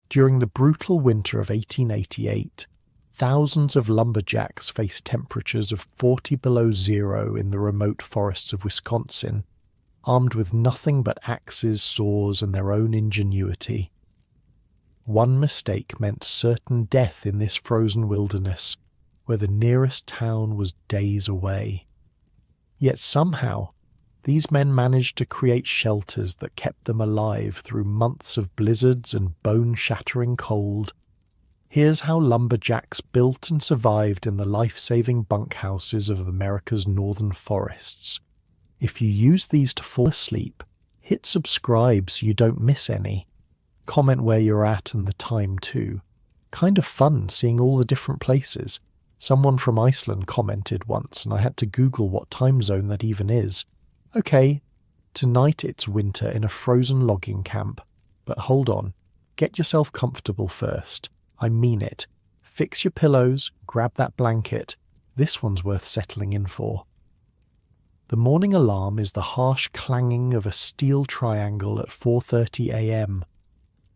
During the brutal winter of 1888, thousands of lumberjacks faced temperatures of 40 below zero in the remote forests of Wisconsin, armed with nothing but axes, saws, and their own ingenuity. One mistake meant certain death in this frozen wilderness, where the nearest town was days away. Yet somehow, these men managed to create shelters that kept them alive through months of blizzards and bone-shattering cold. Here's how lumberjacks built and survived in the life-saving bunkhouses of America's northern forests. If you use these to fall asleep, hit subscribe so you don't miss any. Comment where you're at and the time too. Kind of fun seeing all the different places. Someone from Iceland commented once and I had to Google what time zone that even is. Okay, tonight it's winter in a frozen logging camp. But hold on, get yourself comfortable first. I mean it. Fix your pillows, grab that blanket. This one's worth settling in for. The morning alarm is the harsh clanging of a steel triangle at 4:30 a.m.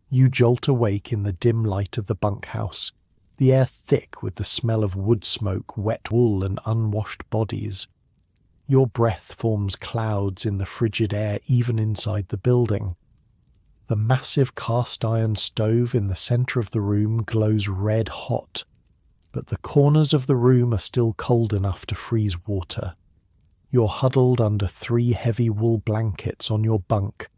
You jolt awake in the dim light of the bunkhouse, the air thick with the smell of wood smoke, wet wool and unwashed bodies. Your breath forms clouds in the frigid air even inside the building. The massive cast-iron stove in the centre of the room glows red hot, but the corners of the room are still cold enough to freeze water. You're huddled under 3 heavy wool blankets on your bunk,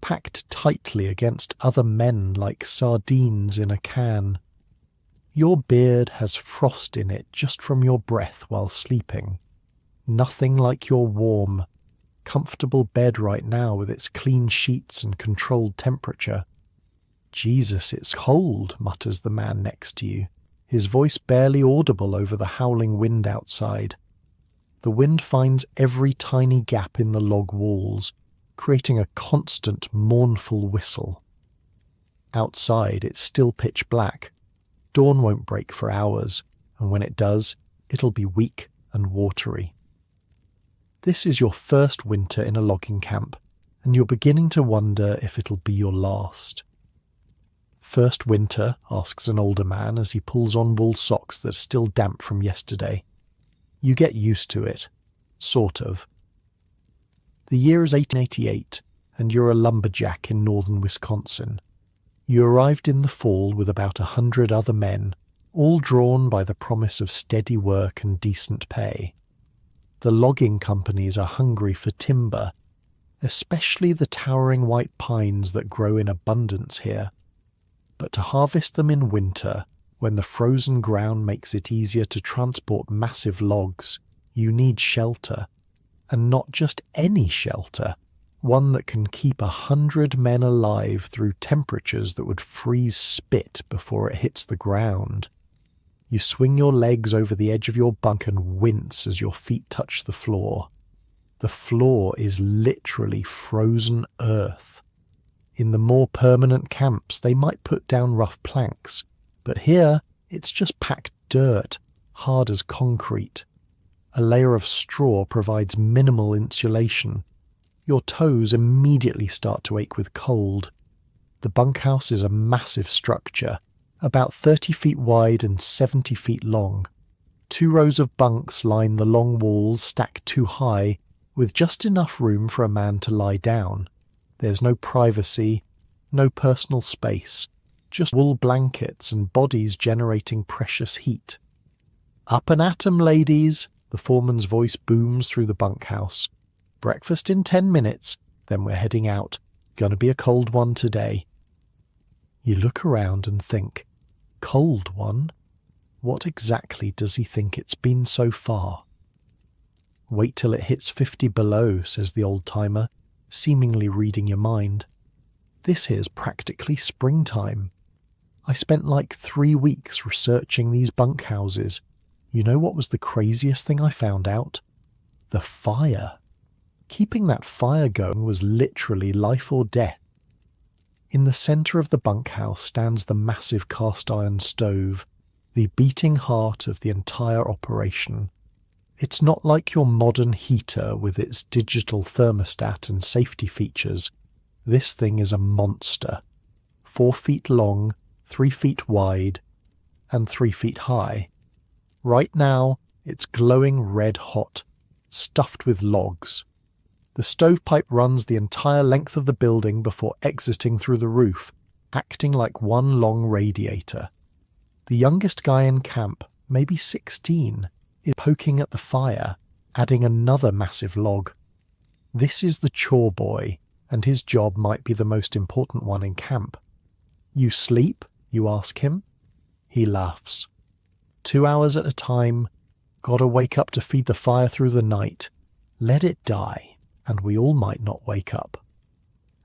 packed tightly against other men like sardines in a can. Your beard has frost in it just from your breath while sleeping. Nothing like your warm, comfortable bed right now with its clean sheets and controlled temperature. Jesus, it's cold, mutters the man next to you, his voice barely audible over the howling wind outside. The wind finds every tiny gap in the log walls, creating a constant, mournful whistle. Outside, it's still pitch black. Dawn won't break for hours, and when it does, it'll be weak and watery. This is your first winter in a logging camp, and you're beginning to wonder if it'll be your last. First winter? Asks an older man as he pulls on wool socks that are still damp from yesterday. You get used to it. Sort of. The year is 1888, and you're a lumberjack in northern Wisconsin. You arrived in the fall with about 100 other men, all drawn by the promise of steady work and decent pay. The logging companies are hungry for timber, especially the towering white pines that grow in abundance here. But to harvest them in winter, when the frozen ground makes it easier to transport massive logs, you need shelter. And not just any shelter, one that can keep 100 men alive through temperatures that would freeze spit before it hits the ground. You swing your legs over the edge of your bunk and wince as your feet touch the floor. The floor is literally frozen earth. In the more permanent camps, they might put down rough planks, but here it's just packed dirt, hard as concrete. A layer of straw provides minimal insulation. Your toes immediately start to ache with cold. The bunkhouse is a massive structure, about 30 feet wide and 70 feet long. 2 rows of bunks line the long walls stacked too high, with just enough room for a man to lie down. There's no privacy, no personal space, just wool blankets and bodies generating precious heat. Up and at 'em, ladies, the foreman's voice booms through the bunkhouse. Breakfast in 10 minutes, then we're heading out. Gonna be a cold one today. You look around and think, cold one? What exactly does he think it's been so far? Wait till it hits 50 below, says the old-timer, seemingly reading your mind. This here's practically springtime. I spent like 3 weeks researching these bunkhouses. You know what was the craziest thing I found out? The fire. Keeping that fire going was literally life or death. In the centre of the bunkhouse stands the massive cast-iron stove, the beating heart of the entire operation. It's not like your modern heater with its digital thermostat and safety features. This thing is a monster. 4 feet long, 3 feet wide and 3 feet high. Right now, it's glowing red hot, stuffed with logs. The stovepipe runs the entire length of the building before exiting through the roof, acting like one long radiator. The youngest guy in camp, maybe 16, is poking at the fire, adding another massive log. This is the chore boy, and his job might be the most important one in camp. "You sleep?" you ask him. He laughs. 2 hours at a time, gotta wake up to feed the fire through the night. Let it die, and we all might not wake up.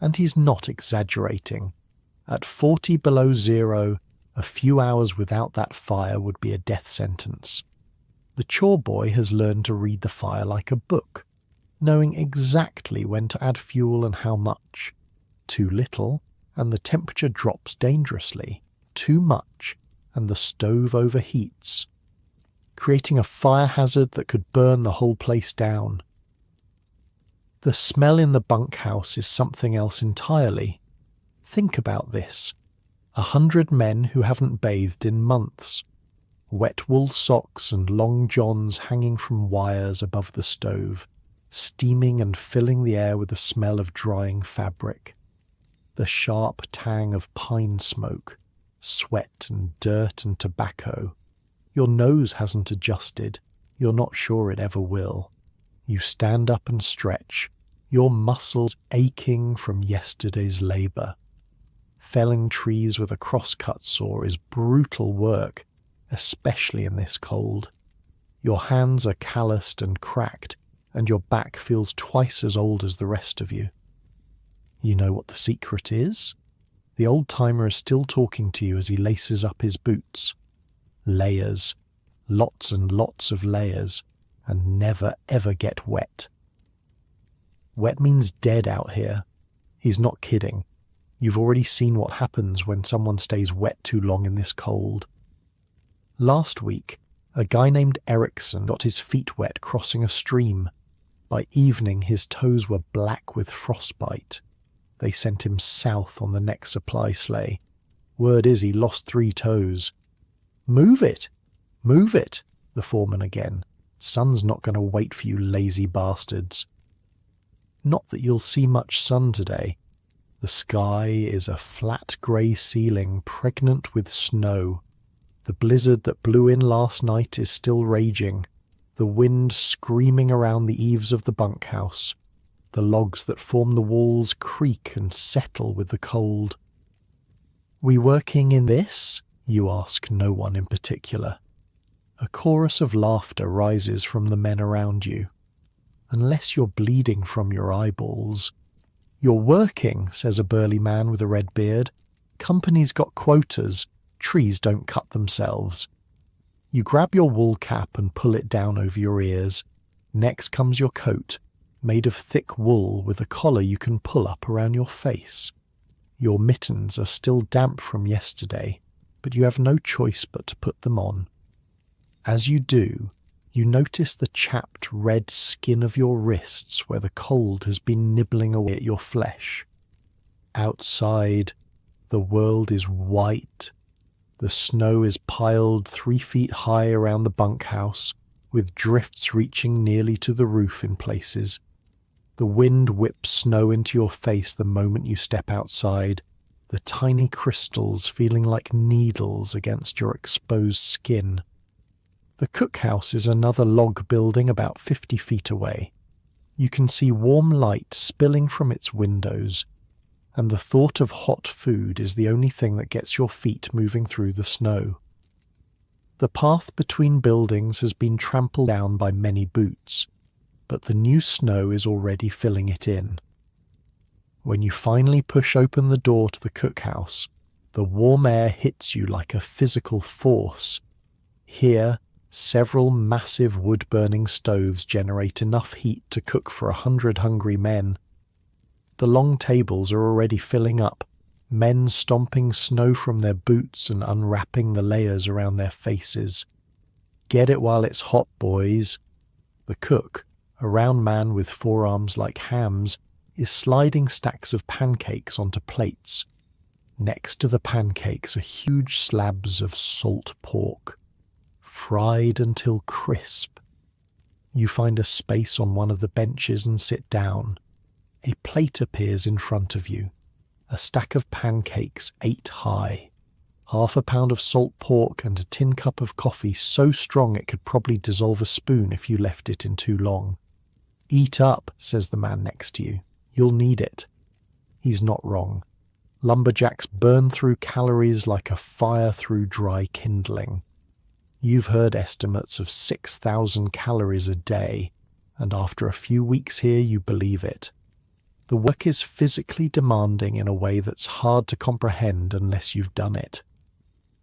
And he's not exaggerating. At 40 below zero, a few hours without that fire would be a death sentence. The chore boy has learned to read the fire like a book, knowing exactly when to add fuel and how much. Too little, and the temperature drops dangerously. Too much, and the stove overheats, creating a fire hazard that could burn the whole place down. The smell in the bunkhouse is something else entirely. Think about this. 100 men who haven't bathed in months. Wet wool socks and long johns hanging from wires above the stove, steaming and filling the air with the smell of drying fabric. The sharp tang of pine smoke, sweat and dirt and tobacco. Your nose hasn't adjusted. You're not sure it ever will. You stand up and stretch, your muscles aching from yesterday's labour. Felling trees with a crosscut saw is brutal work, especially in this cold. Your hands are calloused and cracked, and your back feels twice as old as the rest of you. You know what the secret is? The old-timer is still talking to you as he laces up his boots. Layers. Lots and lots of layers. And never ever get wet. Wet means dead out here. He's not kidding. You've already seen what happens when someone stays wet too long in this cold. Last week, a guy named Erickson got his feet wet crossing a stream. By evening, his toes were black with frostbite. They sent him south on the next supply sleigh. Word is he lost 3 toes. "Move it! Move it!" the foreman again. "Sun's not going to wait for you lazy bastards." Not that you'll see much sun today. The sky is a flat grey ceiling pregnant with snow. The blizzard that blew in last night is still raging, the wind screaming around the eaves of the bunkhouse. The logs that form the walls creak and settle with the cold. "We working in this?" you ask no one in particular. A chorus of laughter rises from the men around you. Unless you're bleeding from your eyeballs. "You're working," says a burly man with a red beard. "Company's got quotas. Trees don't cut themselves." You grab your wool cap and pull it down over your ears. Next comes your coat, made of thick wool with a collar you can pull up around your face. Your mittens are still damp from yesterday, but you have no choice but to put them on. As you do, you notice the chapped red skin of your wrists where the cold has been nibbling away at your flesh. Outside, the world is white. The snow is piled 3 feet high around the bunkhouse, with drifts reaching nearly to the roof in places. The wind whips snow into your face the moment you step outside, the tiny crystals feeling like needles against your exposed skin. The cookhouse is another log building about 50 feet away. You can see warm light spilling from its windows, and the thought of hot food is the only thing that gets your feet moving through the snow. The path between buildings has been trampled down by many boots, but the new snow is already filling it in. When you finally push open the door to the cookhouse, the warm air hits you like a physical force. Here, several massive wood-burning stoves generate enough heat to cook for 100 hungry men. The long tables are already filling up, men stomping snow from their boots and unwrapping the layers around their faces. Get it while it's hot, boys. The cook, a round man with forearms like hams, is sliding stacks of pancakes onto plates. Next to the pancakes are huge slabs of salt pork, fried until crisp. You find a space on one of the benches and sit down. A plate appears in front of you, a stack of pancakes 8 high, half a pound of salt pork and a tin cup of coffee so strong it could probably dissolve a spoon if you left it in too long. "Eat up," says the man next to you. "You'll need it." He's not wrong. Lumberjacks burn through calories like a fire through dry kindling. You've heard estimates of 6,000 calories a day, and after a few weeks here you believe it. The work is physically demanding in a way that's hard to comprehend unless you've done it.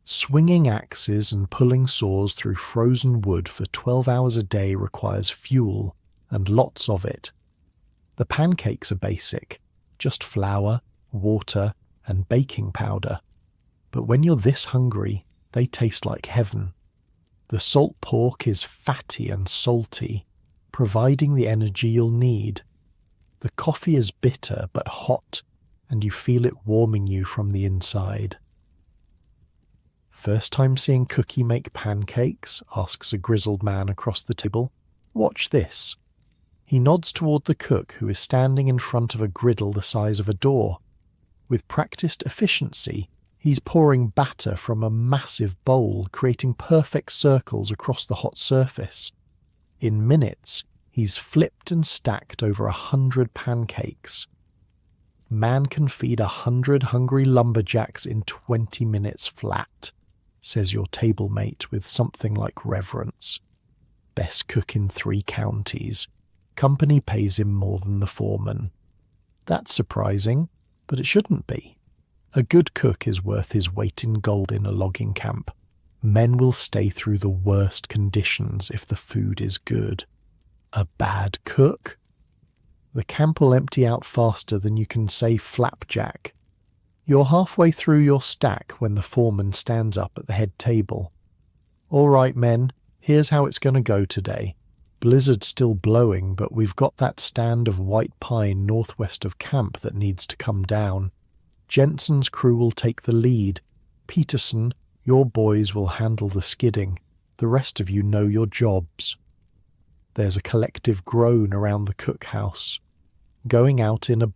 Swinging axes and pulling saws through frozen wood for 12 hours a day requires fuel, and lots of it. The pancakes are basic, just flour, water, and baking powder. But when you're this hungry, they taste like heaven. The salt pork is fatty and salty, providing the energy you'll need. The coffee is bitter but hot, and you feel it warming you from the inside. "First time seeing Cookie make pancakes?" asks a grizzled man across the table. "Watch this." He nods toward the cook, who is standing in front of a griddle the size of a door. With practiced efficiency, he's pouring batter from a massive bowl, creating perfect circles across the hot surface. In minutes, he's flipped and stacked over 100 pancakes. "Man can feed 100 hungry lumberjacks in 20 minutes flat," says your table mate with something like reverence. "Best cook in 3 counties. Company pays him more than the foreman." That's surprising, but it shouldn't be. A good cook is worth his weight in gold in a logging camp. Men will stay through the worst conditions if the food is good. A bad cook? The camp will empty out faster than you can say flapjack. You're halfway through your stack when the foreman stands up at the head table. "All right, men, here's how it's going to go today. Blizzard's still blowing, but we've got that stand of white pine northwest of camp that needs to come down. Jensen's crew will take the lead. Peterson, your boys will handle the skidding. The rest of you know your jobs." There's a collective groan around the cookhouse. Going out in a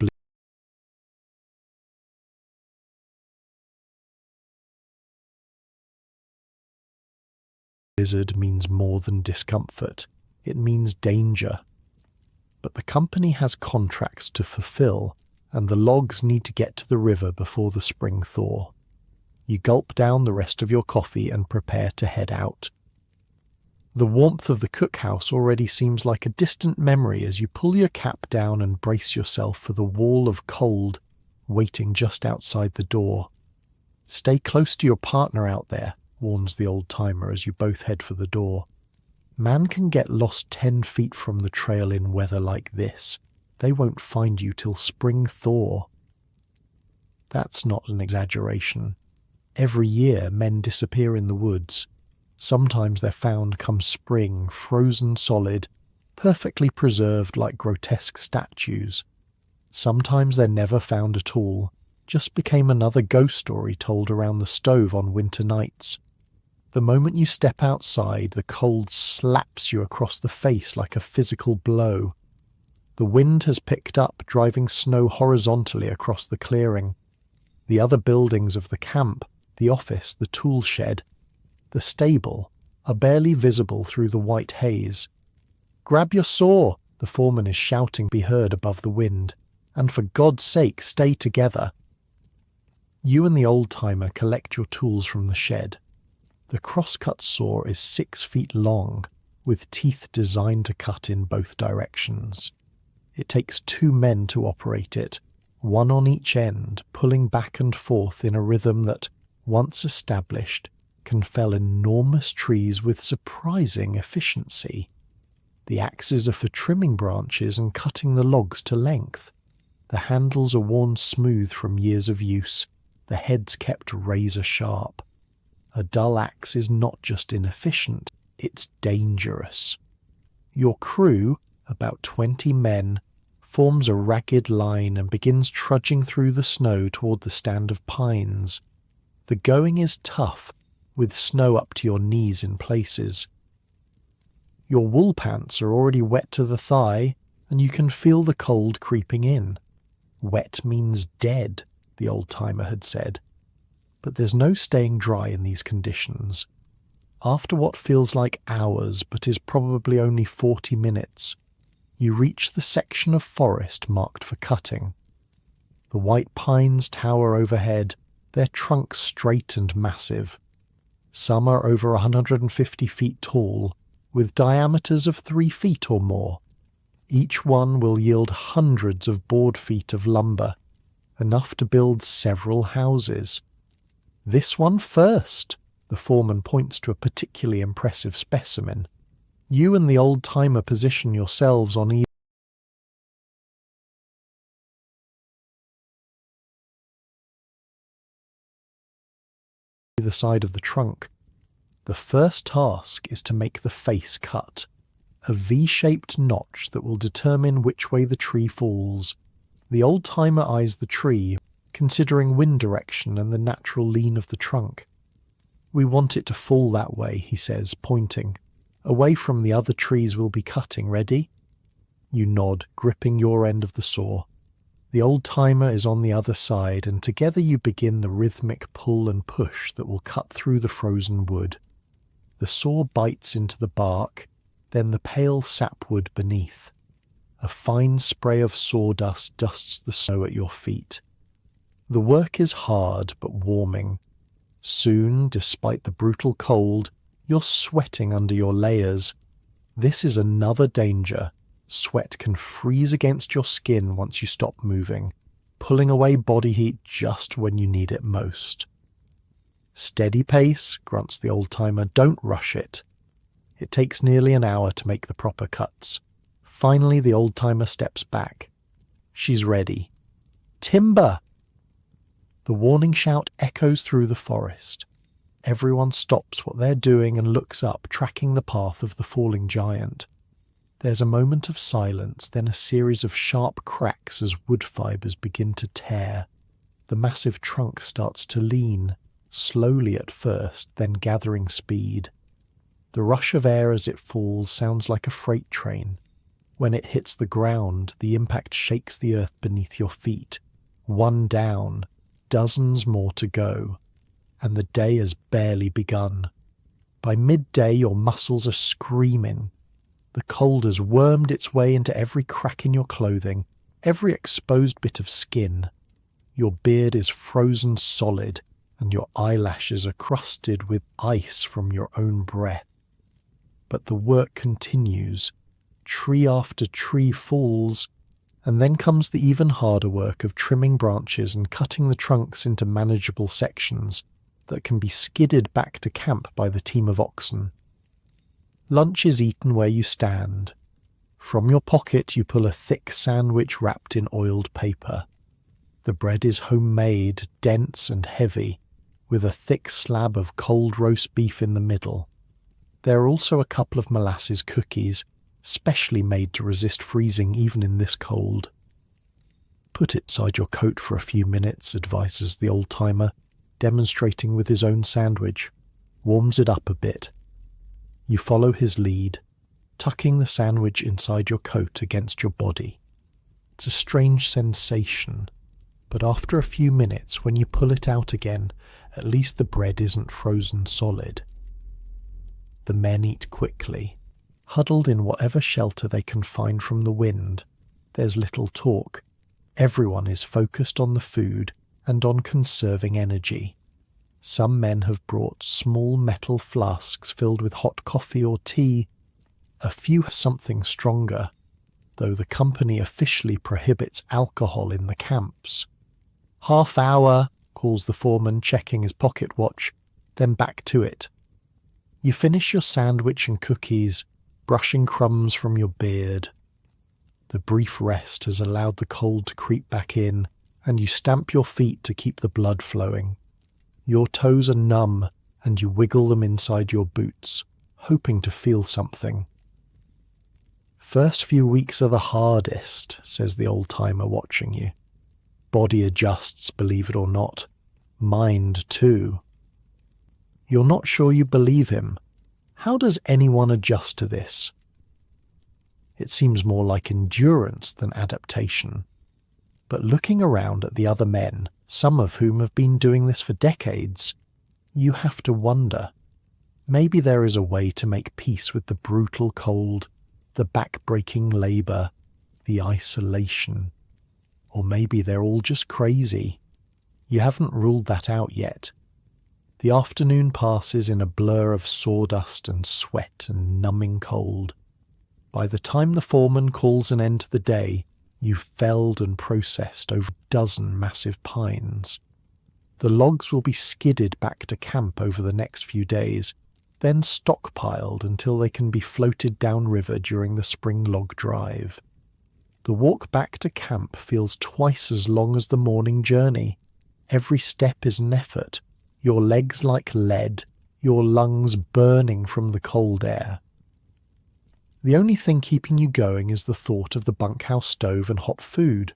blizzard means more than discomfort. It means danger. But the company has contracts to fulfill, and the logs need to get to the river before the spring thaw. You gulp down the rest of your coffee and prepare to head out. The warmth of the cookhouse already seems like a distant memory as you pull your cap down and brace yourself for the wall of cold waiting just outside the door. "Stay close to your partner out there," warns the old-timer as you both head for the door. Man can get lost 10 feet from the trail in weather like this. They won't find you till spring thaw. That's not an exaggeration. Every year men disappear in the woods. Sometimes they're found come spring, frozen solid, perfectly preserved like grotesque statues. Sometimes they're never found at all, just became another ghost story told around the stove on winter nights. The moment you step outside, the cold slaps you across the face like a physical blow. The wind has picked up, driving snow horizontally across the clearing. The other buildings of the camp, the office, the tool shed, the stable, are barely visible through the white haze. "Grab your saw," the foreman is shouting, be heard above the wind. "And for God's sake, stay together." You and the old-timer collect your tools from the shed. The crosscut saw is 6 feet long, with teeth designed to cut in both directions. It takes 2 men to operate it, one on each end, pulling back and forth in a rhythm that, once established, can fell enormous trees with surprising efficiency. The axes are for trimming branches and cutting the logs to length. The handles are worn smooth from years of use, the heads kept razor sharp. A dull axe is not just inefficient, it's dangerous. Your crew, about 20 men, forms a ragged line and begins trudging through the snow toward the stand of pines. The going is tough, with snow up to your knees in places. Your wool pants are already wet to the thigh, and you can feel the cold creeping in. Wet means dead, the old-timer had said. But there's no staying dry in these conditions. After what feels like hours but is probably only 40 minutes, you reach the section of forest marked for cutting. The white pines tower overhead, their trunks straight and massive. Some are over 150 feet tall, with diameters of 3 feet or more. Each one will yield hundreds of board feet of lumber, enough to build several houses. This one first, the foreman points to a particularly impressive specimen. You and the old-timer position yourselves on either side of the trunk. The first task is to make the face cut, a V-shaped notch that will determine which way the tree falls. The old-timer eyes the tree, considering wind direction and the natural lean of the trunk. "We want it to fall that way," he says, pointing. "Away from the other trees we'll be cutting, ready?" You nod, gripping your end of the saw. The old-timer is on the other side, and together you begin the rhythmic pull and push that will cut through the frozen wood. The saw bites into the bark, then the pale sapwood beneath. A fine spray of sawdust dusts the snow at your feet. The work is hard but warming. Soon, despite the brutal cold, you're sweating under your layers. This is another danger. Sweat can freeze against your skin once you stop moving, pulling away body heat just when you need it most. "Steady pace," grunts the old-timer. "Don't rush it." It takes nearly an hour to make the proper cuts. Finally, the old-timer steps back. She's ready. "Timber!" The warning shout echoes through the forest. Everyone stops what they're doing and looks up, tracking the path of the falling giant. There's a moment of silence, then a series of sharp cracks as wood fibres begin to tear. The massive trunk starts to lean, slowly at first, then gathering speed. The rush of air as it falls sounds like a freight train. When it hits the ground, the impact shakes the earth beneath your feet. One down, dozens more to go, and the day has barely begun. By midday, your muscles are screaming. The cold has wormed its way into every crack in your clothing, every exposed bit of skin. Your beard is frozen solid, and your eyelashes are crusted with ice from your own breath. But the work continues. Tree after tree falls, and then comes the even harder work of trimming branches and cutting the trunks into manageable sections that can be skidded back to camp by the team of oxen. Lunch is eaten where you stand. From your pocket you pull a thick sandwich wrapped in oiled paper. The bread is homemade, dense and heavy, with a thick slab of cold roast beef in the middle. There are also a couple of molasses cookies, specially made to resist freezing even in this cold. "Put it inside your coat for a few minutes," advises the old-timer, demonstrating with his own sandwich. Warms it up a bit. You follow his lead, tucking the sandwich inside your coat against your body. It's a strange sensation, but after a few minutes, when you pull it out again, at least the bread isn't frozen solid. The men eat quickly, huddled in whatever shelter they can find from the wind. There's little talk. Everyone is focused on the food and on conserving energy. Some men have brought small metal flasks filled with hot coffee or tea. A few have something stronger, though the company officially prohibits alcohol in the camps. "Half hour," calls the foreman, checking his pocket watch, then back to it. You finish your sandwich and cookies, brushing crumbs from your beard. The brief rest has allowed the cold to creep back in, and you stamp your feet to keep the blood flowing. Your toes are numb, and you wiggle them inside your boots, hoping to feel something. First few weeks are the hardest, says the old-timer watching you. Body adjusts, believe it or not. Mind too. You're not sure you believe him. How does anyone adjust to this? It seems more like endurance than adaptation. But looking around at the other men, some of whom have been doing this for decades, you have to wonder. Maybe there is a way to make peace with the brutal cold, the back-breaking labour, the isolation. Or maybe they're all just crazy. You haven't ruled that out yet. The afternoon passes in a blur of sawdust and sweat and numbing cold. By the time the foreman calls an end to the day, you've felled and processed over a dozen massive pines. The logs will be skidded back to camp over the next few days, then stockpiled until they can be floated downriver during the spring log drive. The walk back to camp feels twice as long as the morning journey. Every step is an effort, your legs like lead, your lungs burning from the cold air. The only thing keeping you going is the thought of the bunkhouse stove and hot food.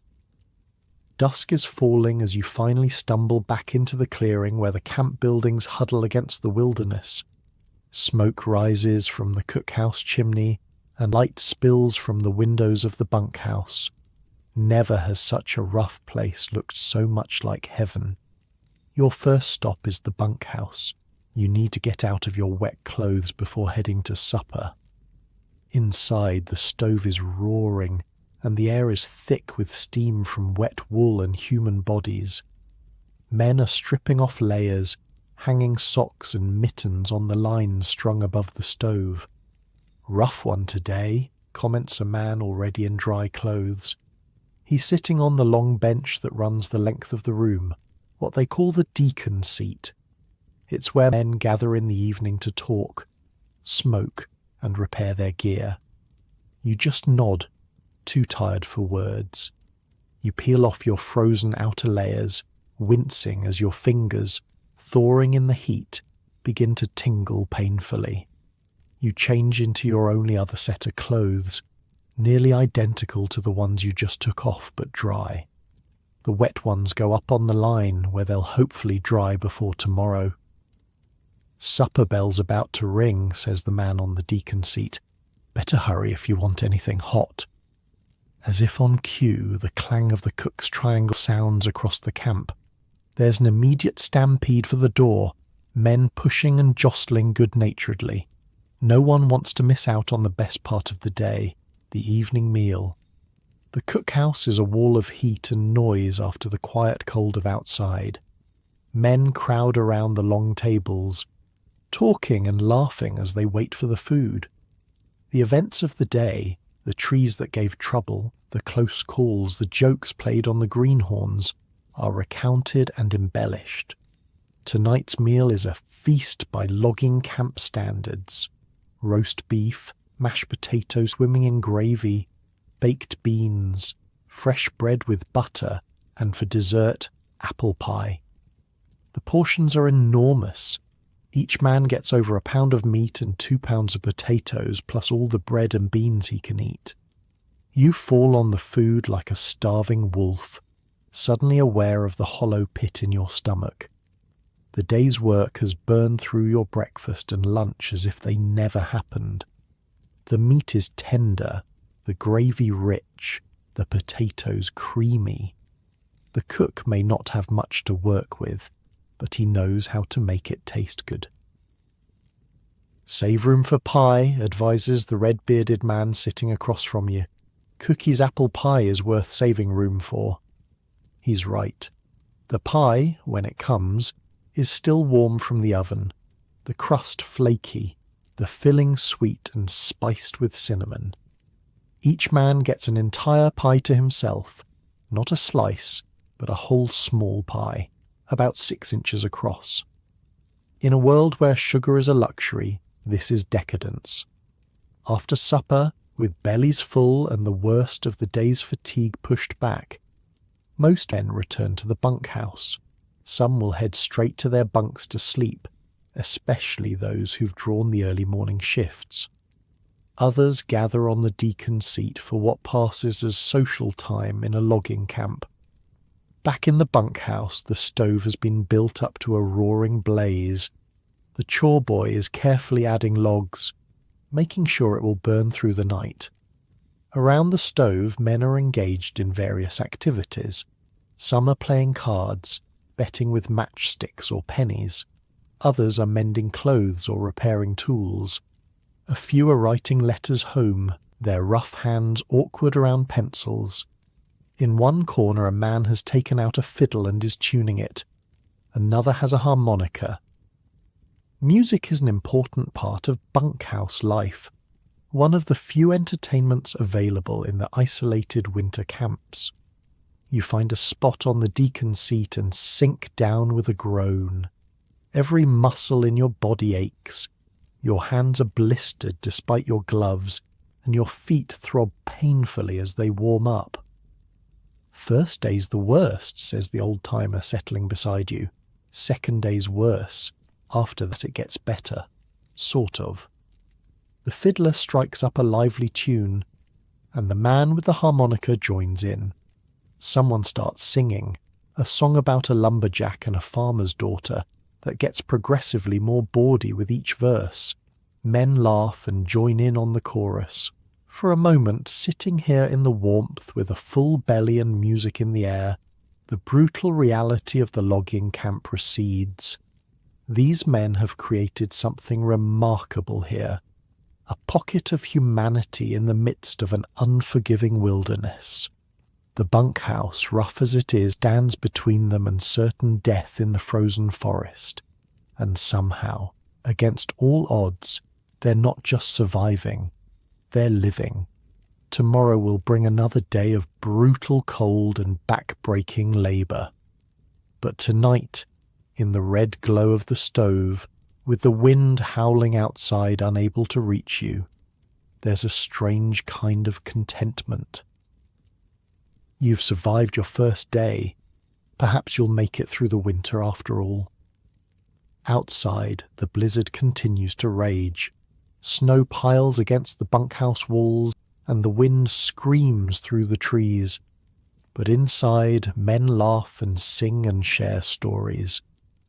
Dusk is falling as you finally stumble back into the clearing where the camp buildings huddle against the wilderness. Smoke rises from the cookhouse chimney and light spills from the windows of the bunkhouse. Never has such a rough place looked so much like heaven. Your first stop is the bunkhouse. You need to get out of your wet clothes before heading to supper. Inside, the stove is roaring, and the air is thick with steam from wet wool and human bodies. Men are stripping off layers, hanging socks and mittens on the lines strung above the stove. "Rough one today," comments a man already in dry clothes. He's sitting on the long bench that runs the length of the room, what they call the deacon seat. It's where men gather in the evening to talk, smoke, and repair their gear. You just nod, too tired for words. You peel off your frozen outer layers, wincing as your fingers, thawing in the heat, begin to tingle painfully. You change into your only other set of clothes, nearly identical to the ones you just took off but dry. The wet ones go up on the line where they'll hopefully dry before tomorrow. "Supper bell's about to ring," says the man on the deacon seat. "Better hurry if you want anything hot." As if on cue, the clang of the cook's triangle sounds across the camp. There's an immediate stampede for the door, men pushing and jostling good-naturedly. No one wants to miss out on the best part of the day, the evening meal. The cookhouse is a wall of heat and noise after the quiet cold of outside. Men crowd around the long tables, talking and laughing as they wait for the food. The events of the day, the trees that gave trouble, the close calls, the jokes played on the greenhorns, are recounted and embellished. Tonight's meal is a feast by logging camp standards. Roast beef, mashed potatoes swimming in gravy, baked beans, fresh bread with butter, and for dessert, apple pie. The portions are enormous. Each man gets over a pound of meat and 2 pounds of potatoes, plus all the bread and beans he can eat. You fall on the food like a starving wolf, suddenly aware of the hollow pit in your stomach. The day's work has burned through your breakfast and lunch as if they never happened. The meat is tender, the gravy rich, the potatoes creamy. The cook may not have much to work with, but he knows how to make it taste good. "Save room for pie," advises the red-bearded man sitting across from you. "Cookie's apple pie is worth saving room for." He's right. The pie, when it comes, is still warm from the oven, the crust flaky, the filling sweet and spiced with cinnamon. Each man gets an entire pie to himself, not a slice, but a whole small pie, about 6 inches across. In a world where sugar is a luxury, this is decadence. After supper, with bellies full and the worst of the day's fatigue pushed back, most men return to the bunkhouse. Some will head straight to their bunks to sleep, especially those who've drawn the early morning shifts. Others gather on the deacon's seat for what passes as social time in a logging camp. Back in the bunkhouse, the stove has been built up to a roaring blaze. The chore boy is carefully adding logs, making sure it will burn through the night. Around the stove, men are engaged in various activities. Some are playing cards, betting with matchsticks or pennies. Others are mending clothes or repairing tools. A few are writing letters home, their rough hands awkward around pencils. In one corner a man has taken out a fiddle and is tuning it. Another has a harmonica. Music is an important part of bunkhouse life, one of the few entertainments available in the isolated winter camps. You find a spot on the deacon's seat and sink down with a groan. Every muscle in your body aches. Your hands are blistered despite your gloves, and your feet throb painfully as they warm up. First day's the worst, says the old-timer settling beside you. Second day's worse. After that it gets better. Sort of. The fiddler strikes up a lively tune, and the man with the harmonica joins in. Someone starts singing, a song about a lumberjack and a farmer's daughter that gets progressively more bawdy with each verse. Men laugh and join in on the chorus. For a moment, sitting here in the warmth with a full belly and music in the air, the brutal reality of the logging camp recedes. These men have created something remarkable here, a pocket of humanity in the midst of an unforgiving wilderness. The bunkhouse, rough as it is, stands between them and certain death in the frozen forest. And somehow, against all odds, they're not just surviving, they're living. Tomorrow will bring another day of brutal cold and back-breaking labour. But tonight, in the red glow of the stove, with the wind howling outside unable to reach you, there's a strange kind of contentment. You've survived your first day. Perhaps you'll make it through the winter after all. Outside, the blizzard continues to rage. Snow piles against the bunkhouse walls, and the wind screams through the trees. But inside, men laugh and sing and share stories.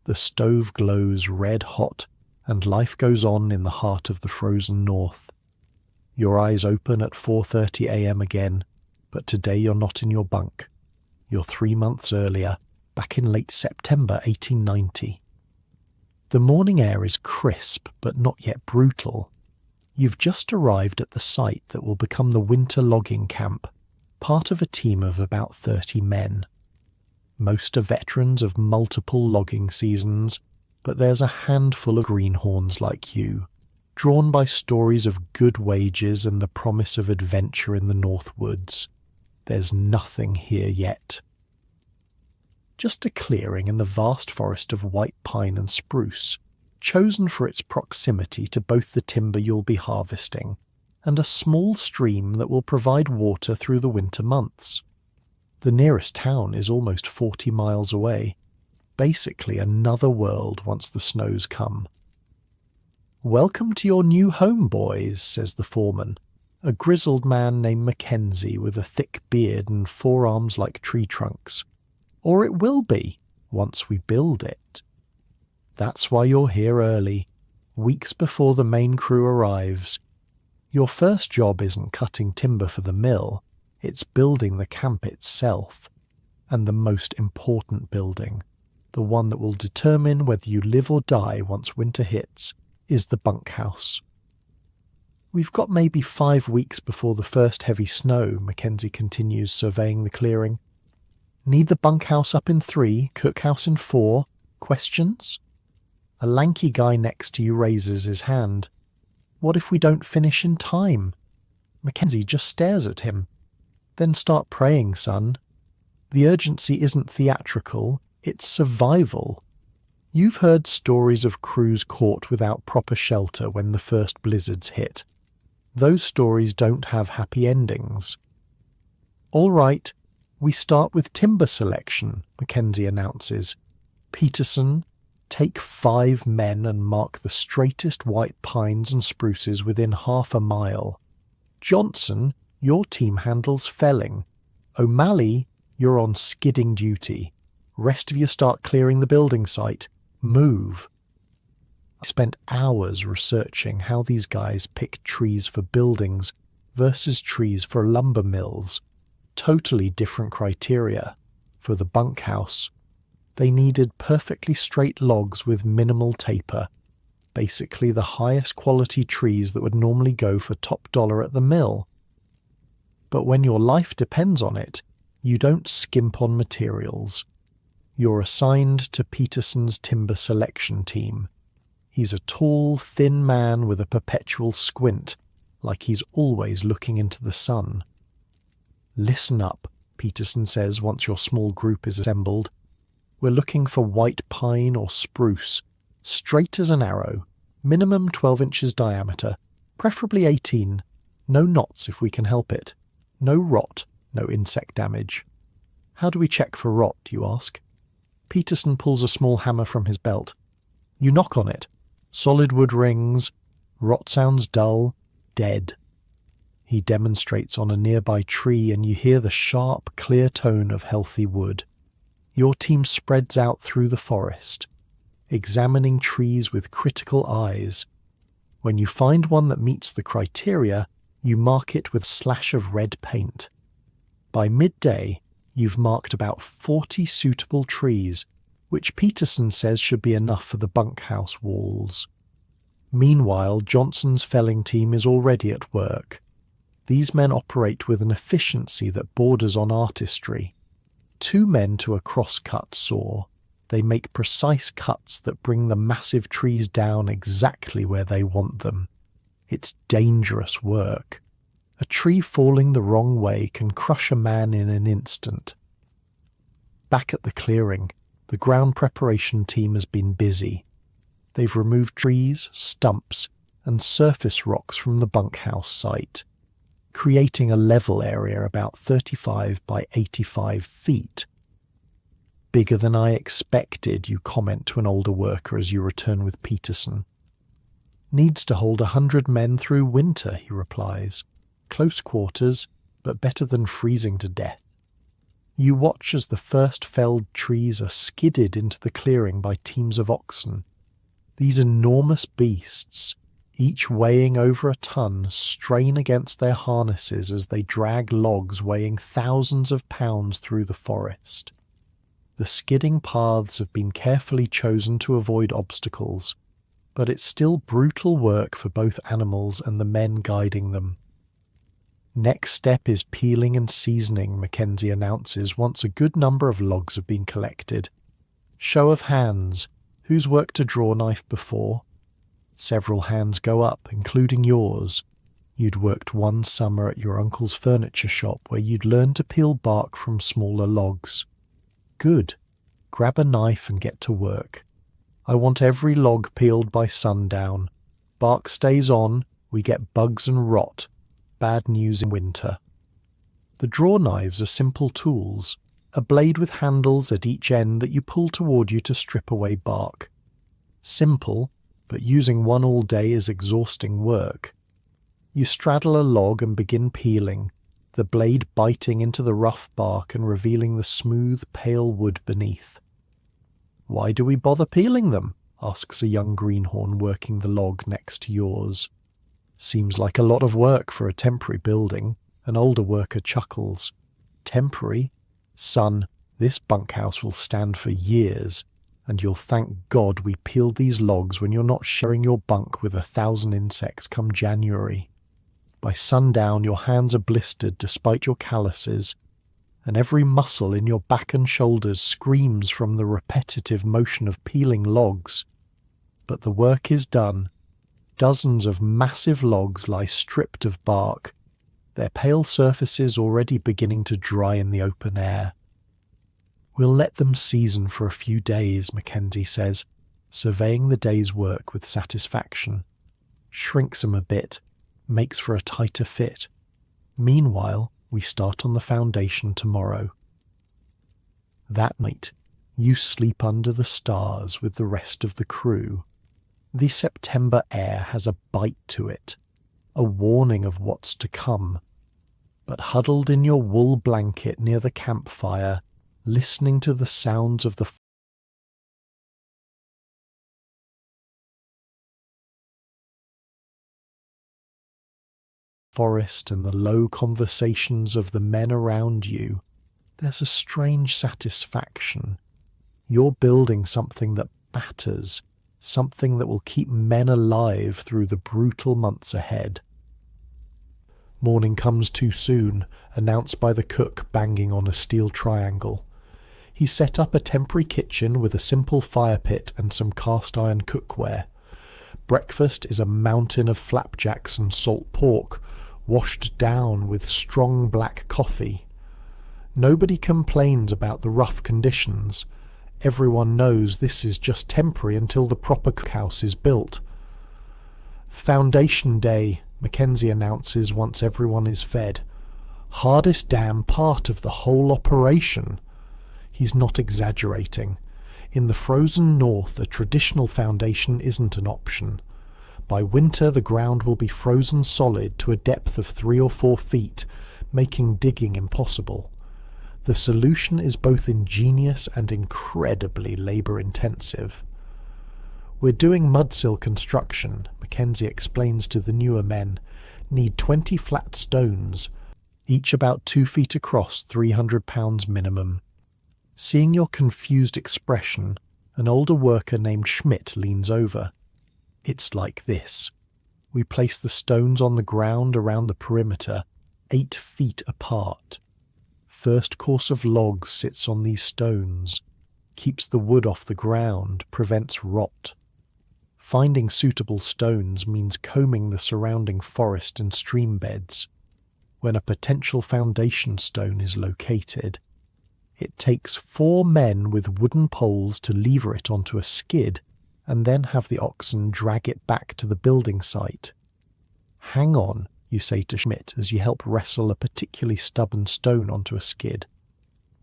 The stove glows red hot, and life goes on in the heart of the frozen north. Your eyes open at 4:30 a.m. again, but today you're not in your bunk. You're 3 months earlier, back in late September 1890. The morning air is crisp, but not yet brutal. You've just arrived at the site that will become the winter logging camp, part of a team of about 30 men. Most are veterans of multiple logging seasons, but there's a handful of greenhorns like you, drawn by stories of good wages and the promise of adventure in the North Woods. There's nothing here yet. Just a clearing in the vast forest of white pine and spruce, chosen for its proximity to both the timber you'll be harvesting and a small stream that will provide water through the winter months. The nearest town is almost 40 miles away, basically another world once the snows come. "Welcome to your new home, boys," says the foreman, a grizzled man named Mackenzie with a thick beard and forearms like tree trunks. "Or it will be, once we build it. That's why you're here early, weeks before the main crew arrives. Your first job isn't cutting timber for the mill, it's building the camp itself. And the most important building, the one that will determine whether you live or die once winter hits, is the bunkhouse." "We've got maybe 5 weeks before the first heavy snow," Mackenzie continues, surveying the clearing. "Need the bunkhouse up in 3, cookhouse in 4? Questions?" A lanky guy next to you raises his hand. "What if we don't finish in time?" Mackenzie just stares at him. "Then start praying, son. The urgency isn't theatrical, it's survival. You've heard stories of crews caught without proper shelter when the first blizzards hit. Those stories don't have happy endings." "All right, we start with timber selection," Mackenzie announces. "Peterson, Take 5 men and mark the straightest white pines and spruces within half a mile. Johnson, your team handles felling. O'Malley, you're on skidding duty. Rest of you start clearing the building site. Move. I spent hours researching how these guys pick trees for buildings versus trees for lumber mills. Totally different criteria. For the bunkhouse, they needed perfectly straight logs with minimal taper, basically the highest quality trees that would normally go for top dollar at the mill. But when your life depends on it, you don't skimp on materials. You're assigned to Peterson's timber selection team. He's a tall, thin man with a perpetual squint, like he's always looking into the sun. Listen up, Peterson says once your small group is assembled. We're looking for white pine or spruce, straight as an arrow, minimum 12 inches diameter, preferably 18. No knots if we can help it. No rot, no insect damage. How do we check for rot, you ask? Peterson pulls a small hammer from his belt. You knock on it. Solid wood rings. Rot sounds dull. Dead. He demonstrates on a nearby tree and you hear the sharp, clear tone of healthy wood. Your team spreads out through the forest, examining trees with critical eyes. When you find one that meets the criteria, you mark it with a slash of red paint. By midday, you've marked about 40 suitable trees, which Peterson says should be enough for the bunkhouse walls. Meanwhile, Johnson's felling team is already at work. These men operate with an efficiency that borders on artistry. 2 men to a cross-cut saw. They make precise cuts that bring the massive trees down exactly where they want them. It's dangerous work. A tree falling the wrong way can crush a man in an instant. Back at the clearing, the ground preparation team has been busy. They've removed trees, stumps, and surface rocks from the bunkhouse site, creating a level area about 35 by 85 feet. Bigger than I expected, you comment to an older worker as you return with Peterson. Needs to hold 100 men through winter, he replies. Close quarters, but better than freezing to death. You watch as the first felled trees are skidded into the clearing by teams of oxen. These enormous beasts, each weighing over a ton, strain against their harnesses as they drag logs weighing thousands of pounds through the forest. The skidding paths have been carefully chosen to avoid obstacles, but it's still brutal work for both animals and the men guiding them. Next step is peeling and seasoning, Mackenzie announces once a good number of logs have been collected. Show of hands. Who's worked a draw knife before? Several hands go up, including yours. You'd worked one summer at your uncle's furniture shop where you'd learned to peel bark from smaller logs. Good. Grab a knife and get to work. I want every log peeled by sundown. Bark stays on, we get bugs and rot. Bad news in winter. The draw knives are simple tools, a blade with handles at each end that you pull toward you to strip away bark. Simple, but using one all day is exhausting work. You straddle a log and begin peeling, the blade biting into the rough bark and revealing the smooth, pale wood beneath. Why do we bother peeling them? Asks a young greenhorn working the log next to yours. Seems like a lot of work for a temporary building. An older worker chuckles. Temporary? Son, this bunkhouse will stand for years, and you'll thank God we peeled these logs when you're not sharing your bunk with 1,000 insects come January. By sundown your hands are blistered despite your calluses, and every muscle in your back and shoulders screams from the repetitive motion of peeling logs. But the work is done. Dozens of massive logs lie stripped of bark, their pale surfaces already beginning to dry in the open air. We'll let them season for a few days, Mackenzie says, surveying the day's work with satisfaction. Shrinks them a bit, makes for a tighter fit. Meanwhile, we start on the foundation tomorrow. That night, You sleep under the stars with the rest of the crew. The September air has a bite to it, a warning of what's to come. But huddled in your wool blanket near the campfire, listening to the sounds of the forest and the low conversations of the men around you, there's a strange satisfaction. You're building something that matters, something that will keep men alive through the brutal months ahead. Morning comes too soon, announced by the cook banging on a steel triangle. He set up a temporary kitchen with a simple fire pit and some cast-iron cookware. Breakfast is a mountain of flapjacks and salt pork, washed down with strong black coffee. Nobody complains about the rough conditions. Everyone knows this is just temporary until the proper cookhouse is built. Foundation Day, Mackenzie announces once everyone is fed. Hardest damn part of the whole operation. He's not exaggerating. In the frozen north, a traditional foundation isn't an option. By winter, the ground will be frozen solid to a depth of 3 or 4 feet, making digging impossible. The solution is both ingenious and incredibly labour-intensive. We're doing mudsill construction, Mackenzie explains to the newer men. Need 20 flat stones, each about 2 feet across, 300 pounds minimum. Seeing your confused expression, an older worker named Schmidt leans over. It's like this. We place the stones on the ground around the perimeter, 8 feet apart. First course of logs sits on these stones, keeps the wood off the ground, prevents rot. Finding suitable stones means combing the surrounding forest and stream beds. When a potential foundation stone is located, it takes 4 men with wooden poles to lever it onto a skid and then have the oxen drag it back to the building site. Hang on, you say to Schmidt as you help wrestle a particularly stubborn stone onto a skid.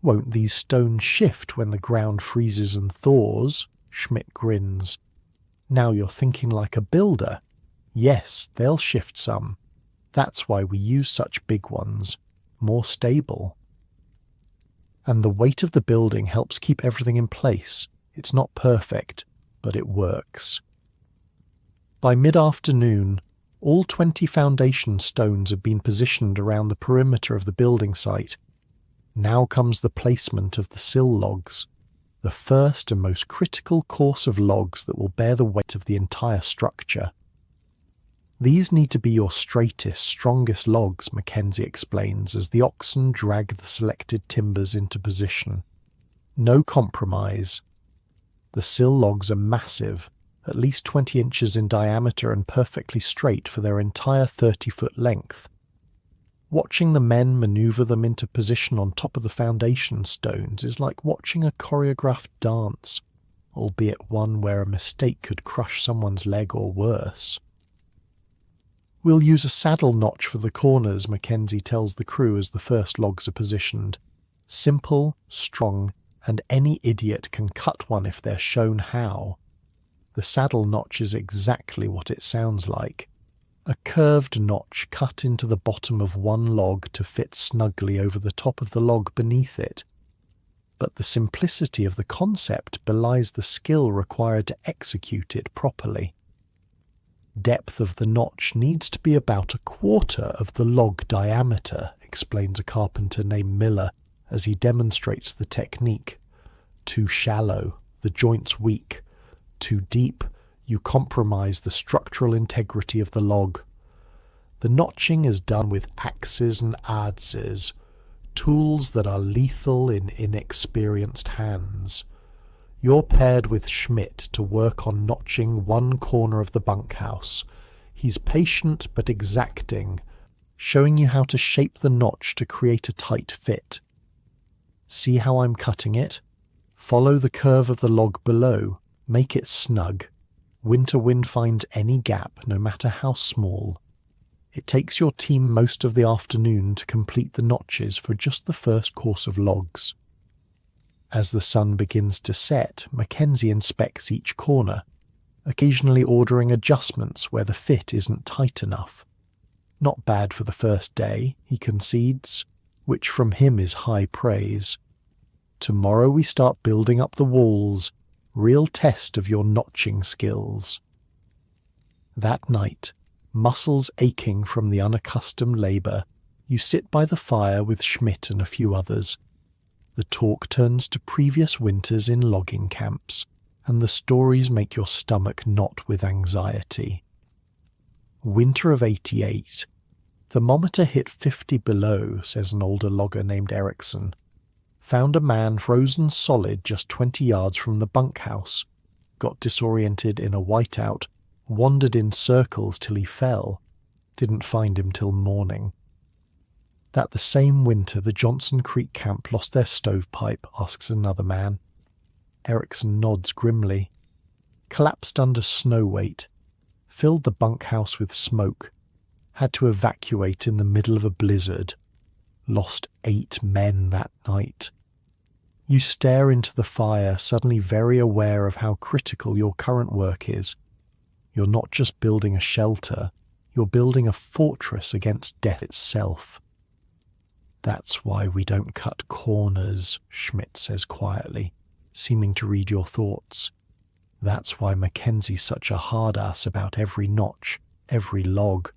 Won't these stones shift when the ground freezes and thaws? Schmidt grins. Now you're thinking like a builder. Yes, they'll shift some. That's why we use such big ones. More stable. And the weight of the building helps keep everything in place. It's not perfect, but it works. By mid-afternoon, all 20 foundation stones have been positioned around the perimeter of the building site. Now comes the placement of the sill logs, the first and most critical course of logs that will bear the weight of the entire structure. These need to be your straightest, strongest logs, Mackenzie explains as the oxen drag the selected timbers into position. No compromise. The sill logs are massive, at least 20 inches in diameter and perfectly straight for their entire 30-foot length. Watching the men maneuver them into position on top of the foundation stones is like watching a choreographed dance, albeit one where a mistake could crush someone's leg or worse. We'll use a saddle notch for the corners, Mackenzie tells the crew as the first logs are positioned. Simple, strong, and any idiot can cut one if they're shown how. The saddle notch is exactly what it sounds like. A curved notch cut into the bottom of one log to fit snugly over the top of the log beneath it. But the simplicity of the concept belies the skill required to execute it properly. Depth of the notch needs to be about 1/4 of the log diameter, explains a carpenter named Miller as he demonstrates the technique. Too shallow, the joint's weak. Too deep, you compromise the structural integrity of the log. The notching is done with axes and adzes, tools that are lethal in inexperienced hands. You're paired with Schmidt to work on notching one corner of the bunkhouse. He's patient but exacting, showing you how to shape the notch to create a tight fit. See how I'm cutting it? Follow the curve of the log below. Make it snug. Winter wind finds any gap, no matter how small. It takes your team most of the afternoon to complete the notches for just the first course of logs. As the sun begins to set, Mackenzie inspects each corner, occasionally ordering adjustments where the fit isn't tight enough. Not bad for the first day, he concedes, which from him is high praise. Tomorrow we start building up the walls, real test of your notching skills. That night, muscles aching from the unaccustomed labour, you sit by the fire with Schmidt and a few others. The talk turns to previous winters in logging camps, and the stories make your stomach knot with anxiety. Winter of '88. Thermometer hit 50 below, says an older logger named Erickson. Found a man frozen solid just 20 yards from the bunkhouse. Got disoriented in a whiteout, wandered in circles till he fell. Didn't find him till morning. That the same winter the Johnson Creek camp lost their stovepipe, asks another man. Erickson nods grimly. Collapsed under snow weight. Filled the bunkhouse with smoke. Had to evacuate in the middle of a blizzard. Lost 8 men that night. You stare into the fire, suddenly very aware of how critical your current work is. You're not just building a shelter, you're building a fortress against death itself. That's why we don't cut corners, Schmidt says quietly, seeming to read your thoughts. That's why Mackenzie's such a hard-ass about every notch, every log.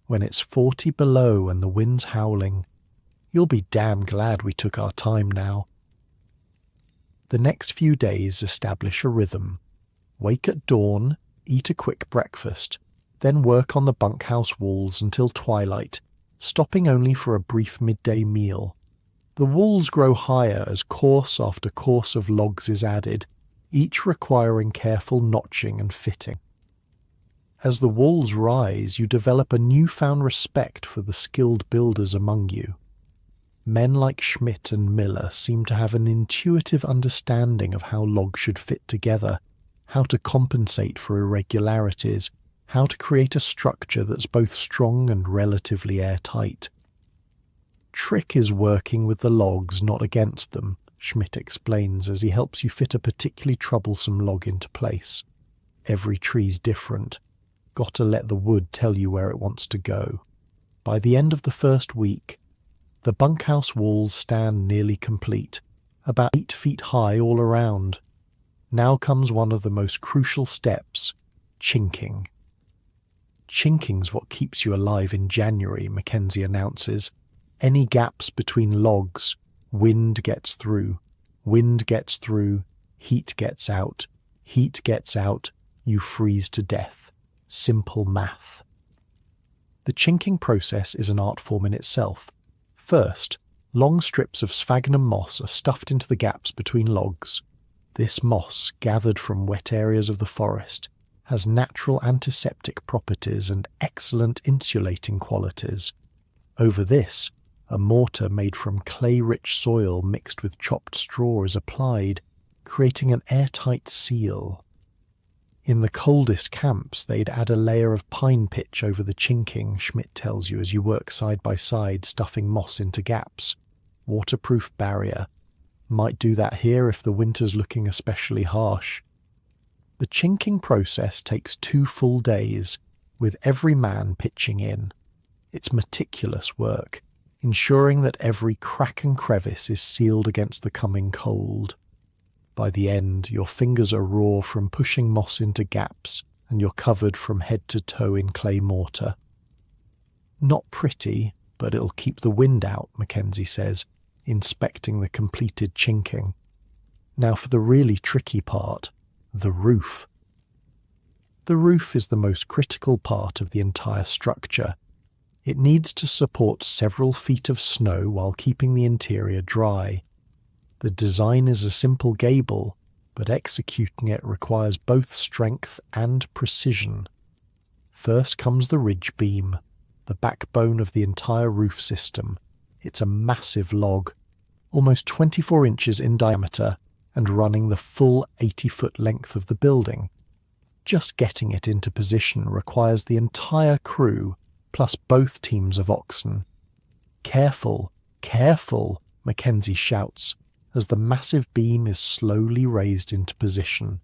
When it's 40 below and the wind's howling, you'll be damn glad we took our time now. The next few days establish a rhythm. Wake at dawn, eat a quick breakfast, then work on the bunkhouse walls until twilight, stopping only for a brief midday meal. The walls grow higher as course after course of logs is added, each requiring careful notching and fitting. As the walls rise, you develop a newfound respect for the skilled builders among you. Men like Schmidt and Miller seem to have an intuitive understanding of how logs should fit together, how to compensate for irregularities, how to create a structure that's both strong and relatively airtight. Trick is working with the logs, not against them, Schmidt explains as he helps you fit a particularly troublesome log into place. Every tree's different. Got to let the wood tell you where it wants to go. By the end of the first week, the bunkhouse walls stand nearly complete, about 8 feet high all around. Now comes one of the most crucial steps, chinking. Chinking's what keeps you alive in January, Mackenzie announces. Any gaps between logs, wind gets through, heat gets out, you freeze to death. Simple math. The chinking process is an art form in itself. First, long strips of sphagnum moss are stuffed into the gaps between logs. This moss, gathered from wet areas of the forest, has natural antiseptic properties and excellent insulating qualities. Over this, a mortar made from clay-rich soil mixed with chopped straw is applied, creating an airtight seal. In the coldest camps, they'd add a layer of pine pitch over the chinking, Schmidt tells you as you work side by side stuffing moss into gaps. Waterproof barrier. Might do that here if the winter's looking especially harsh. The chinking process takes 2 full days, with every man pitching in. It's meticulous work, ensuring that every crack and crevice is sealed against the coming cold. By the end, your fingers are raw from pushing moss into gaps, and you're covered from head to toe in clay mortar. Not pretty, but it'll keep the wind out, Mackenzie says, inspecting the completed chinking. Now for the really tricky part, the roof. The roof is the most critical part of the entire structure. It needs to support several feet of snow while keeping the interior dry. The design is a simple gable, but executing it requires both strength and precision. First comes the ridge beam, the backbone of the entire roof system. It's a massive log, almost 24 inches in diameter and running the full 80-foot length of the building. Just getting it into position requires the entire crew, plus both teams of oxen. Careful, careful, Mackenzie shouts, as the massive beam is slowly raised into position.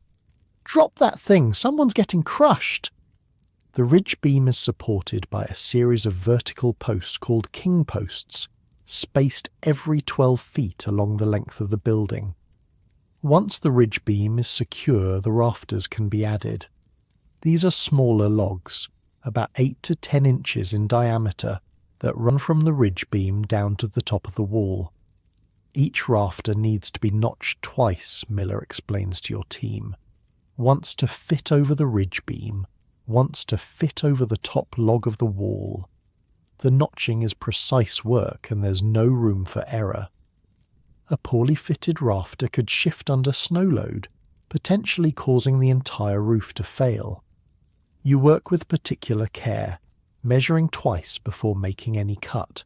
"Drop that thing! Someone's getting crushed!" The ridge beam is supported by a series of vertical posts called king posts, spaced every 12 feet along the length of the building. Once the ridge beam is secure, the rafters can be added. These are smaller logs, about 8 to 10 inches in diameter, that run from the ridge beam down to the top of the wall. Each rafter needs to be notched twice, Miller explains to your team. Once to fit over the ridge beam, once to fit over the top log of the wall. The notching is precise work and there's no room for error. A poorly fitted rafter could shift under snow load, potentially causing the entire roof to fail. You work with particular care, measuring twice before making any cut.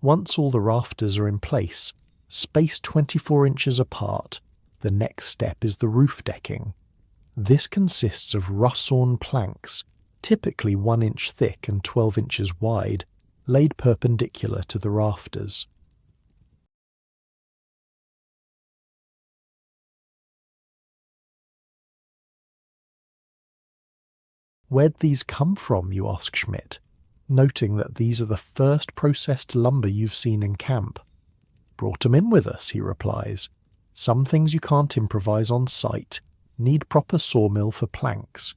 Once all the rafters are in place, spaced 24 inches apart, the next step is the roof decking. This consists of rough-sawn planks, typically 1 inch thick and 12 inches wide, laid perpendicular to the rafters. Where'd these come from, you ask Schmidt, noting that these are the first processed lumber you've seen in camp. "Brought 'em in with us," he replies. "Some things you can't improvise on site, need proper sawmill for planks."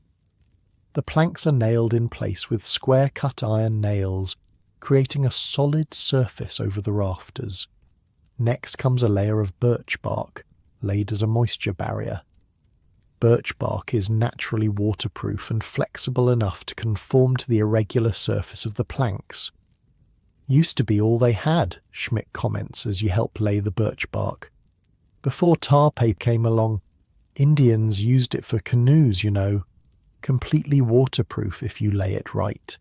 The planks are nailed in place with square-cut iron nails, creating a solid surface over the rafters. Next comes a layer of birch bark, laid as a moisture barrier. Birch bark is naturally waterproof and flexible enough to conform to the irregular surface of the planks. "Used to be all they had," Schmidt comments as you help lay the birch bark. "Before tar paper came along, Indians used it for canoes, you know. Completely waterproof if you lay it right."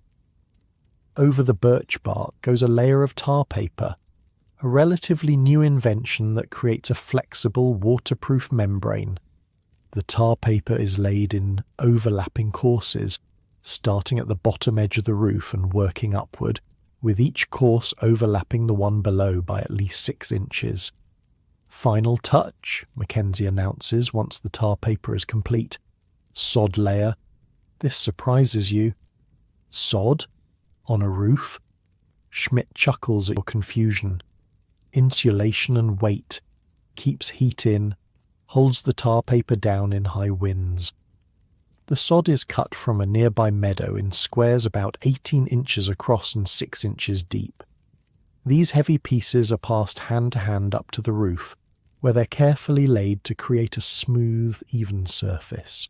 Over the birch bark goes a layer of tar paper, a relatively new invention that creates a flexible, waterproof membrane. The tar paper is laid in overlapping courses, starting at the bottom edge of the roof and working upward, with each course overlapping the one below by at least 6 inches. "Final touch," Mackenzie announces once the tar paper is complete. "Sod layer." This surprises you. Sod? On a roof? Schmidt chuckles at your confusion. Insulation and weight. Keeps heat in. Holds the tar paper down in high winds. The sod is cut from a nearby meadow in squares about 18 inches across and 6 inches deep. These heavy pieces are passed hand to hand up to the roof, where they're carefully laid to create a smooth, even surface.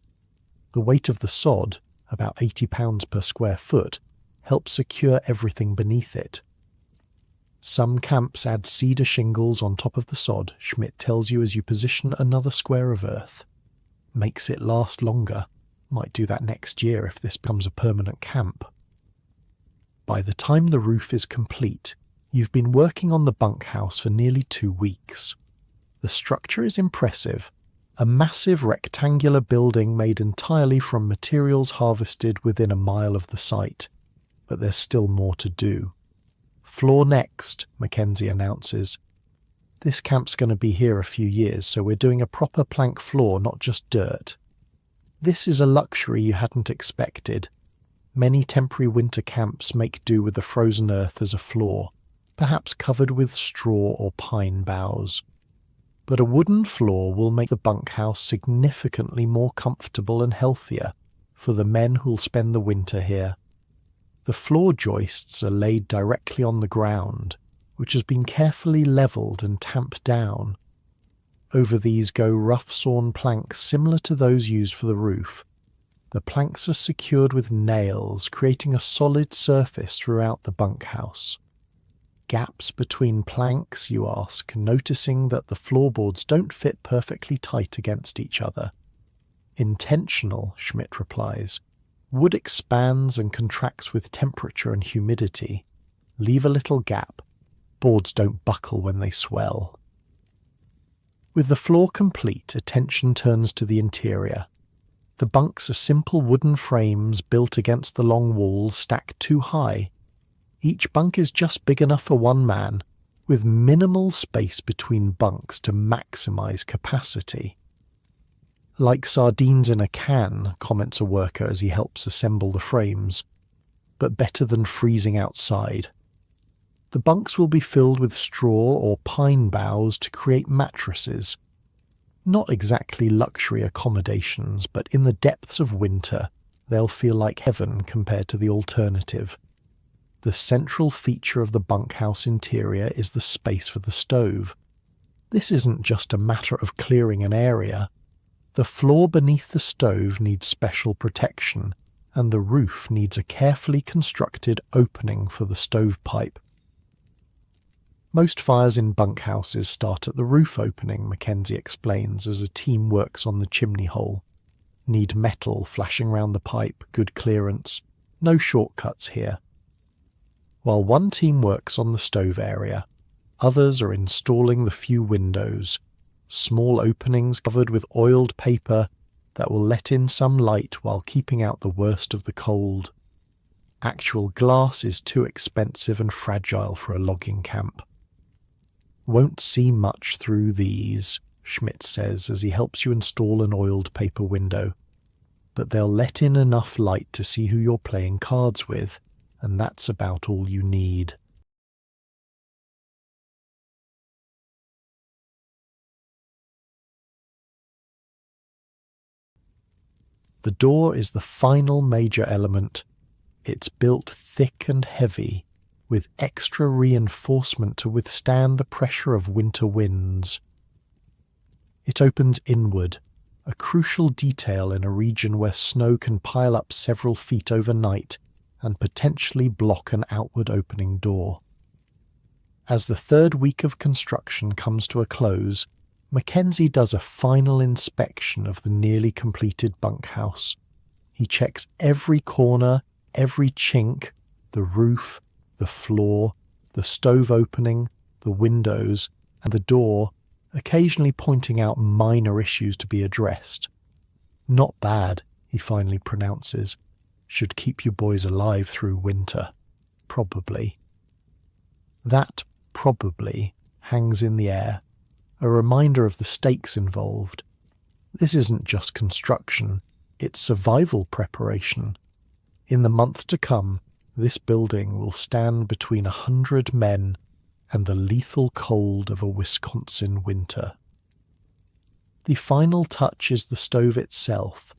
The weight of the sod, about 80 pounds per square foot, helps secure everything beneath it. Some camps add cedar shingles on top of the sod, Schmidt tells you as you position another square of earth. Makes it last longer. Might do that next year if this becomes a permanent camp. By the time the roof is complete, you've been working on the bunkhouse for nearly 2 weeks. The structure is impressive. A massive rectangular building made entirely from materials harvested within a mile of the site. But there's still more to do. "Floor next," Mackenzie announces. "This camp's going to be here a few years, so we're doing a proper plank floor, not just dirt." This is a luxury you hadn't expected. Many temporary winter camps make do with the frozen earth as a floor, perhaps covered with straw or pine boughs. But a wooden floor will make the bunkhouse significantly more comfortable and healthier for the men who'll spend the winter here. The floor joists are laid directly on the ground, which has been carefully levelled and tamped down. Over these go rough-sawn planks similar to those used for the roof. The planks are secured with nails, creating a solid surface throughout the bunkhouse. Gaps between planks, you ask, noticing that the floorboards don't fit perfectly tight against each other. Intentional, Schmidt replies. Wood expands and contracts with temperature and humidity. Leave a little gap. Boards don't buckle when they swell. With the floor complete, attention turns to the interior. The bunks are simple wooden frames built against the long walls stacked too high. Each bunk is just big enough for one man, with minimal space between bunks to maximize capacity. Like sardines in a can, comments a worker as he helps assemble the frames, but better than freezing outside. The bunks will be filled with straw or pine boughs to create mattresses. Not exactly luxury accommodations, but in the depths of winter, they'll feel like heaven compared to the alternative. The central feature of the bunkhouse interior is the space for the stove. This isn't just a matter of clearing an area. The floor beneath the stove needs special protection, and the roof needs a carefully constructed opening for the stovepipe. Most fires in bunkhouses start at the roof opening, Mackenzie explains as a team works on the chimney hole. Need metal flashing round the pipe, good clearance, no shortcuts here. While one team works on the stove area, others are installing the few windows, small openings covered with oiled paper that will let in some light while keeping out the worst of the cold. Actual glass is too expensive and fragile for a logging camp. Won't see much through these, Schmidt says as he helps you install an oiled paper window, but they'll let in enough light to see who you're playing cards with, and that's about all you need. The door is the final major element. It's built thick and heavy, with extra reinforcement to withstand the pressure of winter winds. It opens inward, a crucial detail in a region where snow can pile up several feet overnight and potentially block an outward opening door. As the third week of construction comes to a close, Mackenzie does a final inspection of the nearly completed bunkhouse. He checks every corner, every chink, the roof, the floor, the stove opening, the windows, and the door, occasionally pointing out minor issues to be addressed. Not bad, he finally pronounces. Should keep you boys alive through winter. Probably. That probably hangs in the air, a reminder of the stakes involved. This isn't just construction, it's survival preparation. In the months to come, this building will stand between 100 men and the lethal cold of a Wisconsin winter. The final touch is the stove itself,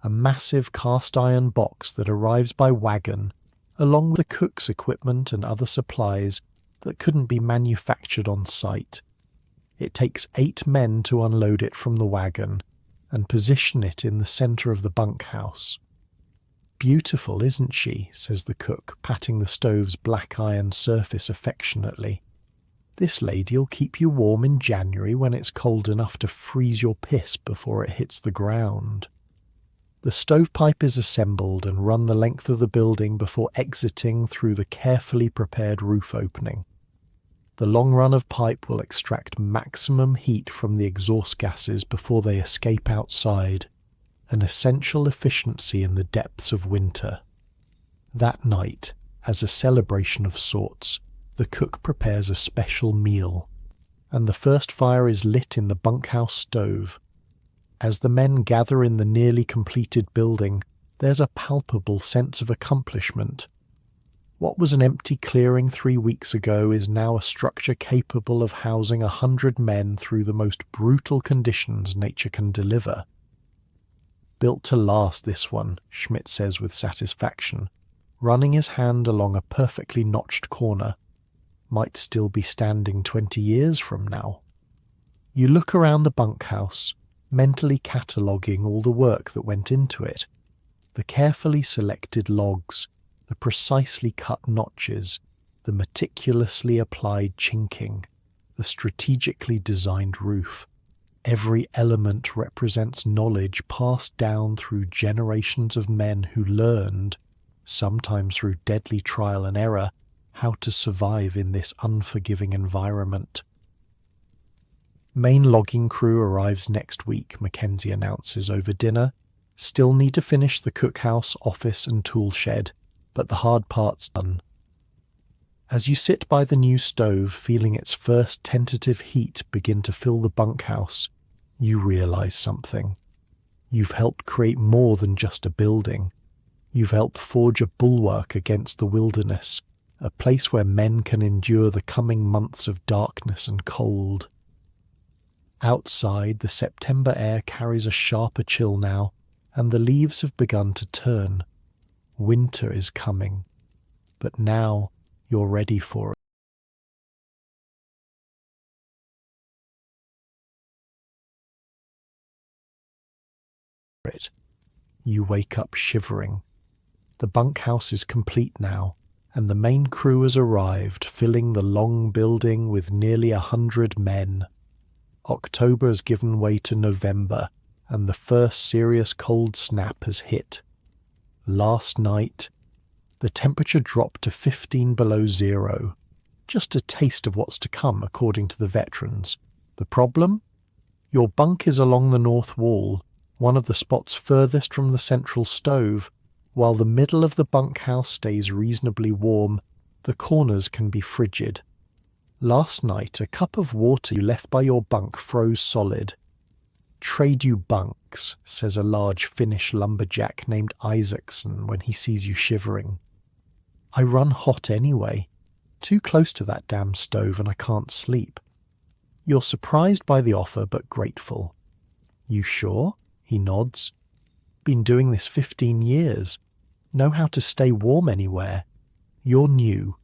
a massive cast-iron box that arrives by wagon, along with the cook's equipment and other supplies that couldn't be manufactured on site. It takes 8 men to unload it from the wagon and position it in the centre of the bunkhouse. "Beautiful, isn't she?" says the cook, patting the stove's black iron surface affectionately. "This lady'll keep you warm in January when it's cold enough to freeze your piss before it hits the ground." The stovepipe is assembled and run the length of the building before exiting through the carefully prepared roof opening. The long run of pipe will extract maximum heat from the exhaust gases before they escape outside, an essential efficiency in the depths of winter. That night, as a celebration of sorts, the cook prepares a special meal, and the first fire is lit in the bunkhouse stove. As the men gather in the nearly completed building, there's a palpable sense of accomplishment. What was an empty clearing 3 weeks ago is now a structure capable of housing 100 men through the most brutal conditions nature can deliver. "Built to last, this one," Schmidt says with satisfaction, running his hand along a perfectly notched corner. "Might still be standing 20 years from now." You look around the bunkhouse, mentally cataloguing all the work that went into it. The carefully selected logs, the precisely cut notches, the meticulously applied chinking, the strategically designed roof. Every element represents knowledge passed down through generations of men who learned, sometimes through deadly trial and error, how to survive in this unforgiving environment. Main logging crew arrives next week, Mackenzie announces over dinner. Still need to finish the cookhouse, office and tool shed, but the hard part's done. As you sit by the new stove, feeling its first tentative heat begin to fill the bunkhouse, you realize something. You've helped create more than just a building. You've helped forge a bulwark against the wilderness, a place where men can endure the coming months of darkness and cold. Outside, the September air carries a sharper chill now, and the leaves have begun to turn. Winter is coming, but now you're ready for it. You wake up shivering. The bunkhouse is complete now, and the main crew has arrived, filling the long building with nearly 100 men. October has given way to November, and the first serious cold snap has hit. Last night, the temperature dropped to 15 below zero. Just a taste of what's to come, according to the veterans. The problem? Your bunk is along the north wall, one of the spots furthest from the central stove. While the middle of the bunkhouse stays reasonably warm, the corners can be frigid. Last night, a cup of water you left by your bunk froze solid. "Trade you bunks," says a large Finnish lumberjack named Isaacson when he sees you shivering. "I run hot anyway. Too close to that damn stove and I can't sleep." You're surprised by the offer but grateful. "You sure?" He nods. "Been doing this 15 years. Know how to stay warm anywhere. You're new.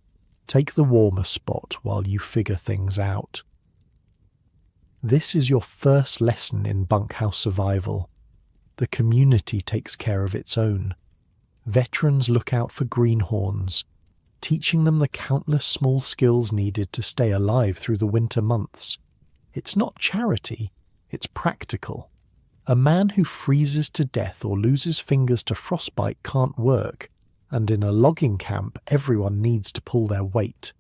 Take the warmer spot while you figure things out." This is your first lesson in bunkhouse survival. The community takes care of its own. Veterans look out for greenhorns, teaching them the countless small skills needed to stay alive through the winter months. It's not charity, it's practical. A man who freezes to death or loses fingers to frostbite can't work, and in a logging camp everyone needs to pull their weight.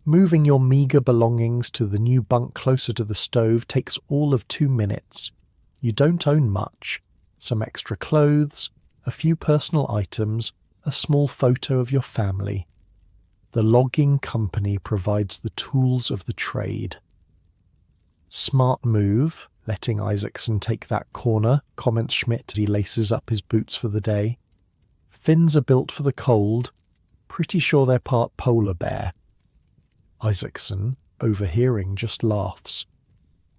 Moving your meagre belongings to the new bunk closer to the stove takes all of 2 minutes. You don't own much. Some extra clothes, a few personal items, a small photo of your family. The logging company provides the tools of the trade. "Smart move, letting Isaacson take that corner," comments Schmidt as he laces up his boots for the day. "Fins are built for the cold. Pretty sure they're part polar bear." Isaacson, overhearing, just laughs.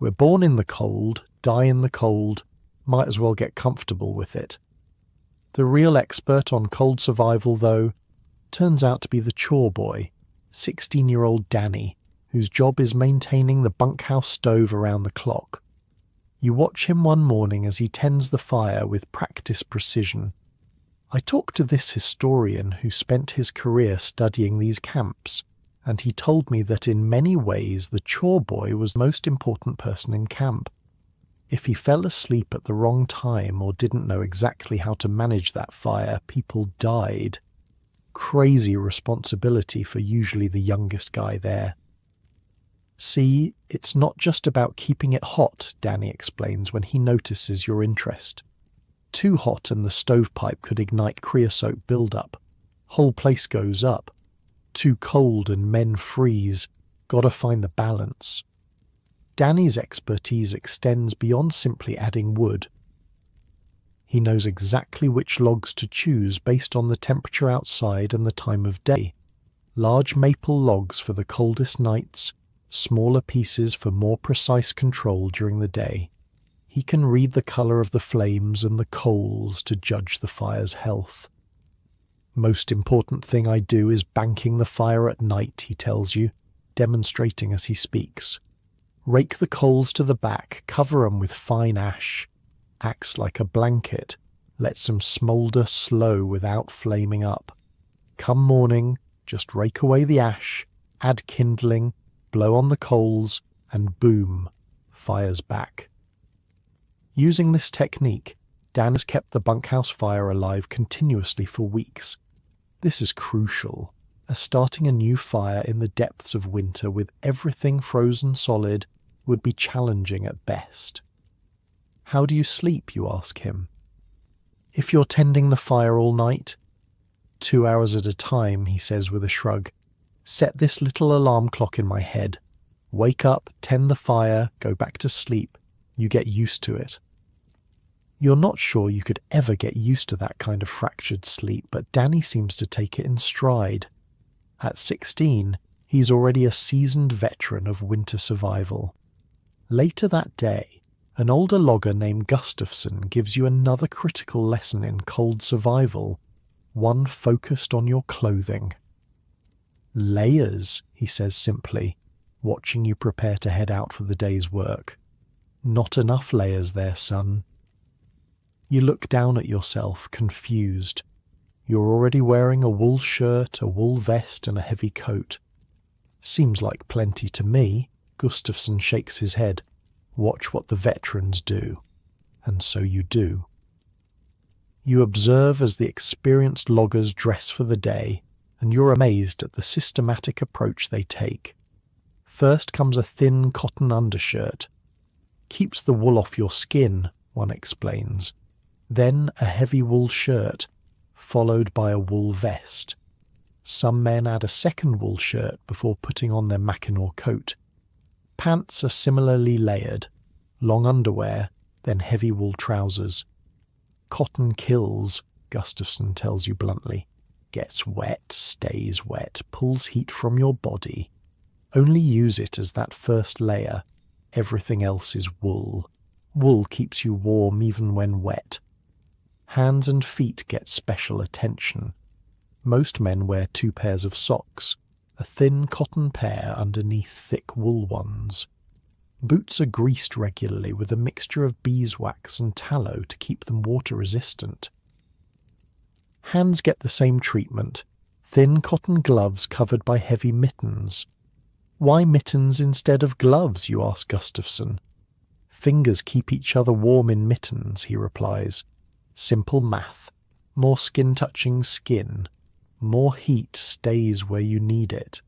"We're born in the cold, die in the cold, might as well get comfortable with it." The real expert on cold survival, though, turns out to be the chore boy, 16-year-old Danny, whose job is maintaining the bunkhouse stove around the clock. You watch him one morning as he tends the fire with practiced precision. I talked to this historian who spent his career studying these camps, and he told me that in many ways the chore boy was the most important person in camp. If he fell asleep at the wrong time or didn't know exactly how to manage that fire, people died. Crazy responsibility for usually the youngest guy there. "See, it's not just about keeping it hot," Danny explains when he notices your interest. "Too hot and the stovepipe could ignite creosote buildup. Whole place goes up. Too cold and men freeze. Gotta find the balance." Danny's expertise extends beyond simply adding wood. He knows exactly which logs to choose based on the temperature outside and the time of day. Large maple logs for the coldest nights, smaller pieces for more precise control during the day. He can read the colour of the flames and the coals to judge the fire's health. "Most important thing I do is banking the fire at night," he tells you, demonstrating as he speaks. "Rake the coals to the back, cover 'em with fine ash. Acts like a blanket, lets 'em smoulder slow without flaming up. Come morning, just rake away the ash, add kindling, blow on the coals, and boom, fire's back." Using this technique, Dan has kept the bunkhouse fire alive continuously for weeks. This is crucial, as starting a new fire in the depths of winter with everything frozen solid would be challenging at best. "How do you sleep?" you ask him. "If you're tending the fire all night?" 2 hours at a time, he says with a shrug. Set this little alarm clock in my head. Wake up, tend the fire, go back to sleep. You get used to it. You're not sure you could ever get used to that kind of fractured sleep, but Danny seems to take it in stride. At 16, he's already a seasoned veteran of winter survival. Later that day, an older logger named Gustafson gives you another critical lesson in cold survival, one focused on your clothing. Layers, he says simply, watching you prepare to head out for the day's work. Not enough layers there, son. You look down at yourself, confused. You're already wearing a wool shirt, a wool vest, and a heavy coat. Seems like plenty to me. Gustafson shakes his head. Watch what the veterans do. And so you do. You observe as the experienced loggers dress for the day, and you're amazed at the systematic approach they take. First comes a thin cotton undershirt. Keeps the wool off your skin, one explains. Then a heavy wool shirt, followed by a wool vest. Some men add a second wool shirt before putting on their mackinaw coat. Pants are similarly layered, long underwear, then heavy wool trousers. Cotton kills, Gustafson tells you bluntly. Gets wet, stays wet, pulls heat from your body. Only use it as that first layer. Everything else is wool. Wool keeps you warm even when wet. Hands and feet get special attention. Most men wear 2 pairs of socks, a thin cotton pair underneath thick wool ones. Boots are greased regularly with a mixture of beeswax and tallow to keep them water-resistant. Hands get the same treatment, thin cotton gloves covered by heavy mittens. Why mittens instead of gloves, you ask Gustafson. Fingers keep each other warm in mittens, he replies. Simple math. More skin touching skin. More heat stays where you need it.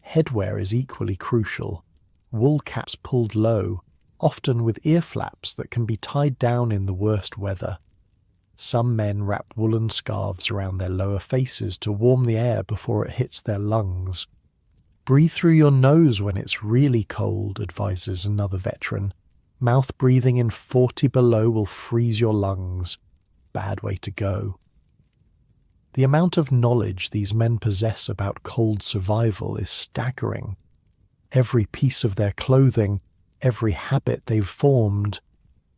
Headwear is equally crucial. Wool caps pulled low, often with ear flaps that can be tied down in the worst weather. Some men wrap woolen scarves around their lower faces to warm the air before it hits their lungs. Breathe through your nose when it's really cold, advises another veteran. Mouth breathing in 40 below will freeze your lungs. Bad way to go. The amount of knowledge these men possess about cold survival is staggering. Every piece of their clothing, every habit they've formed,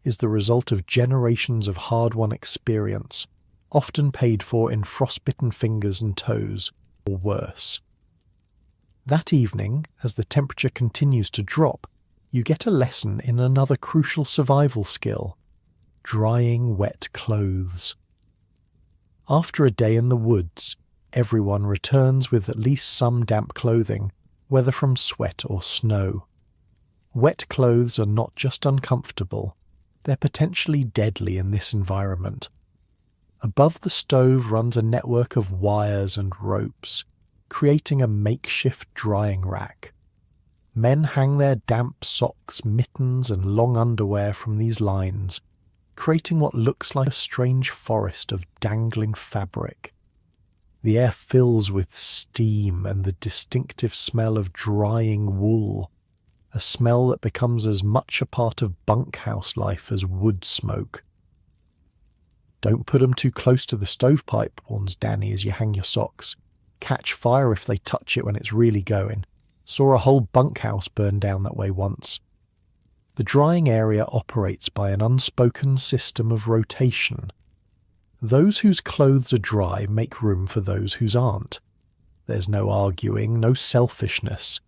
is the result of generations of hard-won experience, often paid for in frostbitten fingers and toes, or worse. That evening, as the temperature continues to drop, you get a lesson in another crucial survival skill: drying wet clothes. After a day in the woods, everyone returns with at least some damp clothing, whether from sweat or snow. Wet clothes are not just uncomfortable, they're potentially deadly in this environment. Above the stove runs a network of wires and ropes, creating a makeshift drying rack. Men hang their damp socks, mittens, and long underwear from these lines, creating what looks like a strange forest of dangling fabric. The air fills with steam and the distinctive smell of drying wool, a smell that becomes as much a part of bunkhouse life as wood smoke. Don't put 'em too close to the stovepipe, warns Danny as you hang your socks. Catch fire if they touch it when it's really going. Saw a whole bunkhouse burn down that way once. The drying area operates by an unspoken system of rotation. Those whose clothes are dry make room for those whose aren't. There's no arguing, no selfishness.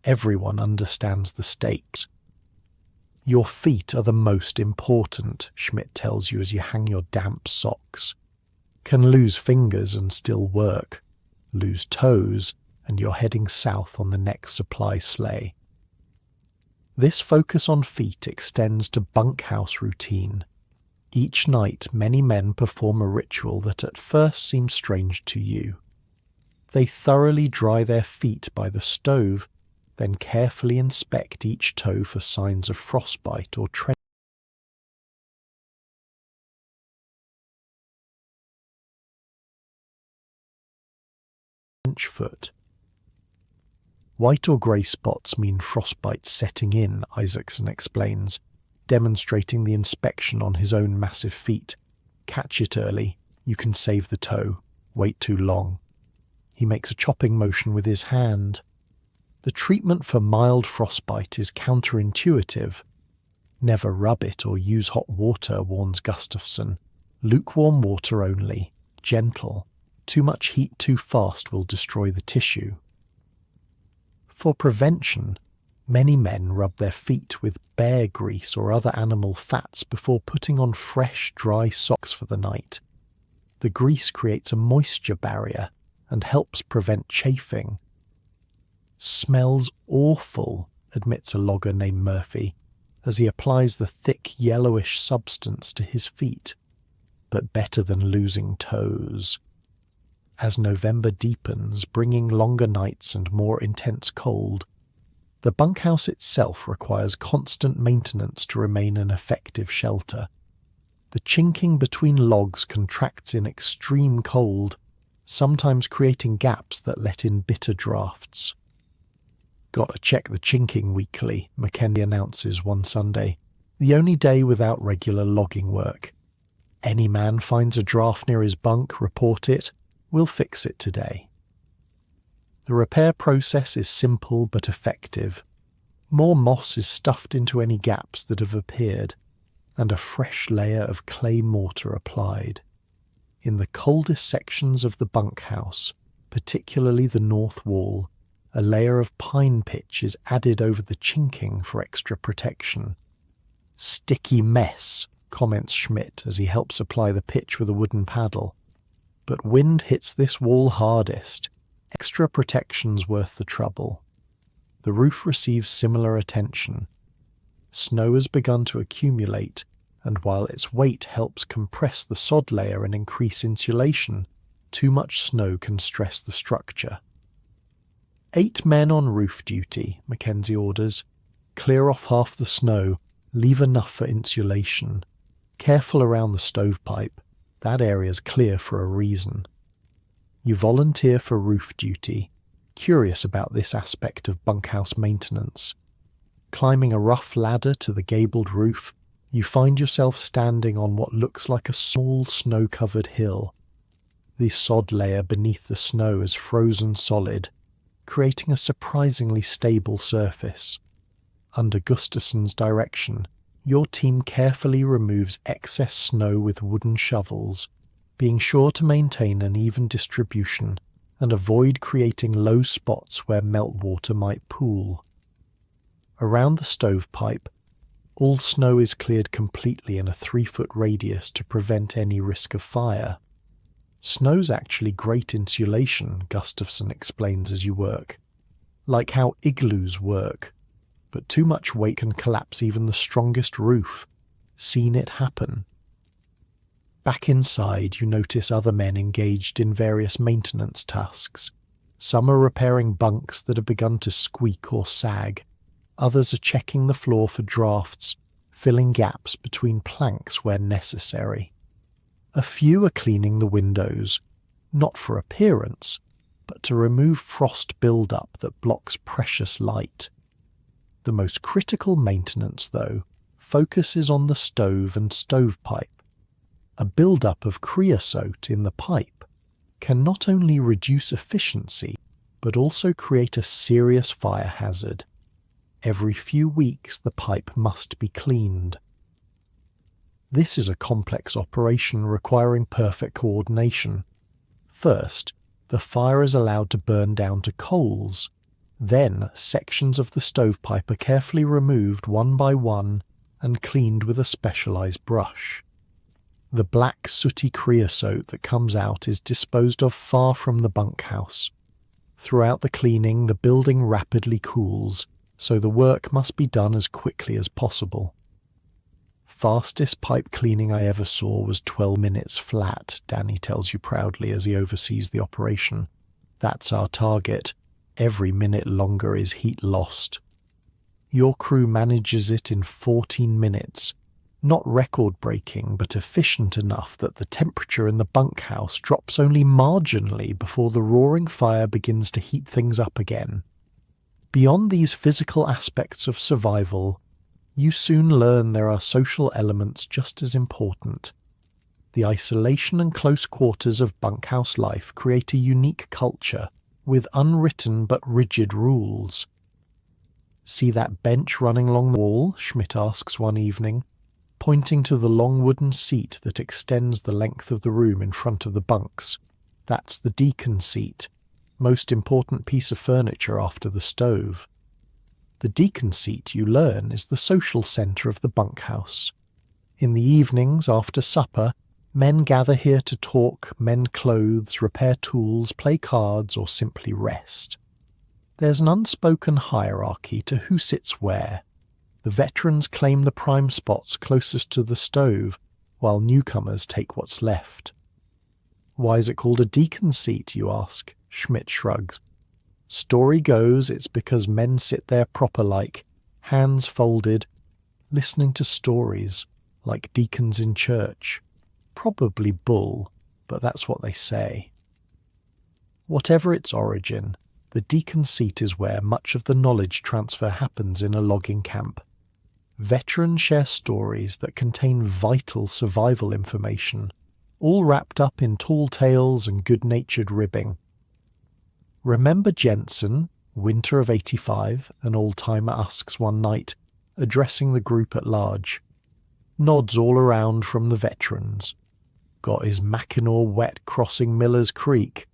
Everyone understands the stakes. Your feet are the most important, Schmidt tells you as you hang your damp socks. Can lose fingers and still work. Lose toes, and you're heading south on the next supply sleigh. This focus on feet extends to bunkhouse routine. Each night, many men perform a ritual that at first seems strange to you. They thoroughly dry their feet by the stove, then carefully inspect each toe for signs of frostbite or trench foot. White or grey spots mean frostbite setting in, Isaacson explains, demonstrating the inspection on his own massive feet. Catch it early, you can save the toe. Wait too long. He makes a chopping motion with his hand. The treatment for mild frostbite is counterintuitive. Never rub it or use hot water, warns Gustafsson. Lukewarm water only, gentle. Too much heat too fast will destroy the tissue. For prevention, many men rub their feet with bear grease or other animal fats before putting on fresh, dry socks for the night. The grease creates a moisture barrier and helps prevent chafing. Smells awful, admits a logger named Murphy, as he applies the thick yellowish substance to his feet, but better than losing toes. As November deepens, bringing longer nights and more intense cold, the bunkhouse itself requires constant maintenance to remain an effective shelter. The chinking between logs contracts in extreme cold, sometimes creating gaps that let in bitter drafts. "Gotta check the chinking weekly," Mackenzie announces one Sunday, the only day without regular logging work. "Any man finds a draft near his bunk, report it. We'll fix it today." The repair process is simple but effective. More moss is stuffed into any gaps that have appeared, and a fresh layer of clay mortar applied. In the coldest sections of the bunkhouse, particularly the north wall, a layer of pine pitch is added over the chinking for extra protection. "Sticky mess," comments Schmidt as he helps apply the pitch with a wooden paddle. But wind hits this wall hardest. Extra protection's worth the trouble. The roof receives similar attention. Snow has begun to accumulate, and while its weight helps compress the sod layer and increase insulation, too much snow can stress the structure. 8 men on roof duty, Mackenzie orders. Clear off half the snow, leave enough for insulation. Careful around the stovepipe. That area's clear for a reason. You volunteer for roof duty, curious about this aspect of bunkhouse maintenance. Climbing a rough ladder to the gabled roof, you find yourself standing on what looks like a small snow-covered hill. The sod layer beneath the snow is frozen solid, creating a surprisingly stable surface. Under Gustafsson's direction, your team carefully removes excess snow with wooden shovels, being sure to maintain an even distribution and avoid creating low spots where meltwater might pool. Around the stovepipe, all snow is cleared completely in a 3-foot radius to prevent any risk of fire. Snow's actually great insulation, Gustafsson explains as you work. Like how igloos work. But too much weight can collapse even the strongest roof. Seen it happen. Back inside, you notice other men engaged in various maintenance tasks. Some are repairing bunks that have begun to squeak or sag. Others are checking the floor for drafts, filling gaps between planks where necessary. A few are cleaning the windows, not for appearance, but to remove frost build-up that blocks precious light. The most critical maintenance, though, focuses on the stove and stovepipe. A build-up of creosote in the pipe can not only reduce efficiency, but also create a serious fire hazard. Every few weeks the pipe must be cleaned. This is a complex operation requiring perfect coordination. First, the fire is allowed to burn down to coals. Then, sections of the stovepipe are carefully removed one by one and cleaned with a specialized brush. The black sooty creosote that comes out is disposed of far from the bunkhouse. Throughout the cleaning, the building rapidly cools, so the work must be done as quickly as possible. Fastest pipe cleaning I ever saw was 12 minutes flat, Danny tells you proudly as he oversees the operation. That's our target. Every minute longer is heat lost. Your crew manages it in 14 minutes. Not record-breaking, but efficient enough that the temperature in the bunkhouse drops only marginally before the roaring fire begins to heat things up again. Beyond these physical aspects of survival, you soon learn there are social elements just as important. The isolation and close quarters of bunkhouse life create a unique culture with unwritten but rigid rules. "See that bench running along the wall?" Schmidt asks one evening, pointing to the long wooden seat that extends the length of the room in front of the bunks. "That's the deacon seat, most important piece of furniture after the stove." The deacon seat, you learn, is the social centre of the bunkhouse. In the evenings, after supper, men gather here to talk, mend clothes, repair tools, play cards, or simply rest. There's an unspoken hierarchy to who sits where. The veterans claim the prime spots closest to the stove, while newcomers take what's left. "Why is it called a deacon seat?" you ask. Schmidt shrugs. "Story goes it's because men sit there proper-like, hands folded, listening to stories, like deacons in church. Probably bull, but that's what they say." Whatever its origin, the deacon seat is where much of the knowledge transfer happens in a logging camp. Veterans share stories that contain vital survival information, all wrapped up in tall tales and good-natured ribbing. "Remember Jensen, winter of '85?" an old-timer asks one night, addressing the group at large. Nods all around from the veterans. "Got his Mackinaw wet crossing Miller's Creek.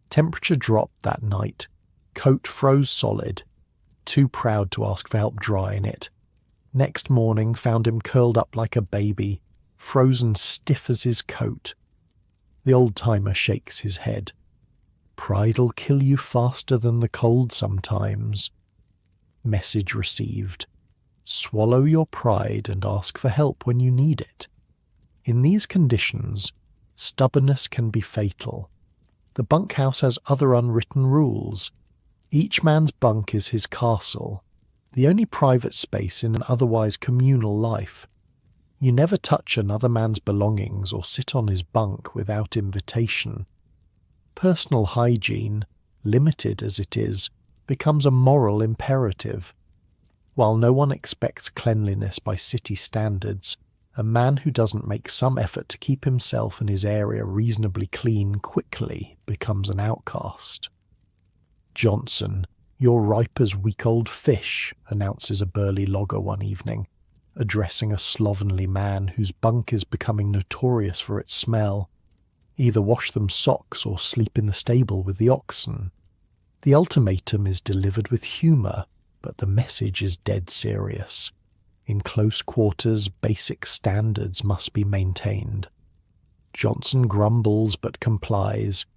Temperature dropped that night. Coat froze solid. Too proud to ask for help drying it. Next morning found him curled up like a baby, frozen stiff as his coat." The old-timer shakes his head. "Pride'll kill you faster than the cold sometimes." Message received. Swallow your pride and ask for help when you need it. In these conditions, stubbornness can be fatal. The bunkhouse has other unwritten rules. Each man's bunk is his castle, the only private space in an otherwise communal life. You never touch another man's belongings or sit on his bunk without invitation. Personal hygiene, limited as it is, becomes a moral imperative. While no one expects cleanliness by city standards, a man who doesn't make some effort to keep himself and his area reasonably clean quickly becomes an outcast. "Johnson, you're ripe as week-old fish," announces a burly logger one evening, addressing a slovenly man whose bunk is becoming notorious for its smell. "Either wash them socks or sleep in the stable with the oxen." The ultimatum is delivered with humour, but the message is dead serious. In close quarters, basic standards must be maintained. Johnson grumbles but complies,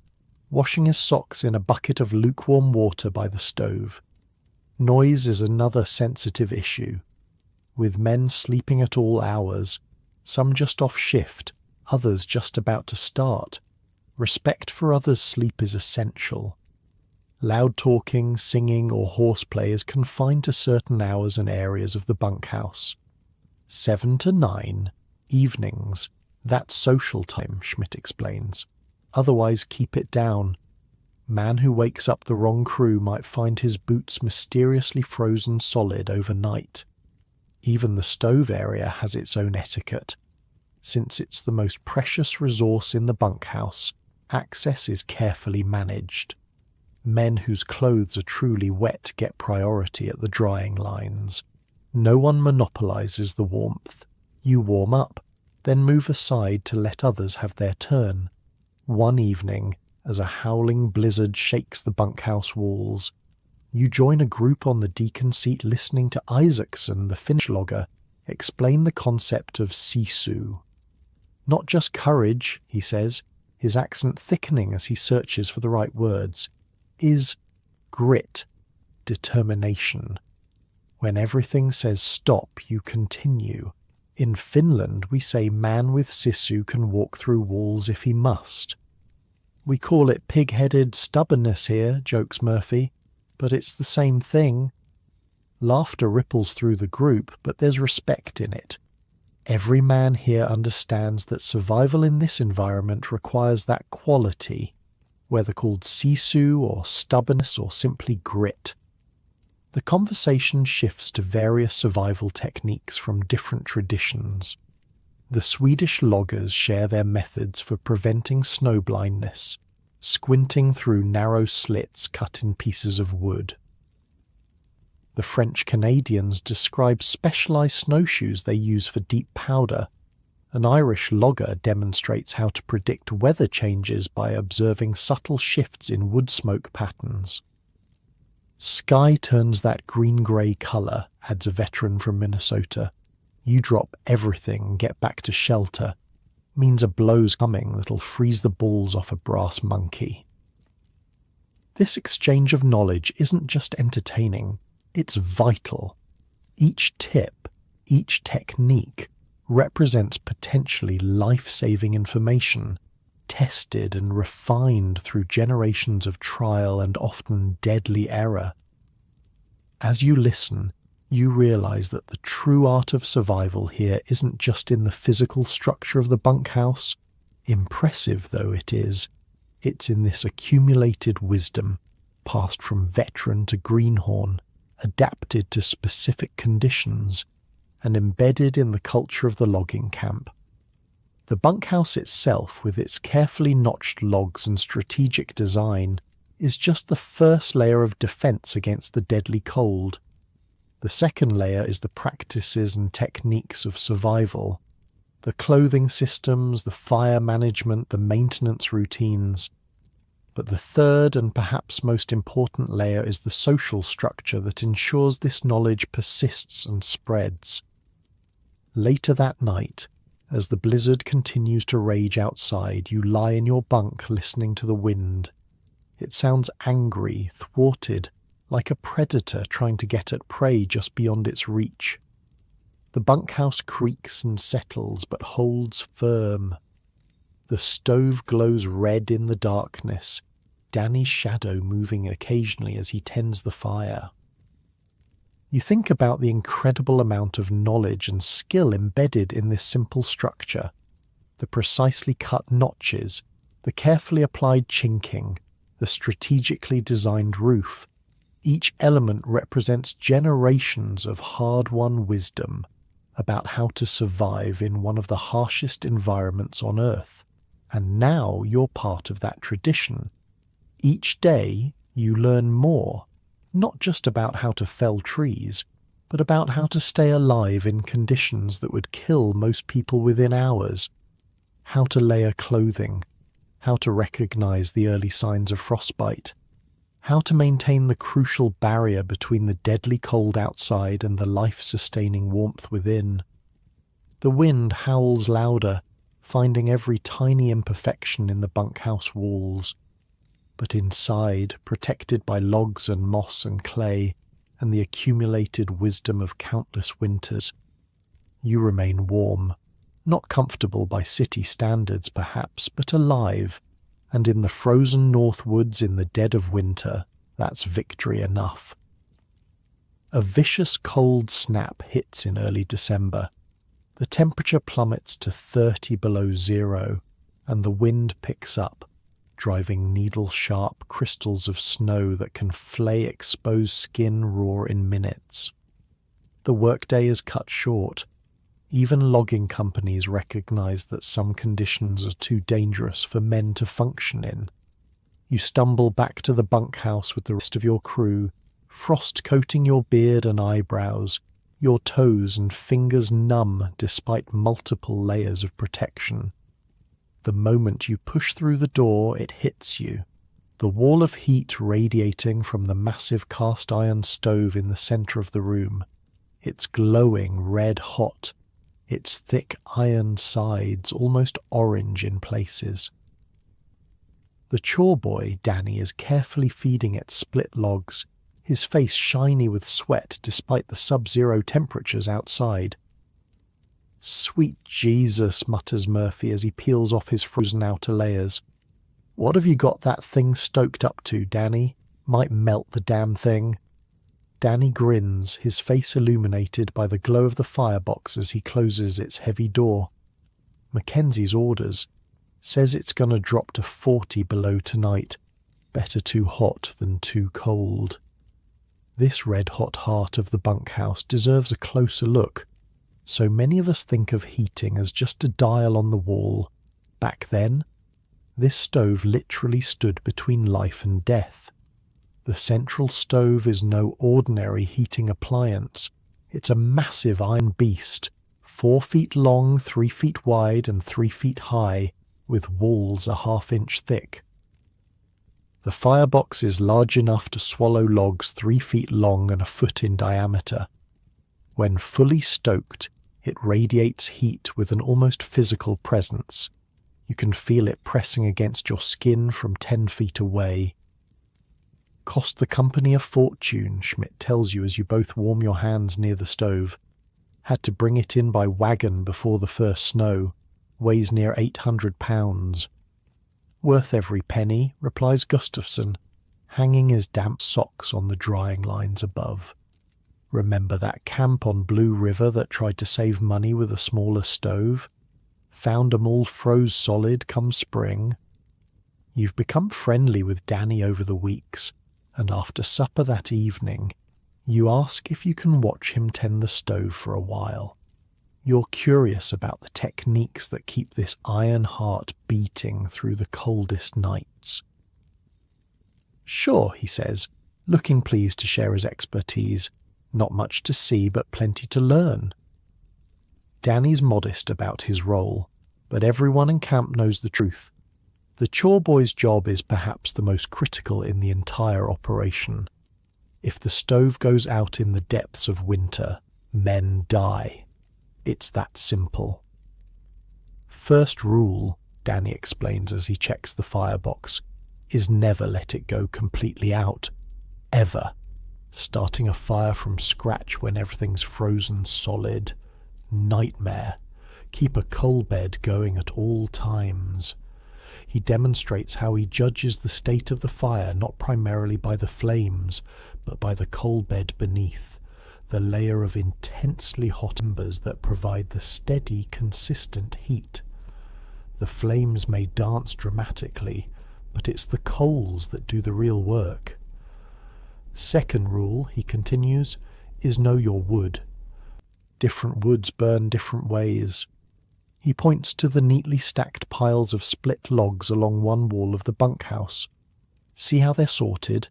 washing his socks in a bucket of lukewarm water by the stove. Noise is another sensitive issue. With men sleeping at all hours, some just off shift, others just about to start, respect for others' sleep is essential. Loud talking, singing, or horseplay is confined to certain hours and areas of the bunkhouse. 7 to 9, evenings, that's social time, Schmidt explains. Otherwise keep it down. Man who wakes up the wrong crew might find his boots mysteriously frozen solid overnight. Even the stove area has its own etiquette. Since it's the most precious resource in the bunkhouse, access is carefully managed. Men whose clothes are truly wet get priority at the drying lines. No one monopolizes the warmth. You warm up, then move aside to let others have their turn. One evening, as a howling blizzard shakes the bunkhouse walls, you join a group on the deacon seat listening to Isaacson, the Finnish logger, explain the concept of sisu. "Not just courage," he says, his accent thickening as he searches for the right words, is grit, determination. When everything says stop, you continue. In Finland, we say man with sisu can walk through walls if he must. "We call it pig-headed stubbornness here," jokes Murphy, "but it's the same thing." Laughter ripples through the group, but there's respect in it. Every man here understands that survival in this environment requires that quality, whether called sisu or stubbornness or simply grit. The conversation shifts to various survival techniques from different traditions. The Swedish loggers share their methods for preventing snow blindness, squinting through narrow slits cut in pieces of wood. The French Canadians describe specialized snowshoes they use for deep powder. An Irish logger demonstrates how to predict weather changes by observing subtle shifts in wood smoke patterns. Sky turns that green-grey colour, adds a veteran from Minnesota. You drop everything and get back to shelter. Means a blow's coming that'll freeze the balls off a brass monkey. This exchange of knowledge isn't just entertaining, it's vital. Each tip, each technique, represents potentially life-saving information, tested and refined through generations of trial and often deadly error. As you listen, you realize that the true art of survival here isn't just in the physical structure of the bunkhouse, impressive though it is, it's in this accumulated wisdom, passed from veteran to greenhorn, adapted to specific conditions, and embedded in the culture of the logging camp. The bunkhouse itself, with its carefully notched logs and strategic design, is just the first layer of defense against the deadly cold. The second layer is the practices and techniques of survival, the clothing systems, the fire management, the maintenance routines. But the third and perhaps most important layer is the social structure that ensures this knowledge persists and spreads. Later that night, as the blizzard continues to rage outside, you lie in your bunk listening to the wind. It sounds angry, thwarted, like a predator trying to get at prey just beyond its reach. The bunkhouse creaks and settles, but holds firm. The stove glows red in the darkness, Danny's shadow moving occasionally as he tends the fire. You think about the incredible amount of knowledge and skill embedded in this simple structure, the precisely cut notches, the carefully applied chinking, the strategically designed roof. Each element represents generations of hard-won wisdom about how to survive in one of the harshest environments on Earth. And now you're part of that tradition. Each day you learn more, not just about how to fell trees, but about how to stay alive in conditions that would kill most people within hours, how to layer clothing, how to recognize the early signs of frostbite, how to maintain the crucial barrier between the deadly cold outside and the life-sustaining warmth within. The wind howls louder, finding every tiny imperfection in the bunkhouse walls. But inside, protected by logs and moss and clay, and the accumulated wisdom of countless winters, you remain warm, not comfortable by city standards perhaps, but alive, and in the frozen north woods in the dead of winter, that's victory enough. A vicious cold snap hits in early December. The temperature plummets to 30 below zero, and the wind picks up, driving needle-sharp crystals of snow that can flay exposed skin raw in minutes. The workday is cut short. Even logging companies recognize that some conditions are too dangerous for men to function in. You stumble back to the bunkhouse with the rest of your crew, frost coating your beard and eyebrows, your toes and fingers numb despite multiple layers of protection. The moment you push through the door, it hits you. The wall of heat radiating from the massive cast-iron stove in the centre of the room. It's glowing red-hot, its thick iron sides almost orange in places. The chore boy, Danny, is carefully feeding it split logs, his face shiny with sweat despite the sub-zero temperatures outside. "Sweet Jesus," mutters Murphy as he peels off his frozen outer layers. "What have you got that thing stoked up to, Danny? Might melt the damn thing." Danny grins, his face illuminated by the glow of the firebox as he closes its heavy door. Mackenzie's orders. Says it's gonna drop to 40 below tonight. Better too hot than too cold. This red-hot heart of the bunkhouse deserves a closer look. So many of us think of heating as just a dial on the wall. Back then, this stove literally stood between life and death. The central stove is no ordinary heating appliance. It's a massive iron beast, 4 feet long, 3 feet wide and 3 feet high, with walls a half-inch thick. The firebox is large enough to swallow logs 3 feet long and a foot in diameter. When fully stoked, it radiates heat with an almost physical presence. You can feel it pressing against your skin from 10 feet away. Cost the company a fortune, Schmidt tells you as you both warm your hands near the stove. Had to bring it in by wagon before the first snow. Weighs near 800 pounds. Worth every penny, replies Gustafsson, hanging his damp socks on the drying lines above. Remember that camp on Blue River that tried to save money with a smaller stove? Found 'em all froze solid come spring. You've become friendly with Danny over the weeks, and after supper that evening, you ask if you can watch him tend the stove for a while. You're curious about the techniques that keep this iron heart beating through the coldest nights. Sure, he says, looking pleased to share his expertise. Not much to see, but plenty to learn. Danny's modest about his role, but everyone in camp knows the truth. The chore boy's job is perhaps the most critical in the entire operation. If the stove goes out in the depths of winter, men die. It's that simple. First rule, Danny explains as he checks the firebox, is never let it go completely out. Ever. Starting a fire from scratch when everything's frozen solid. Nightmare. Keep a coal bed going at all times. He demonstrates how he judges the state of the fire not primarily by the flames, but by the coal bed beneath. The layer of intensely hot embers that provide the steady, consistent heat. The flames may dance dramatically, but it's the coals that do the real work. Second rule, he continues, is know your wood. Different woods burn different ways. He points to the neatly stacked piles of split logs along one wall of the bunkhouse. See how they're sorted?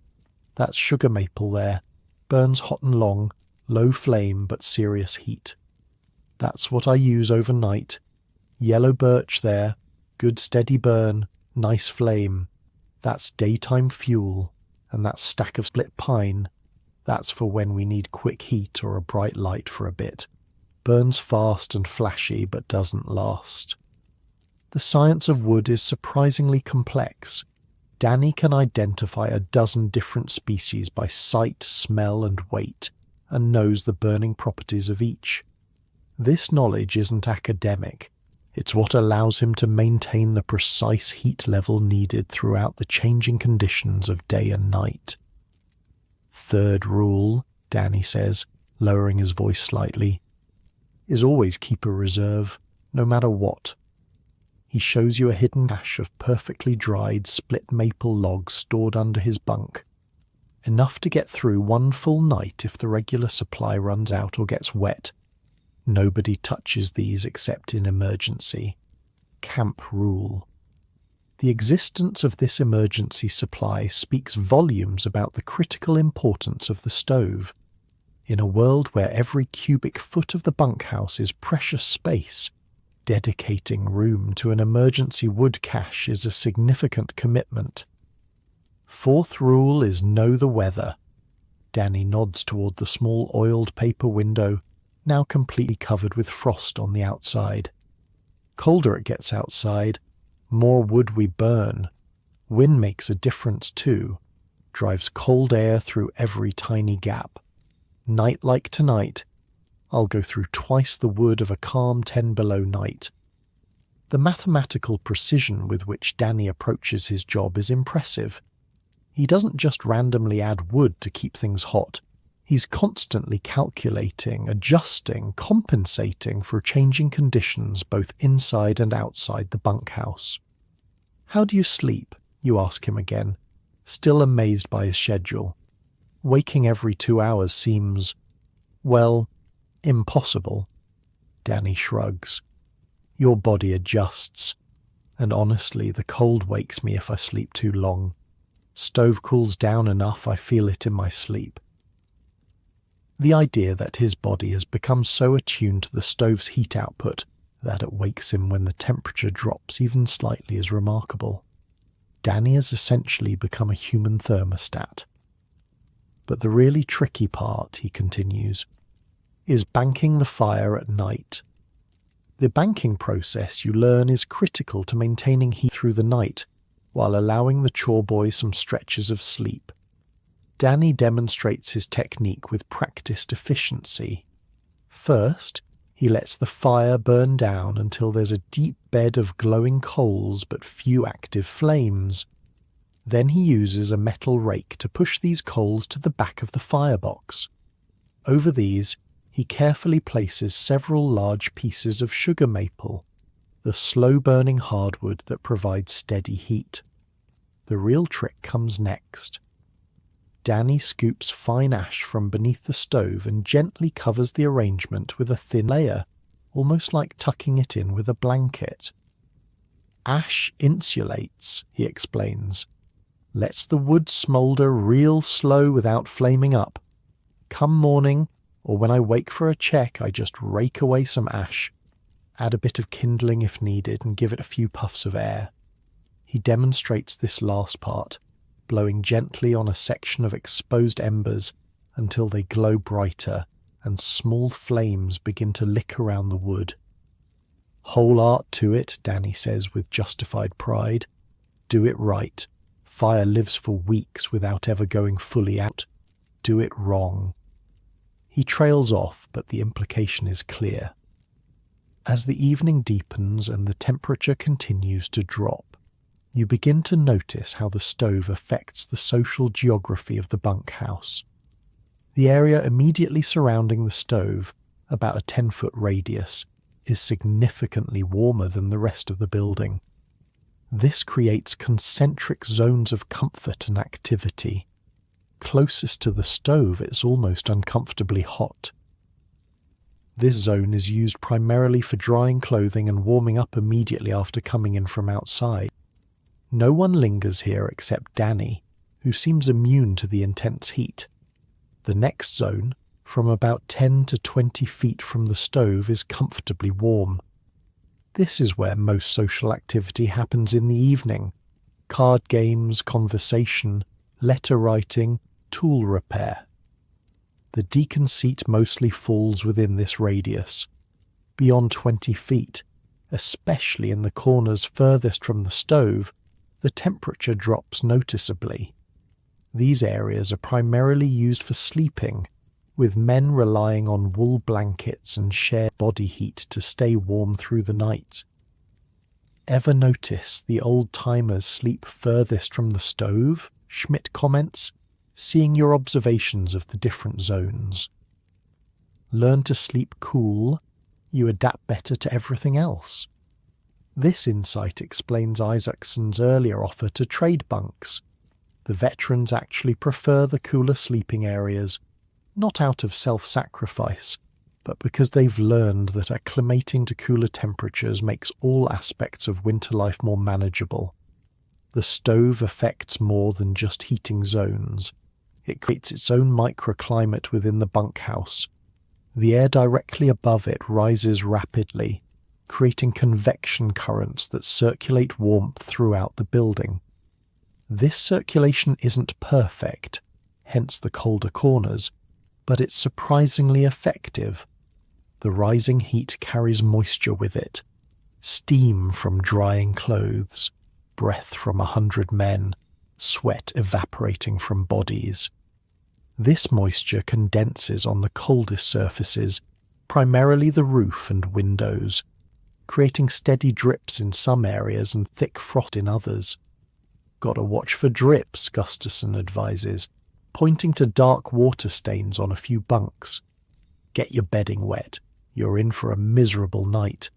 That's sugar maple there. Burns hot and long. Low flame but serious heat. That's what I use overnight. Yellow birch there, good steady burn, nice flame. That's daytime fuel, and that stack of split pine, that's for when we need quick heat or a bright light for a bit. Burns fast and flashy but doesn't last. The science of wood is surprisingly complex. Danny can identify a dozen different species by sight, smell and weight, and knows the burning properties of each. This knowledge isn't academic. It's what allows him to maintain the precise heat level needed throughout the changing conditions of day and night. Third rule, Danny says, lowering his voice slightly, is always keep a reserve, no matter what. He shows you a hidden cache of perfectly dried split maple logs stored under his bunk. Enough to get through one full night if the regular supply runs out or gets wet. Nobody touches these except in emergency. Camp rule. The existence of this emergency supply speaks volumes about the critical importance of the stove. In a world where every cubic foot of the bunkhouse is precious space, dedicating room to an emergency wood cache is a significant commitment. Fourth rule is know the weather. Danny nods toward the small oiled paper window, now completely covered with frost on the outside. Colder it gets outside, more wood we burn. Wind makes a difference too, drives cold air through every tiny gap. Night like tonight, I'll go through twice the wood of a calm 10 below night. The mathematical precision with which Danny approaches his job is impressive. He doesn't just randomly add wood to keep things hot. He's constantly calculating, adjusting, compensating for changing conditions both inside and outside the bunkhouse. How do you sleep? You ask him again, still amazed by his schedule. Waking every 2 hours seems, well, impossible. Danny shrugs. Your body adjusts, and honestly, the cold wakes me if I sleep too long. Stove cools down enough, I feel it in my sleep. The idea that his body has become so attuned to the stove's heat output that it wakes him when the temperature drops even slightly is remarkable. Danny has essentially become a human thermostat. But the really tricky part, he continues, is banking the fire at night. The banking process, you learn, is critical to maintaining heat through the night, while allowing the chore boy some stretches of sleep. Danny demonstrates his technique with practiced efficiency. First, he lets the fire burn down until there's a deep bed of glowing coals but few active flames. Then he uses a metal rake to push these coals to the back of the firebox. Over these, he carefully places several large pieces of sugar maple, the slow-burning hardwood that provides steady heat. The real trick comes next. Danny scoops fine ash from beneath the stove and gently covers the arrangement with a thin layer, almost like tucking it in with a blanket. Ash insulates, he explains. Lets the wood smoulder real slow without flaming up. Come morning, or when I wake for a check, I just rake away some ash, add a bit of kindling if needed, and give it a few puffs of air. He demonstrates this last part, blowing gently on a section of exposed embers until they glow brighter and small flames begin to lick around the wood. Whole art to it, Danny says with justified pride. Do it right. Fire lives for weeks without ever going fully out. Do it wrong. He trails off, but the implication is clear. As the evening deepens and the temperature continues to drop, you begin to notice how the stove affects the social geography of the bunkhouse. The area immediately surrounding the stove, about a 10-foot radius, is significantly warmer than the rest of the building. This creates concentric zones of comfort and activity. Closest to the stove, it's almost uncomfortably hot. This zone is used primarily for drying clothing and warming up immediately after coming in from outside. No one lingers here except Danny, who seems immune to the intense heat. The next zone, from about 10 to 20 feet from the stove, is comfortably warm. This is where most social activity happens in the evening. Card games, conversation, letter writing, tool repair. The deacon seat mostly falls within this radius. Beyond 20 feet, especially in the corners furthest from the stove, the temperature drops noticeably. These areas are primarily used for sleeping, with men relying on wool blankets and shared body heat to stay warm through the night. Ever notice the old-timers sleep furthest from the stove? Schmidt comments, seeing your observations of the different zones. Learn to sleep cool, you adapt better to everything else. This insight explains Isaacson's earlier offer to trade bunks. The veterans actually prefer the cooler sleeping areas, not out of self-sacrifice, but because they've learned that acclimating to cooler temperatures makes all aspects of winter life more manageable. The stove affects more than just heating zones. It creates its own microclimate within the bunkhouse. The air directly above it rises rapidly, creating convection currents that circulate warmth throughout the building. This circulation isn't perfect, hence the colder corners, but it's surprisingly effective. The rising heat carries moisture with it, steam from drying clothes, breath from 100 men, sweat evaporating from bodies. This moisture condenses on the coldest surfaces, primarily the roof and windows, creating steady drips in some areas and thick froth in others. Gotta watch for drips, Gustafson advises, pointing to dark water stains on a few bunks. Get your bedding wet. You're in for a miserable night.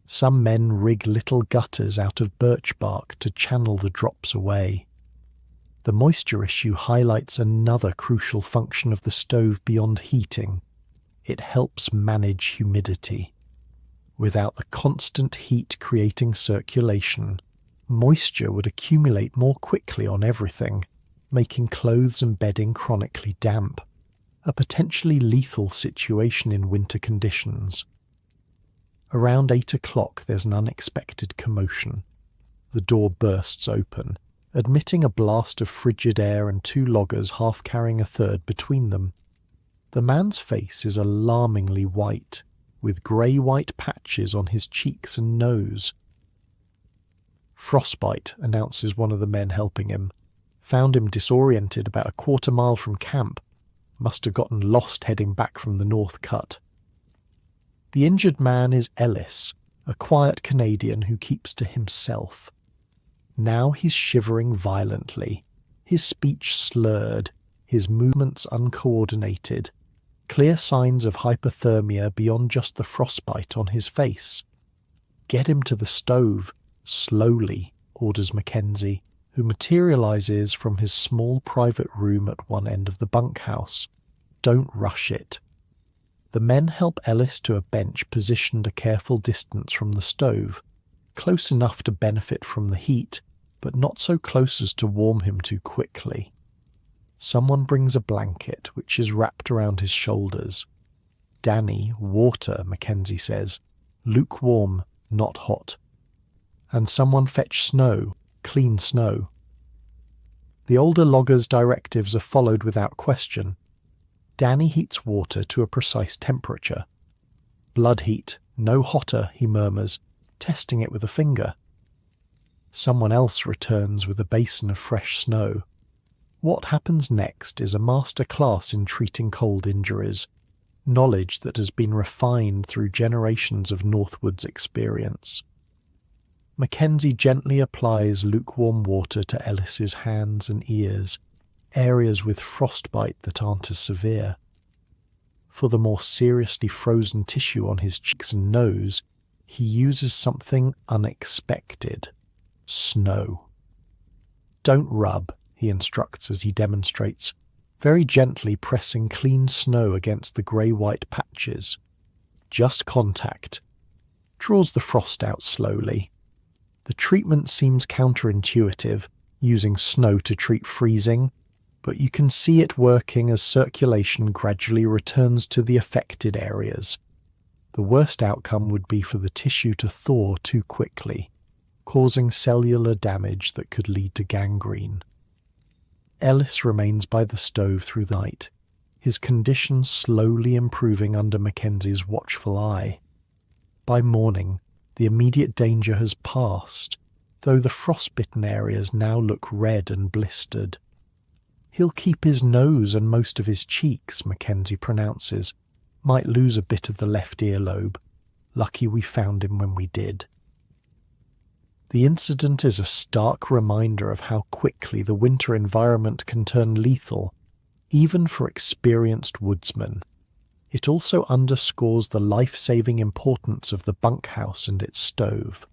Some men rig little gutters out of birch bark to channel the drops away. The moisture issue highlights another crucial function of the stove beyond heating. It helps manage humidity. Without the constant heat creating circulation, moisture would accumulate more quickly on everything, making clothes and bedding chronically damp, a potentially lethal situation in winter conditions. Around 8 o'clock there's an unexpected commotion. The door bursts open, admitting a blast of frigid air and 2 loggers half carrying a third between them. The man's face is alarmingly white, with grey-white patches on his cheeks and nose. "Frostbite," announces one of the men helping him. "Found him disoriented about a quarter-mile from camp. Must have gotten lost heading back from the North Cut." The injured man is Ellis, a quiet Canadian who keeps to himself. Now he's shivering violently, his speech slurred, his movements uncoordinated, clear signs of hypothermia beyond just the frostbite on his face. "Get him to the stove, slowly," orders Mackenzie, who materializes from his small private room at one end of the bunkhouse. "Don't rush it." The men help Ellis to a bench positioned a careful distance from the stove, close enough to benefit from the heat, but not so close as to warm him too quickly. Someone brings a blanket, which is wrapped around his shoulders. "Danny, water," Mackenzie says. "Lukewarm, not hot." "And someone fetch snow, clean snow." The older logger's directives are followed without question. Danny heats water to a precise temperature. "Blood heat, no hotter," he murmurs, testing it with a finger. Someone else returns with a basin of fresh snow. What happens next is a master class in treating cold injuries, knowledge that has been refined through generations of Northwoods experience. Mackenzie gently applies lukewarm water to Ellis's hands and ears, areas with frostbite that aren't as severe. For the more seriously frozen tissue on his cheeks and nose, he uses something unexpected: snow. "Don't rub," he instructs as he demonstrates, very gently pressing clean snow against the grey-white patches. "Just contact." Draws the frost out slowly. The treatment seems counterintuitive, using snow to treat freezing, but you can see it working as circulation gradually returns to the affected areas. The worst outcome would be for the tissue to thaw too quickly, causing cellular damage that could lead to gangrene. Ellis remains by the stove through the night, his condition slowly improving under Mackenzie's watchful eye. By morning, the immediate danger has passed, though the frostbitten areas now look red and blistered. "He'll keep his nose and most of his cheeks," Mackenzie pronounces. "Might lose a bit of the left earlobe. Lucky we found him when we did." The incident is a stark reminder of how quickly the winter environment can turn lethal, even for experienced woodsmen. It also underscores the life-saving importance of the bunkhouse and its stove.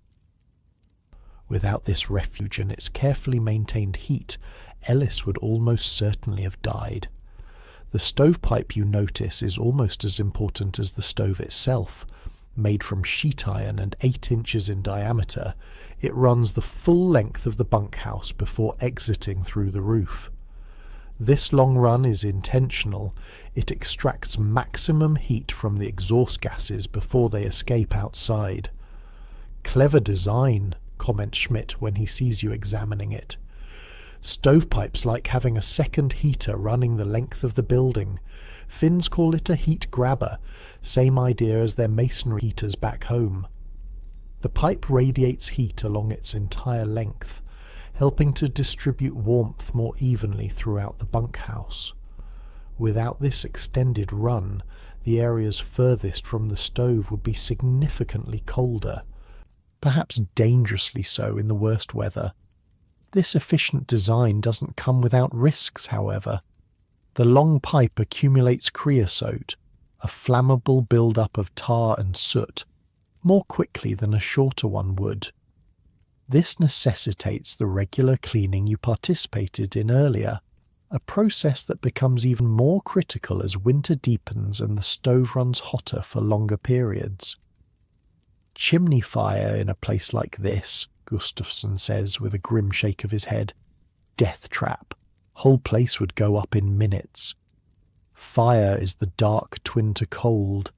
Without this refuge and its carefully maintained heat, Ellis would almost certainly have died. The stovepipe, you notice, is almost as important as the stove itself. Made from sheet iron and 8 inches in diameter, it runs the full length of the bunkhouse before exiting through the roof. This long run is intentional. It extracts maximum heat from the exhaust gases before they escape outside. "Clever design," comments Schmidt when he sees you examining it. "Stovepipes like having a second heater running the length of the building. Finns call it a heat grabber, same idea as their masonry heaters back home. The pipe radiates heat along its entire length, helping to distribute warmth more evenly throughout the bunkhouse. Without this extended run, the areas furthest from the stove would be significantly colder, perhaps dangerously so in the worst weather. This efficient design doesn't come without risks, however. The long pipe accumulates creosote, a flammable build-up of tar and soot, more quickly than a shorter one would. This necessitates the regular cleaning you participated in earlier, a process that becomes even more critical as winter deepens and the stove runs hotter for longer periods. Chimney fire in a place like this, Gustafsson says with a grim shake of his head. Death trap. Whole place would go up in minutes. Fire is the dark twin to cold,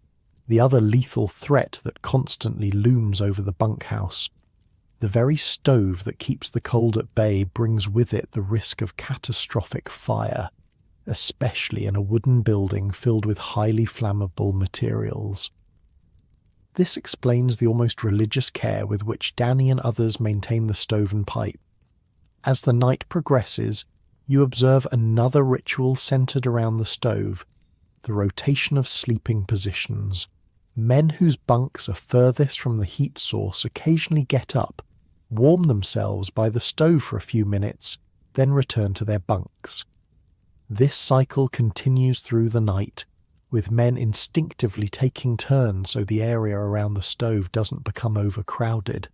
the other lethal threat that constantly looms over the bunkhouse. The very stove that keeps the cold at bay brings with it the risk of catastrophic fire, especially in a wooden building filled with highly flammable materials. This explains the almost religious care with which Danny and others maintain the stove and pipe. As the night progresses, you observe another ritual centered around the stove, the rotation of sleeping positions. Men whose bunks are furthest from the heat source occasionally get up, warm themselves by the stove for a few minutes, then return to their bunks. This cycle continues through the night, with men instinctively taking turns so the area around the stove doesn't become overcrowded.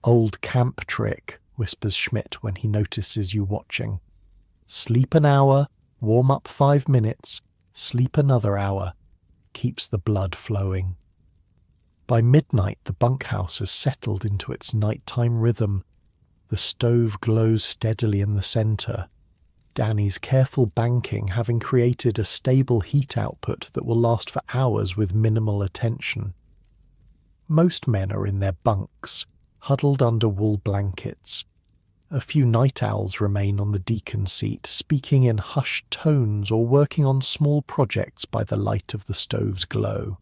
Old camp trick, whispers Schmidt when he notices you watching. Sleep an hour, warm up 5 minutes, sleep another hour. Keeps the blood flowing. By midnight, the bunkhouse has settled into its nighttime rhythm. The stove glows steadily in the centre, Danny's careful banking having created a stable heat output that will last for hours with minimal attention. Most men are in their bunks, huddled under wool blankets. A few night owls remain on the deacon seat, speaking in hushed tones or working on small projects by the light of the stove's glow.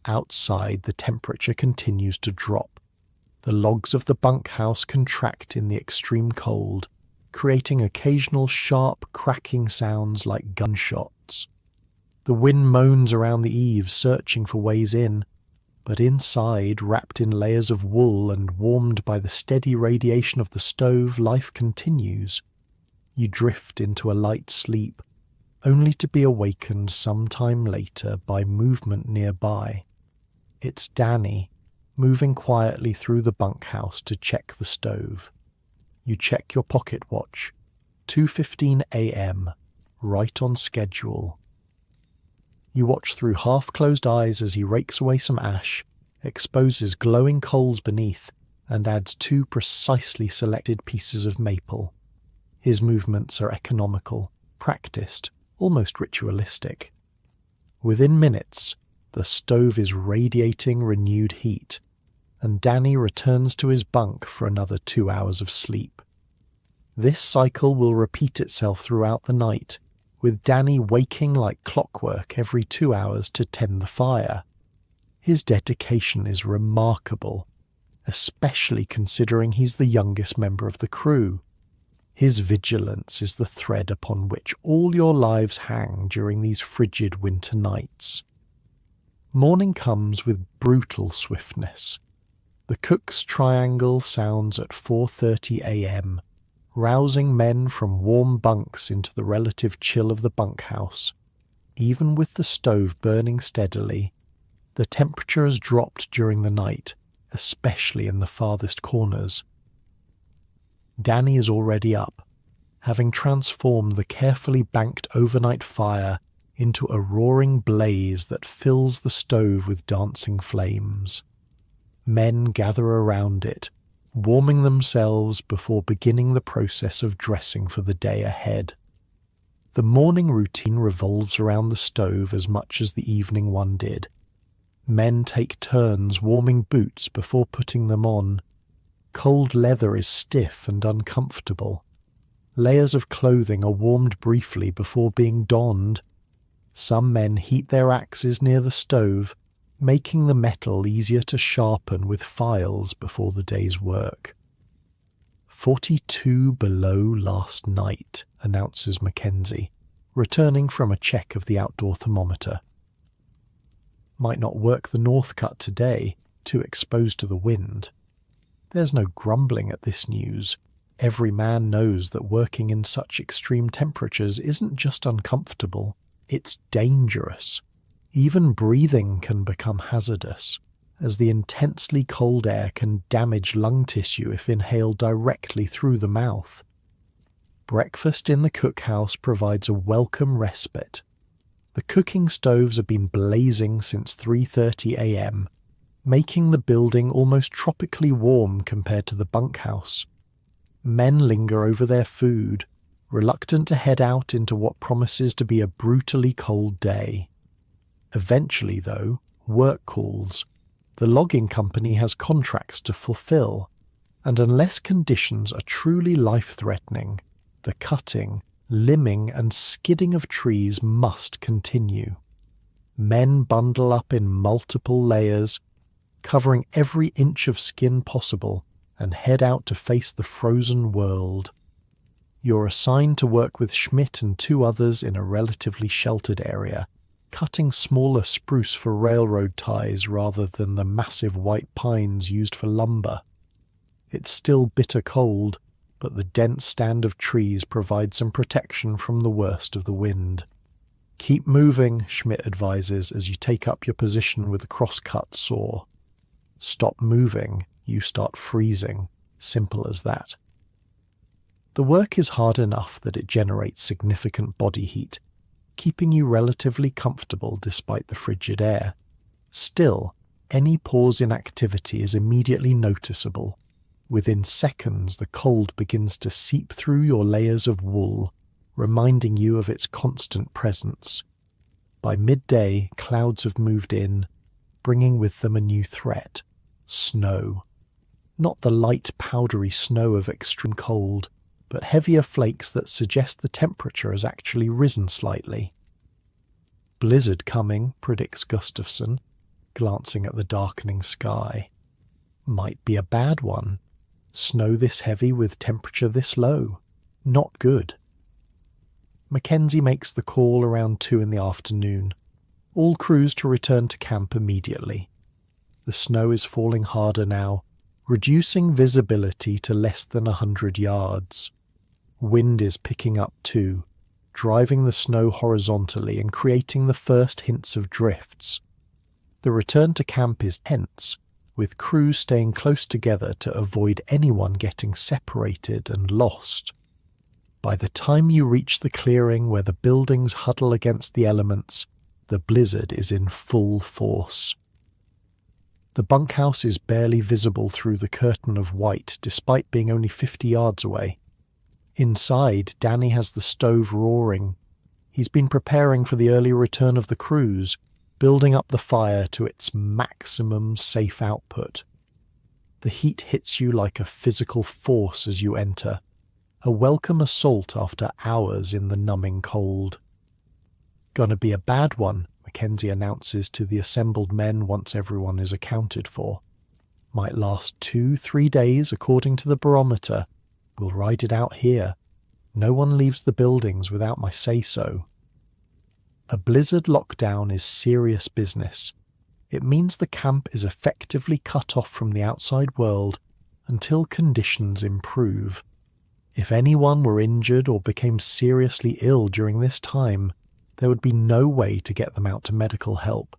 Outside, the temperature continues to drop. The logs of the bunkhouse contract in the extreme cold, creating occasional sharp, cracking sounds like gunshots. The wind moans around the eaves, searching for ways in, but inside, wrapped in layers of wool and warmed by the steady radiation of the stove, life continues. You drift into a light sleep, only to be awakened some time later by movement nearby. It's Danny, moving quietly through the bunkhouse to check the stove. You check your pocket watch. 2:15 a.m., right on schedule. You watch through half-closed eyes as he rakes away some ash, exposes glowing coals beneath, and adds 2 precisely selected pieces of maple. His movements are economical, practiced, almost ritualistic. Within minutes, the stove is radiating renewed heat, and Danny returns to his bunk for another 2 hours of sleep. This cycle will repeat itself throughout the night, with Danny waking like clockwork every 2 hours to tend the fire. His dedication is remarkable, especially considering he's the youngest member of the crew. His vigilance is the thread upon which all your lives hang during these frigid winter nights. Morning comes with brutal swiftness. The cook's triangle sounds at 4:30 a.m., rousing men from warm bunks into the relative chill of the bunkhouse. Even with the stove burning steadily, the temperature has dropped during the night, especially in the farthest corners. Danny is already up, having transformed the carefully banked overnight fire into a roaring blaze that fills the stove with dancing flames. Men gather around it, warming themselves before beginning the process of dressing for the day ahead. The morning routine revolves around the stove as much as the evening one did. Men take turns warming boots before putting them on. Cold leather is stiff and uncomfortable. Layers of clothing are warmed briefly before being donned. Some men heat their axes near the stove, making the metal easier to sharpen with files before the day's work. 42 below last night, announces Mackenzie, returning from a check of the outdoor thermometer. Might not work the north cut today, too exposed to the wind. There's no grumbling at this news. Every man knows that working in such extreme temperatures isn't just uncomfortable, it's dangerous. Even breathing can become hazardous. as the intensely cold air can damage lung tissue if inhaled directly through the mouth. Breakfast in the cookhouse provides a welcome respite. The cooking stoves have been blazing since 3:30 a.m., making the building almost tropically warm compared to the bunkhouse. Men linger over their food, reluctant to head out into what promises to be a brutally cold day. Eventually, though, work calls. The logging company has contracts to fulfill, and unless conditions are truly life-threatening, the cutting, limbing and skidding of trees must continue. Men bundle up in multiple layers, covering every inch of skin possible, and head out to face the frozen world. You're assigned to work with Schmidt and 2 others in a relatively sheltered area, cutting smaller spruce for railroad ties rather than the massive white pines used for lumber. It's still bitter cold, but the dense stand of trees provides some protection from the worst of the wind. Keep moving, Schmidt advises as you take up your position with a cross-cut saw. Stop moving, you start freezing. Simple as that. The work is hard enough that it generates significant body heat, keeping you relatively comfortable despite the frigid air. Still, any pause in activity is immediately noticeable. Within seconds, the cold begins to seep through your layers of wool, reminding you of its constant presence. By midday, clouds have moved in, bringing with them a new threat: snow. Not the light, powdery snow of extreme cold, but heavier flakes that suggest the temperature has actually risen slightly. Blizzard coming, predicts Gustafsson, glancing at the darkening sky. Might be a bad one. Snow this heavy with temperature this low. Not good. Mackenzie makes the call around 2 in the afternoon. All crews to return to camp immediately. The snow is falling harder now, reducing visibility to less than 100 yards. Wind is picking up too, driving the snow horizontally and creating the first hints of drifts. The return to camp is tense, with crews staying close together to avoid anyone getting separated and lost. By the time you reach the clearing where the buildings huddle against the elements, the blizzard is in full force. The bunkhouse is barely visible through the curtain of white, despite being only 50 yards away. Inside, Danny has the stove roaring. He's been preparing for the early return of the crews, building up the fire to its maximum safe output. The heat hits you like a physical force as you enter, a welcome assault after hours in the numbing cold. Gonna be a bad one, Mackenzie announces to the assembled men once everyone is accounted for. Might last 2-3 days according to the barometer. We'll ride it out here. No one leaves the buildings without my say-so. A blizzard lockdown is serious business. It means the camp is effectively cut off from the outside world until conditions improve. If anyone were injured or became seriously ill during this time, there would be no way to get them out to medical help.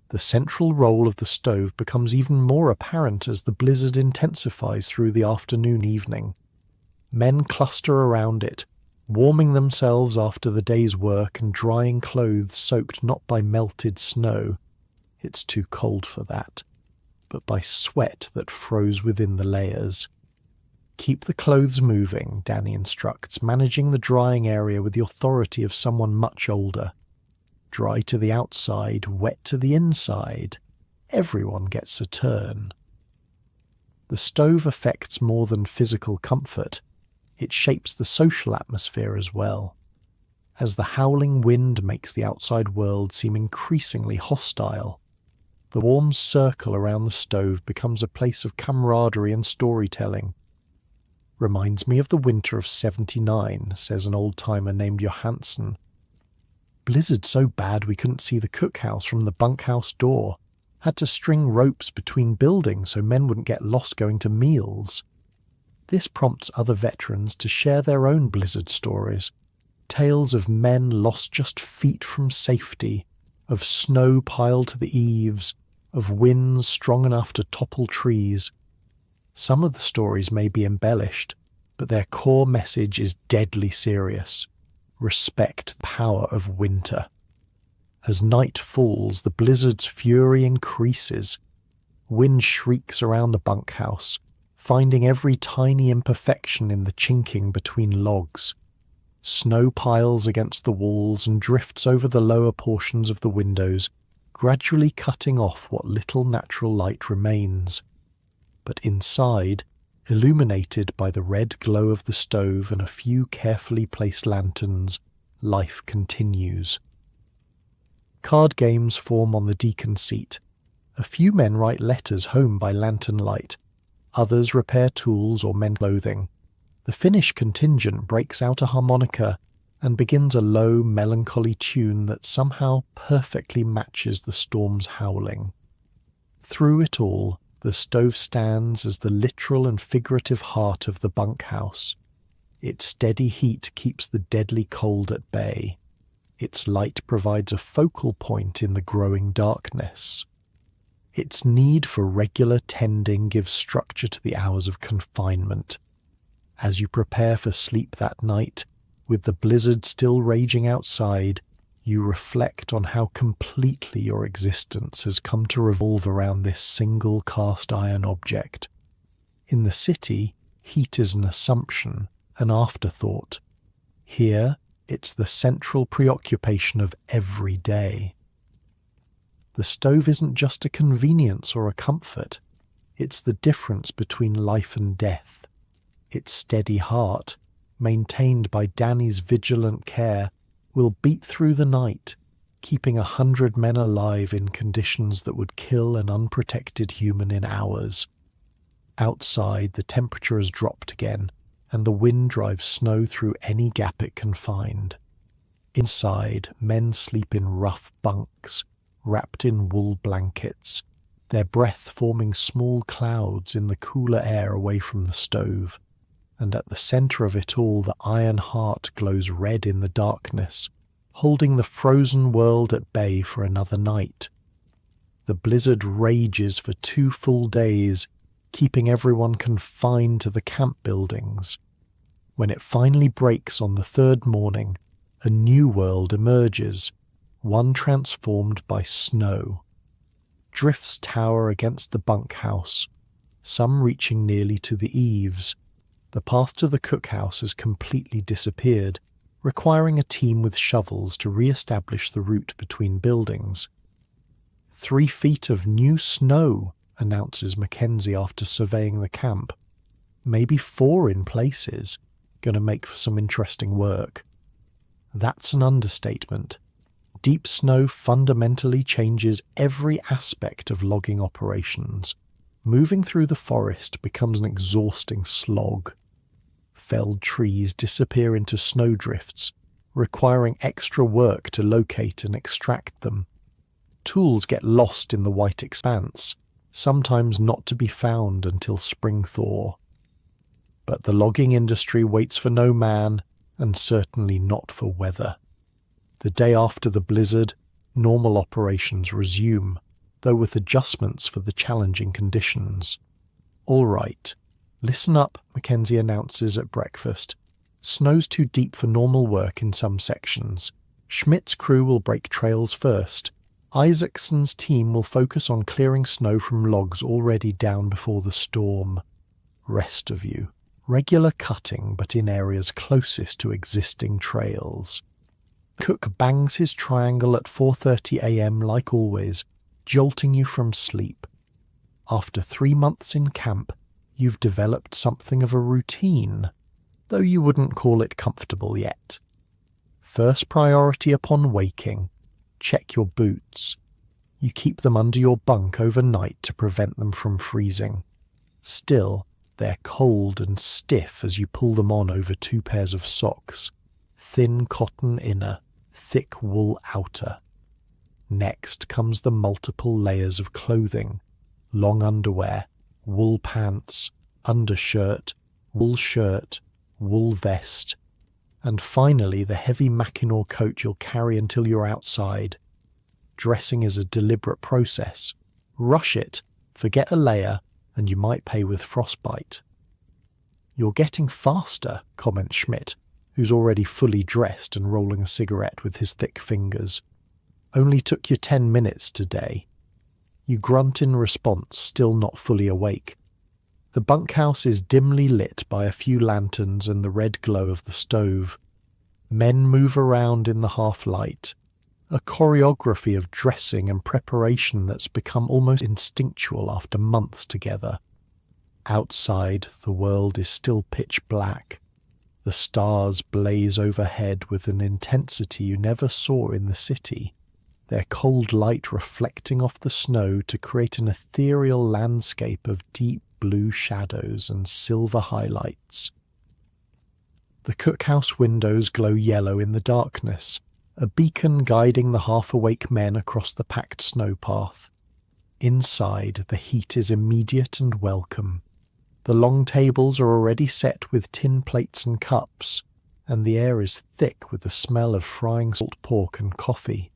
The central role of the stove becomes even more apparent as the blizzard intensifies through the afternoon-evening. Men cluster around it, warming themselves after the day's work and drying clothes soaked not by melted snow, it's too cold for that, but by sweat that froze within the layers. Keep the clothes moving, Danny instructs, managing the drying area with the authority of someone much older. Dry to the outside, wet to the inside. Everyone gets a turn. The stove affects more than physical comfort. It shapes the social atmosphere as well. As the howling wind makes the outside world seem increasingly hostile, the warm circle around the stove becomes a place of camaraderie and storytelling. Reminds me of the winter of '79, says an old-timer named Johansson. Blizzard so bad we couldn't see the cookhouse from the bunkhouse door. Had to string ropes between buildings so men wouldn't get lost going to meals. This prompts other veterans to share their own blizzard stories. Tales of men lost just feet from safety, of snow piled to the eaves, of winds strong enough to topple trees. Some of the stories may be embellished, but their core message is deadly serious. Respect the power of winter. As night falls, the blizzard's fury increases. Wind shrieks around the bunkhouse, finding every tiny imperfection in the chinking between logs. Snow piles against the walls and drifts over the lower portions of the windows, gradually cutting off what little natural light remains. But inside, illuminated by the red glow of the stove and a few carefully placed lanterns, life continues. Card games form on the deacon seat. A few men write letters home by lantern light. Others repair tools or mend clothing. The Finnish contingent breaks out a harmonica and begins a low, melancholy tune that somehow perfectly matches the storm's howling. Through it all, the stove stands as the literal and figurative heart of the bunkhouse. Its steady heat keeps the deadly cold at bay. Its light provides a focal point in the growing darkness. Its need for regular tending gives structure to the hours of confinement. As you prepare for sleep that night, with the blizzard still raging outside, you reflect on how completely your existence has come to revolve around this single cast iron object. In the city, heat is an assumption, an afterthought. Here, it's the central preoccupation of every day. The stove isn't just a convenience or a comfort. It's the difference between life and death. Its steady heart, maintained by Danny's vigilant care, will beat through the night, keeping 100 men alive in conditions that would kill an unprotected human in hours. Outside, the temperature has dropped again, and the wind drives snow through any gap it can find. Inside, men sleep in rough bunks, wrapped in wool blankets, their breath forming small clouds in the cooler air away from the stove. And at the centre of it all, the iron heart glows red in the darkness, holding the frozen world at bay for another night. The blizzard rages for 2 full days, keeping everyone confined to the camp buildings. When it finally breaks on the 3rd morning, a new world emerges, one transformed by snow. Drifts tower against the bunkhouse, some reaching nearly to the eaves. The path to the cookhouse has completely disappeared, requiring a team with shovels to re-establish the route between buildings. 3 feet of new snow, announces Mackenzie after surveying the camp. Maybe 4 in places. Gonna make for some interesting work. That's an understatement. Deep snow fundamentally changes every aspect of logging operations. Moving through the forest becomes an exhausting slog. Felled trees disappear into snowdrifts, requiring extra work to locate and extract them. Tools get lost in the white expanse, sometimes not to be found until spring thaw. But the logging industry waits for no man, and certainly not for weather. The day after the blizzard, normal operations resume, though with adjustments for the challenging conditions. All right, listen up, Mackenzie announces at breakfast. Snow's too deep for normal work in some sections. Schmidt's crew will break trails first. Isaacson's team will focus on clearing snow from logs already down before the storm. Rest of you, regular cutting but in areas closest to existing trails. Cook bangs his triangle at 4:30 a.m. like always, jolting you from sleep. After 3 months in camp, you've developed something of a routine, though you wouldn't call it comfortable yet. First priority upon waking, check your boots. You keep them under your bunk overnight to prevent them from freezing. Still, they're cold and stiff as you pull them on over 2 pairs of socks. Thin cotton inner, thick wool outer. Next comes the multiple layers of clothing, long underwear, wool pants, undershirt, wool shirt, wool vest, and finally the heavy Mackinaw coat you'll carry until you're outside. Dressing is a deliberate process, Rush it, forget a layer, and you might pay with frostbite. You're getting faster, comments Schmidt, who's already fully dressed and rolling a cigarette with his thick fingers. Only took you 10 minutes today. You grunt in response, still not fully awake. The bunkhouse is dimly lit by a few lanterns and the red glow of the stove. Men move around in the half-light, a choreography of dressing and preparation that's become almost instinctual after months together. Outside, the world is still pitch black. The stars blaze overhead with an intensity you never saw in the city, their cold light reflecting off the snow to create an ethereal landscape of deep blue shadows and silver highlights. The cookhouse windows glow yellow in the darkness, a beacon guiding the half-awake men across the packed snow path. Inside, the heat is immediate and welcome. The long tables are already set with tin plates and cups, and the air is thick with the smell of frying salt pork and coffee.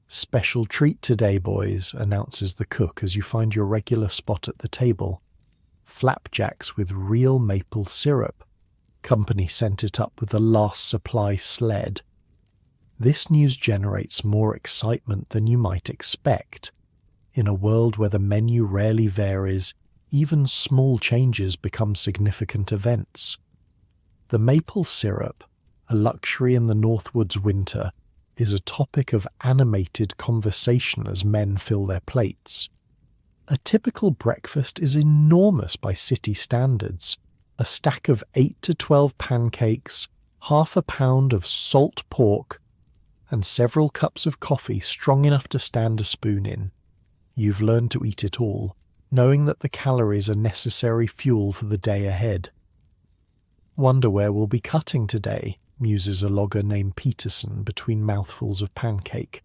"Special treat today, boys," announces the cook as you find your regular spot at the table. "Flapjacks with real maple syrup. Company sent it up with the last supply sled." This news generates more excitement than you might expect. In a world where the menu rarely varies, even small changes become significant events. The maple syrup, a luxury in the Northwoods winter, is a topic of animated conversation as men fill their plates. A typical breakfast is enormous by city standards. A stack of 8 to 12 pancakes, half a pound of salt pork, and several cups of coffee strong enough to stand a spoon in. You've learned to eat it all, knowing that the calories are necessary fuel for the day ahead. "Wonder where we'll be cutting today," muses a logger named Peterson between mouthfuls of pancake.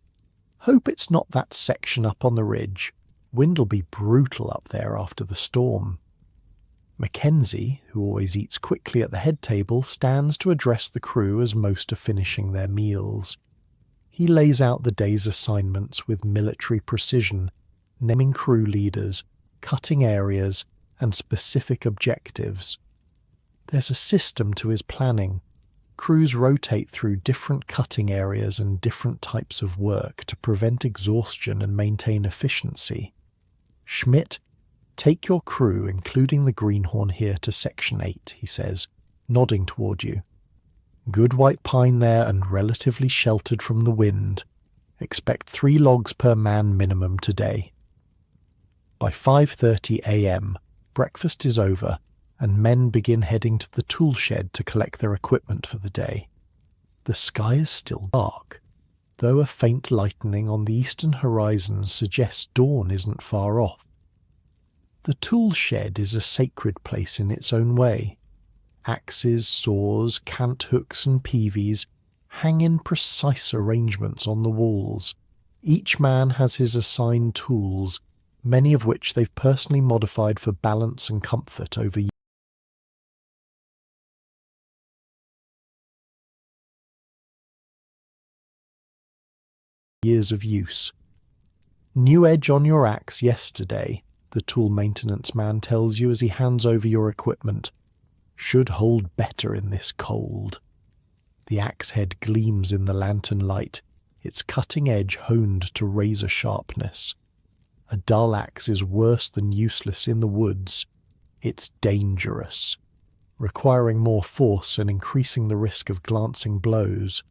"Hope it's not that section up on the ridge. Wind'll be brutal up there after the storm." Mackenzie, who always eats quickly at the head table, stands to address the crew as most are finishing their meals. He lays out the day's assignments with military precision, naming crew leaders, cutting areas, and specific objectives. There's a system to his planning. Crews rotate through different cutting areas and different types of work to prevent exhaustion and maintain efficiency. "Schmidt, take your crew, including the greenhorn here, to Section 8, he says, nodding toward you. "Good white pine there and relatively sheltered from the wind. Expect 3 logs per man minimum today." By 5:30 a.m., breakfast is over, and men begin heading to the tool shed to collect their equipment for the day. The sky is still dark, though a faint lightening on the eastern horizon suggests dawn isn't far off. The tool shed is a sacred place in its own way. Axes, saws, cant hooks and peavies hang in precise arrangements on the walls. Each man has his assigned tools, many of which they've personally modified for balance and comfort over years of use. "New edge on your axe yesterday," the tool maintenance man tells you as he hands over your equipment. "Should hold better in this cold." The axe head gleams in the lantern light, its cutting edge honed to razor sharpness. A dull axe is worse than useless in the woods. It's dangerous, requiring more force and increasing the risk of glancing blows.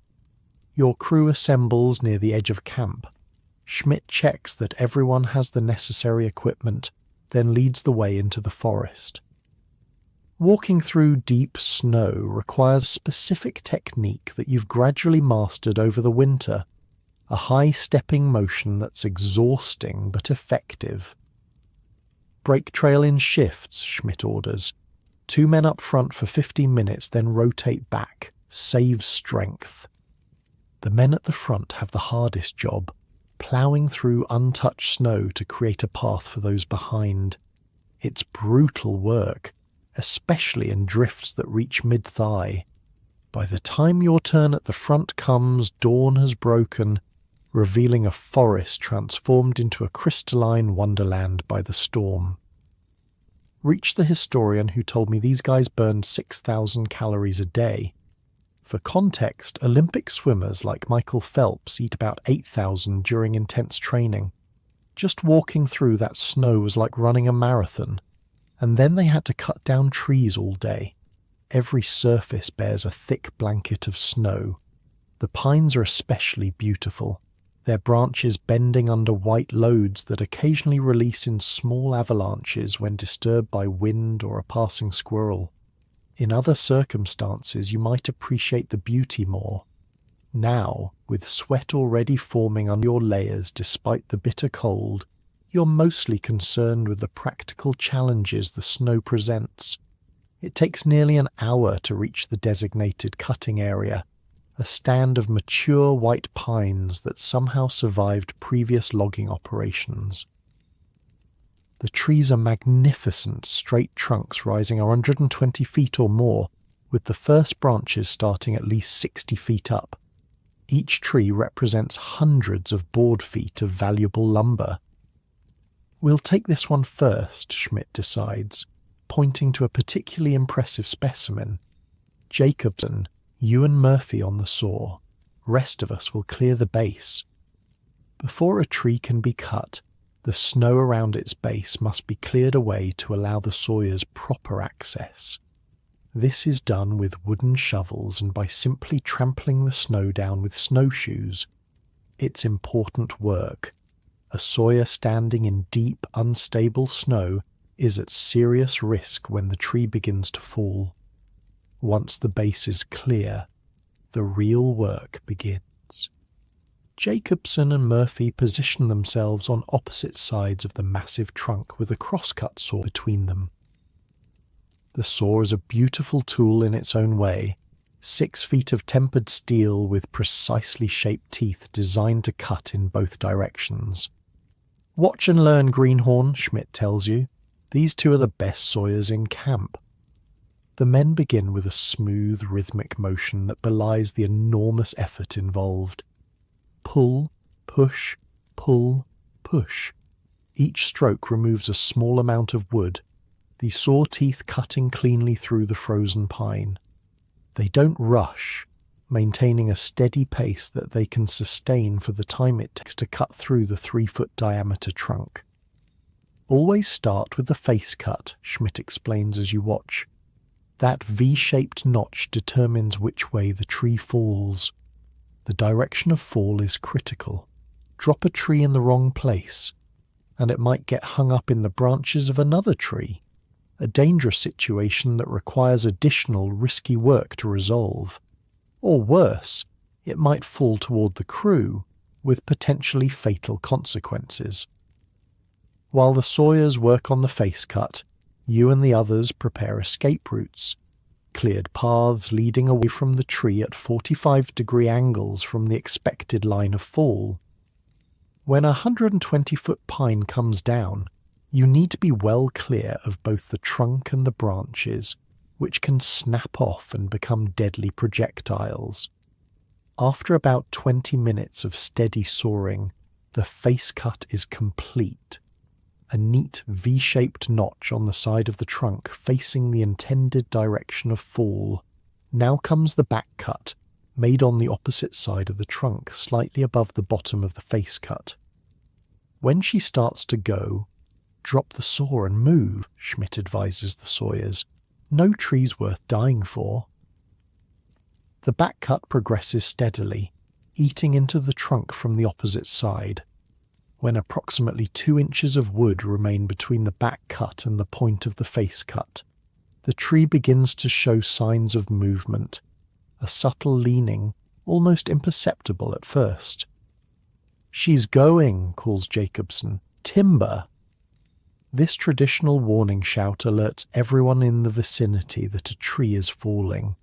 Your crew assembles near the edge of camp. Schmidt checks that everyone has the necessary equipment, then leads the way into the forest. Walking through deep snow requires a specific technique that you've gradually mastered over the winter, a high-stepping motion that's exhausting but effective. "Break trail in shifts," Schmidt orders. 2 men up front for 15 minutes, then rotate back. Save strength. The men at the front have the hardest job, ploughing through untouched snow to create a path for those behind. It's brutal work, especially in drifts that reach mid-thigh. By the time your turn at the front comes, dawn has broken, revealing a forest transformed into a crystalline wonderland by the storm. Reached the historian who told me these guys burned 6,000 calories a day. For context, Olympic swimmers like Michael Phelps eat about 8,000 during intense training. Just walking through that snow was like running a marathon. And then they had to cut down trees all day. Every surface bears a thick blanket of snow. The pines are especially beautiful, their branches bending under white loads that occasionally release in small avalanches when disturbed by wind or a passing squirrel. In other circumstances, you might appreciate the beauty more. Now, with sweat already forming under your layers despite the bitter cold, you're mostly concerned with the practical challenges the snow presents. It takes nearly an hour to reach the designated cutting area, a stand of mature white pines that somehow survived previous logging operations. The trees are magnificent straight trunks rising 120 feet or more, with the first branches starting at least 60 feet up. Each tree represents hundreds of board feet of valuable lumber. We'll take this one first, Schmidt decides, pointing to a particularly impressive specimen. Jacobson, you and Murphy on the saw. Rest of us will clear the base. Before a tree can be cut, the snow around its base must be cleared away to allow the sawyers proper access. This is done with wooden shovels and by simply trampling the snow down with snowshoes. It's important work. A sawyer standing in deep, unstable snow is at serious risk when the tree begins to fall. Once the base is clear, the real work begins. Jacobson and Murphy position themselves on opposite sides of the massive trunk with a crosscut saw between them. The saw is a beautiful tool in its own way, 6 feet of tempered steel with precisely shaped teeth designed to cut in both directions. Watch and learn, Greenhorn, Schmidt tells you. These two are the best sawyers in camp. The men begin with a smooth, rhythmic motion that belies the enormous effort involved. Pull, push, pull, push. Each stroke removes a small amount of wood, the saw teeth cutting cleanly through the frozen pine. They don't rush, maintaining a steady pace that they can sustain for the time it takes to cut through the 3-foot diameter trunk. Always start with the face cut, Schmidt explains as you watch. That V-shaped notch determines which way the tree falls. The direction of fall is critical. Drop a tree in the wrong place, and it might get hung up in the branches of another tree, a dangerous situation that requires additional risky work to resolve. Or worse, it might fall toward the crew, with potentially fatal consequences. While the sawyers work on the face cut, you and the others prepare escape routes, cleared paths leading away from the tree at 45-degree angles from the expected line of fall. When a 120-foot pine comes down, you need to be well clear of both the trunk and the branches, which can snap off and become deadly projectiles. After about 20 minutes of steady sawing, the face cut is complete. A neat V-shaped notch on the side of the trunk facing the intended direction of fall. Now comes the back cut, made on the opposite side of the trunk, slightly above the bottom of the face cut. When she starts to go, drop the saw and move, Schmidt advises the sawyers. No tree's worth dying for. The back cut progresses steadily, eating into the trunk from the opposite side. When approximately 2 inches of wood remain between the back cut and the point of the face cut, the tree begins to show signs of movement, a subtle leaning, almost imperceptible at first. "She's going," calls Jacobson. "Timber!" This traditional warning shout alerts everyone in the vicinity that a tree is falling.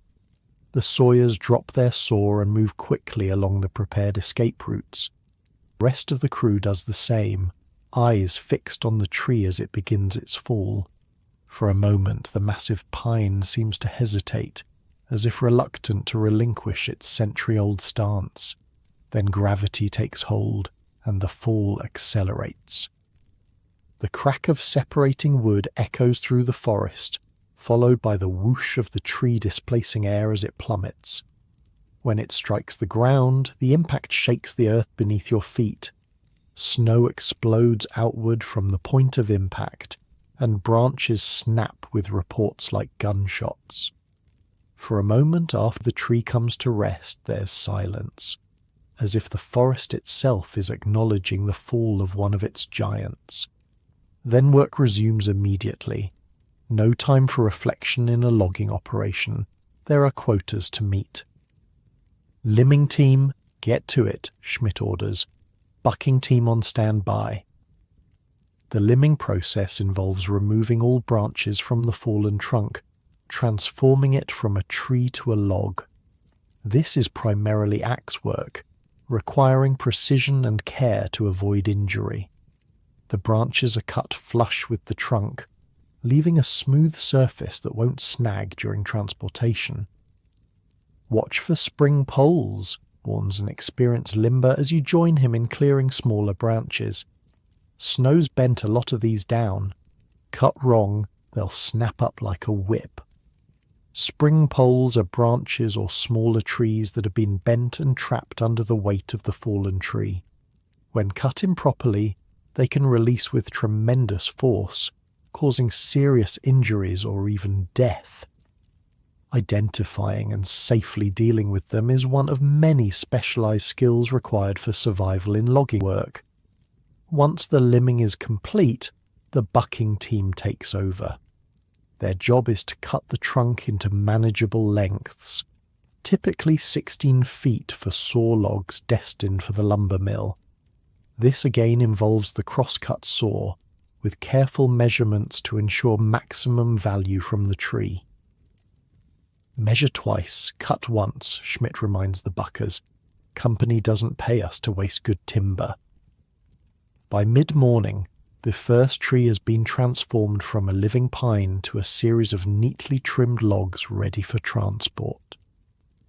The sawyers drop their saw and move quickly along the prepared escape routes. The rest of the crew does the same, eyes fixed on the tree as it begins its fall. For a moment the massive pine seems to hesitate, as if reluctant to relinquish its century-old stance. Then gravity takes hold and the fall accelerates. The crack of separating wood echoes through the forest, followed by the whoosh of the tree displacing air as it plummets. When it strikes the ground, the impact shakes the earth beneath your feet. Snow explodes outward from the point of impact, and branches snap with reports like gunshots. For a moment after the tree comes to rest, there's silence, as if the forest itself is acknowledging the fall of one of its giants. Then work resumes immediately. No time for reflection in a logging operation. There are quotas to meet. Limbing team, get to it, Schmidt orders. Bucking team on standby. The limbing process involves removing all branches from the fallen trunk, transforming it from a tree to a log. This is primarily axe work, requiring precision and care to avoid injury. The branches are cut flush with the trunk, leaving a smooth surface that won't snag during transportation. Watch for spring poles, warns an experienced limber as you join him in clearing smaller branches. Snow's bent a lot of these down. Cut wrong, they'll snap up like a whip. Spring poles are branches or smaller trees that have been bent and trapped under the weight of the fallen tree. When cut improperly, they can release with tremendous force, causing serious injuries or even death. Identifying and safely dealing with them is one of many specialized skills required for survival in logging work. Once the limbing is complete, the bucking team takes over. Their job is to cut the trunk into manageable lengths, typically 16 feet for saw logs destined for the lumber mill. This again involves the crosscut saw, with careful measurements to ensure maximum value from the tree. Measure twice, cut once, Schmidt reminds the buckers. Company doesn't pay us to waste good timber. By mid-morning, the first tree has been transformed from a living pine to a series of neatly trimmed logs ready for transport.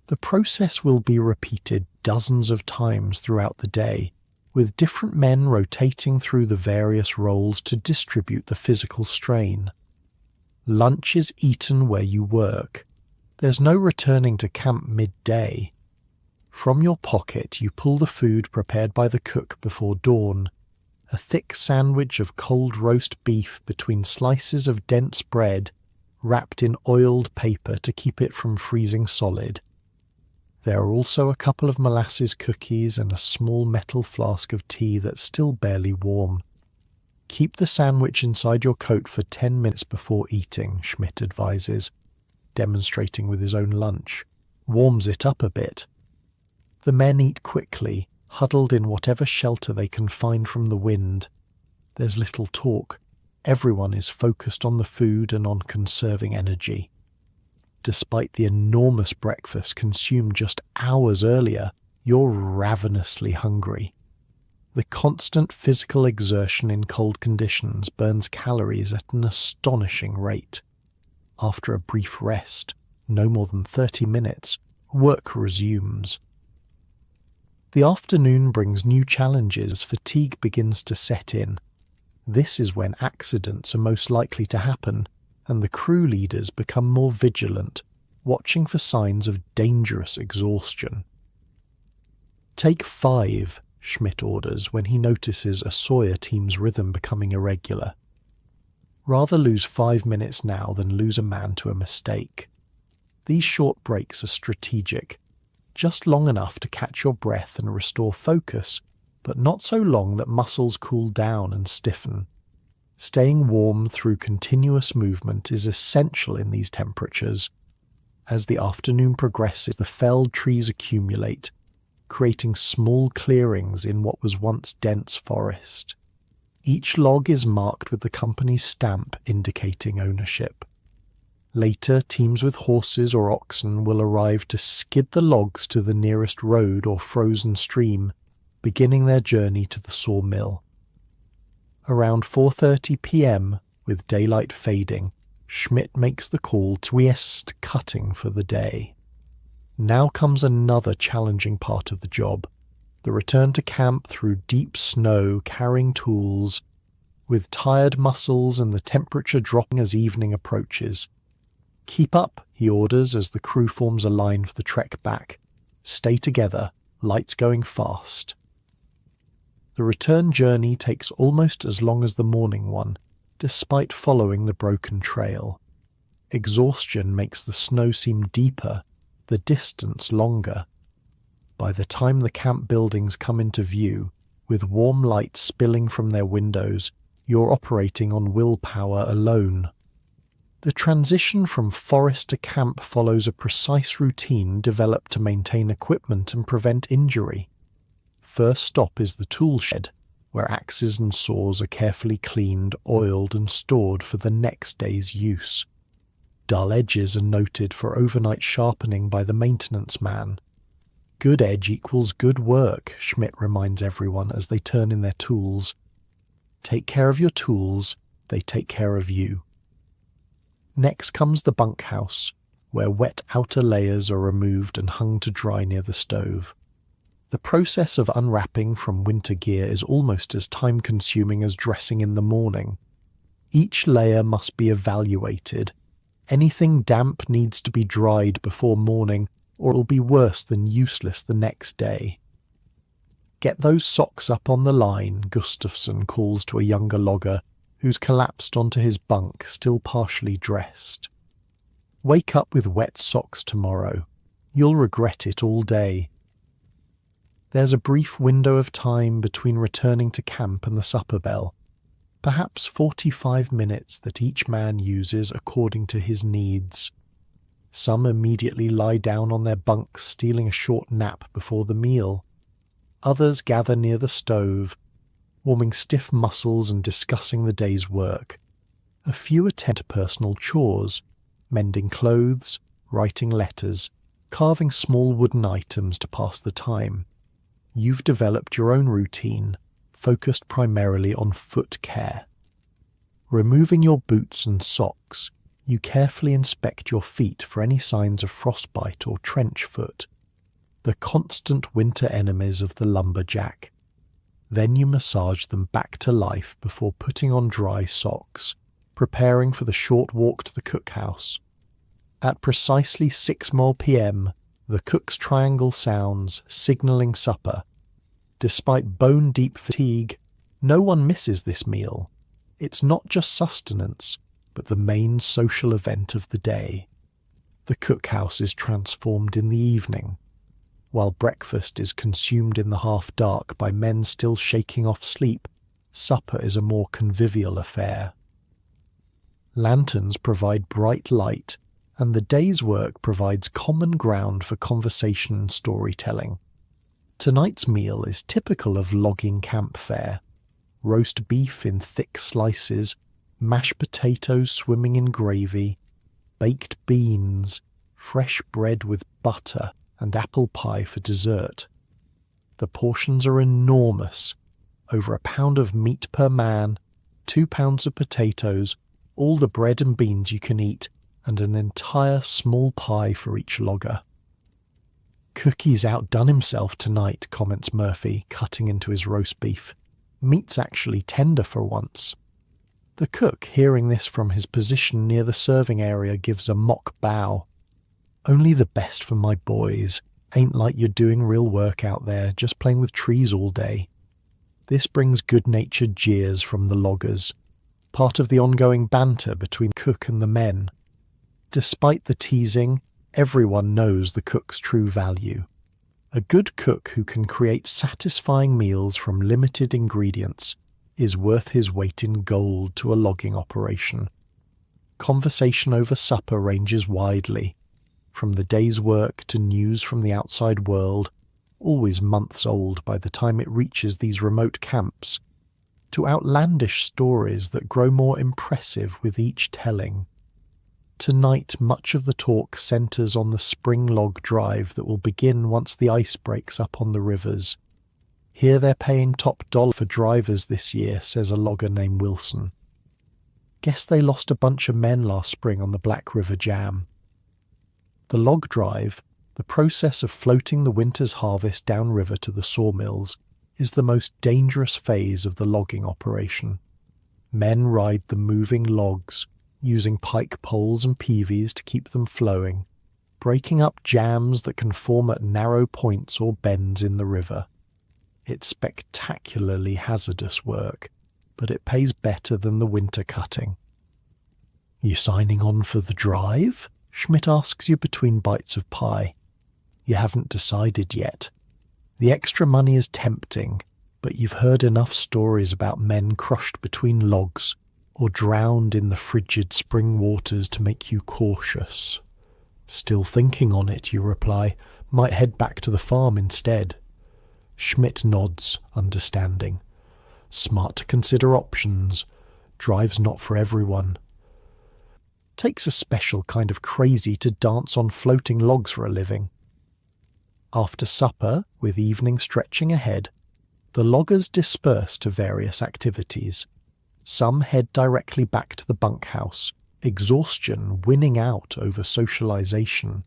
The process will be repeated dozens of times throughout the day, with different men rotating through the various roles to distribute the physical strain. Lunch is eaten where you work. There's no returning to camp midday. From your pocket you pull the food prepared by the cook before dawn, a thick sandwich of cold roast beef between slices of dense bread wrapped in oiled paper to keep it from freezing solid. There are also a couple of molasses cookies and a small metal flask of tea that's still barely warm. Keep the sandwich inside your coat for 10 minutes before eating, Schmidt advises, demonstrating with his own lunch. Warms it up a bit. The men eat quickly, huddled in whatever shelter they can find from the wind. There's little talk. Everyone is focused on the food and on conserving energy. Despite the enormous breakfast consumed just hours earlier, you're ravenously hungry. The constant physical exertion in cold conditions burns calories at an astonishing rate. After a brief rest, no more than 30 minutes, work resumes. The afternoon brings new challenges as fatigue begins to set in. This is when accidents are most likely to happen, and the crew leaders become more vigilant, watching for signs of dangerous exhaustion. Take 5, Schmidt orders when he notices a Sawyer team's rhythm becoming irregular. Rather lose 5 minutes now than lose a man to a mistake. These short breaks are strategic, just long enough to catch your breath and restore focus, but not so long that muscles cool down and stiffen. Staying warm through continuous movement is essential in these temperatures. As the afternoon progresses, the felled trees accumulate, creating small clearings in what was once dense forest. Each log is marked with the company's stamp indicating ownership. Later, teams with horses or oxen will arrive to skid the logs to the nearest road or frozen stream, beginning their journey to the sawmill. Around 4:30 p.m., with daylight fading, Schmidt makes the call to rest cutting for the day. Now comes another challenging part of the job, The return to camp through deep snow carrying tools, with tired muscles and the temperature dropping as evening approaches. "Keep up," he orders as the crew forms a line for the trek back. "Stay together, lights going fast." The return journey takes almost as long as the morning one, despite following the broken trail. Exhaustion makes the snow seem deeper, the distance longer. By the time the camp buildings come into view, with warm light spilling from their windows, you're operating on willpower alone. The transition from forest to camp follows a precise routine developed to maintain equipment and prevent injury. First stop is the tool shed, where axes and saws are carefully cleaned, oiled and stored for the next day's use. Dull edges are noted for overnight sharpening by the maintenance man. Good edge equals good work, Schmidt reminds everyone as they turn in their tools. Take care of your tools, they take care of you. Next comes the bunkhouse, where wet outer layers are removed and hung to dry near the stove. The process of unwrapping from winter gear is almost as time-consuming as dressing in the morning. Each layer must be evaluated. Anything damp needs to be dried before morning, or it will be worse than useless the next day. "Get those socks up on the line," Gustafsson calls to a younger logger who's collapsed onto his bunk, still partially dressed. "Wake up with wet socks tomorrow. You'll regret it all day." There's a brief window of time between returning to camp and the supper bell, perhaps 45 minutes that each man uses according to his needs. Some immediately lie down on their bunks, stealing a short nap before the meal. Others gather near the stove, warming stiff muscles and discussing the day's work. A few attend to personal chores, mending clothes, writing letters, carving small wooden items to pass the time. You've developed your own routine, focused primarily on foot care. Removing your boots and socks, you carefully inspect your feet for any signs of frostbite or trench foot, the constant winter enemies of the lumberjack. Then you massage them back to life before putting on dry socks, preparing for the short walk to the cookhouse. At precisely 6 p.m, the cook's triangle sounds, signalling supper. Despite bone-deep fatigue, no one misses this meal. It's not just sustenance, but the main social event of the day. The cookhouse is transformed in the evening, while breakfast is consumed in the half-dark by men still shaking off sleep. Supper is a more convivial affair. Lanterns provide bright light, and the day's work provides common ground for conversation and storytelling. Tonight's meal is typical of logging camp fare. Roast beef in thick slices, mashed potatoes swimming in gravy, baked beans, fresh bread with butter, and apple pie for dessert. The portions are enormous, over 1 pound of meat per man, 2 pounds of potatoes, all the bread and beans you can eat, and an entire small pie for each logger. "Cookie's outdone himself tonight," comments Murphy, cutting into his roast beef. "Meat's actually tender for once." The cook, hearing this from his position near the serving area, gives a mock bow. "Only the best for my boys. Ain't like you're doing real work out there, just playing with trees all day." This brings good-natured jeers from the loggers, part of the ongoing banter between the cook and the men. Despite the teasing, everyone knows the cook's true value. A good cook who can create satisfying meals from limited ingredients is worth his weight in gold to a logging operation. Conversation over supper ranges widely, from the day's work to news from the outside world, always months old by the time it reaches these remote camps, to outlandish stories that grow more impressive with each telling. Tonight, much of the talk centres on the spring log drive that will begin once the ice breaks up on the rivers. "Here they're paying top dollar for drivers this year," says a logger named Wilson. "Guess they lost a bunch of men last spring on the Black River Jam." The log drive, The process of floating the winter's harvest downriver to the sawmills is the most dangerous phase of the logging operation. Men ride the moving logs, using pike poles and peaveys to keep them flowing, breaking up jams that can form at narrow points or bends in the river. It's spectacularly hazardous work, but it pays better than the winter cutting. You signing on for the drive? Schmidt asks you between bites of pie. You haven't decided yet. The extra money is tempting, but you've heard enough stories about men crushed between logs or drowned in the frigid spring waters to make you cautious. Still thinking on it, you reply. Might head back to the farm instead. Schmidt nods, understanding. Smart to consider options. Drive's not for everyone. Takes a special kind of crazy to dance on floating logs for a living. After supper, with evening stretching ahead, the loggers disperse to various activities. Some head directly back to the bunkhouse, exhaustion winning out over socialization.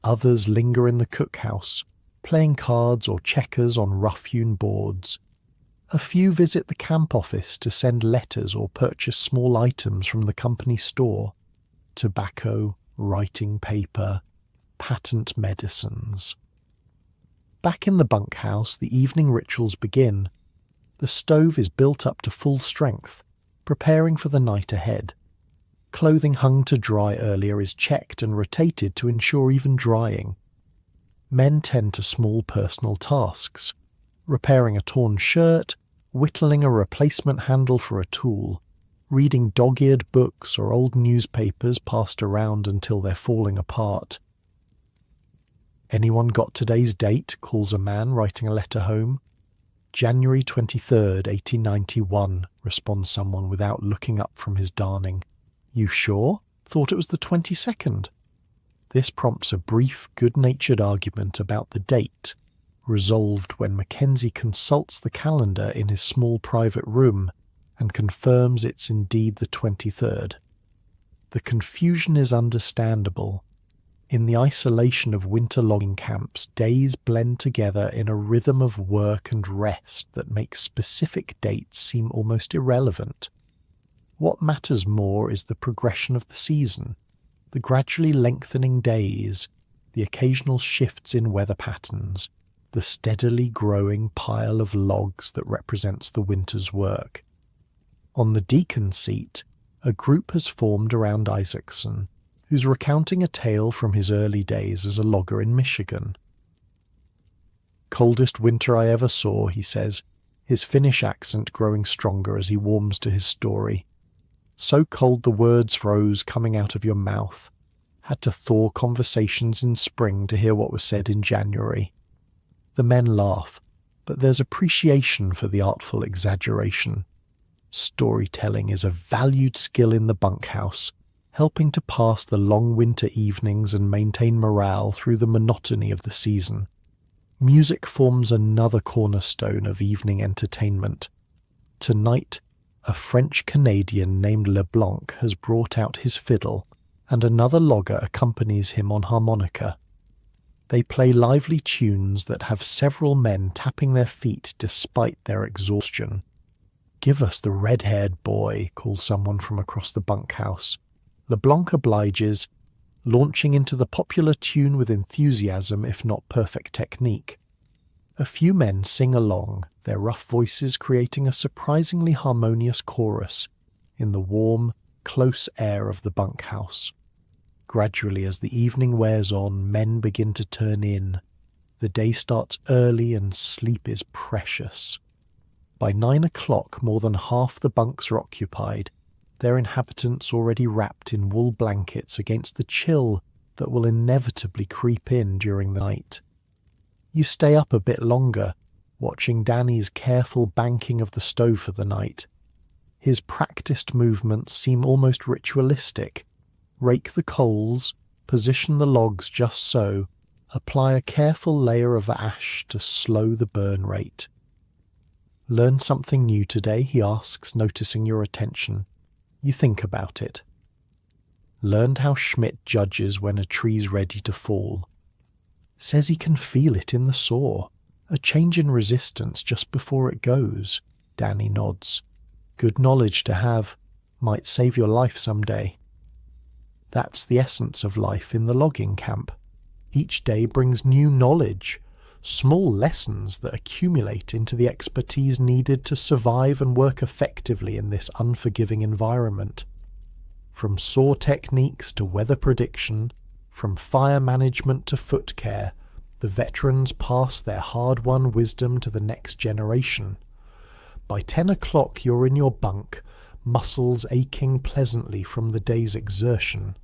Others linger in the cookhouse, playing cards or checkers on rough-hewn boards. A few visit the camp office to send letters or purchase small items from the company store. Tobacco, writing paper, patent medicines. Back in the bunkhouse, the evening rituals begin. The stove is built up to full strength, preparing for the night ahead. Clothing hung to dry earlier is checked and rotated to ensure even drying. Men tend to small personal tasks, repairing a torn shirt, whittling a replacement handle for a tool, reading dog-eared books or old newspapers passed around until they're falling apart. "Anyone got today's date?" calls a man writing a letter home. "January 23rd, 1891, responds someone without looking up from his darning. "You sure? Thought it was the 22nd. This prompts a brief, good-natured argument about the date, resolved when Mackenzie consults the calendar in his small private room and confirms it's indeed the 23rd. The confusion is understandable. In the isolation of winter logging camps, days blend together in a rhythm of work and rest that makes specific dates seem almost irrelevant. What matters more is the progression of the season, the gradually lengthening days, the occasional shifts in weather patterns, the steadily growing pile of logs that represents the winter's work. On the deacon seat, a group has formed around Isaacson, who's recounting a tale from his early days as a logger in Michigan. "Coldest winter I ever saw," he says, his Finnish accent growing stronger as he warms to his story. "So cold the words froze coming out of your mouth. Had to thaw conversations in spring to hear what was said in January." The men laugh, but there's appreciation for the artful exaggeration. Storytelling is a valued skill in the bunkhouse, helping to pass the long winter evenings and maintain morale through the monotony of the season. Music forms another cornerstone of evening entertainment. Tonight, a French-Canadian named Leblanc has brought out his fiddle, and another logger accompanies him on harmonica. They play lively tunes that have several men tapping their feet despite their exhaustion. "Give us the red-haired boy," calls someone from across the bunkhouse. Leblanc obliges, launching into the popular tune with enthusiasm if not perfect technique. A few men sing along, their rough voices creating a surprisingly harmonious chorus in the warm, close air of the bunkhouse. Gradually, as the evening wears on, men begin to turn in. The day starts early and sleep is precious. By 9 o'clock, more than half the bunks are occupied, their inhabitants already wrapped in wool blankets against the chill that will inevitably creep in during the night. You stay up a bit longer, watching Danny's careful banking of the stove for the night. His practiced movements seem almost ritualistic. Rake the coals, position the logs just so, apply a careful layer of ash to slow the burn rate. "Learn something new today?" he asks, noticing your attention. You think about it. "Learned how Schmidt judges when a tree's ready to fall." Says he can feel it in the saw. A change in resistance just before it goes. Danny nods. Good knowledge to have. Might save your life someday. That's the essence of life in the logging camp. Each day brings new knowledge, small lessons that accumulate into the expertise needed to survive and work effectively in this unforgiving environment. From saw techniques to weather prediction, from fire management to foot care, the veterans pass their hard-won wisdom to the next generation. By 10 o'clock you're in your bunk, muscles aching pleasantly from the day's exertion.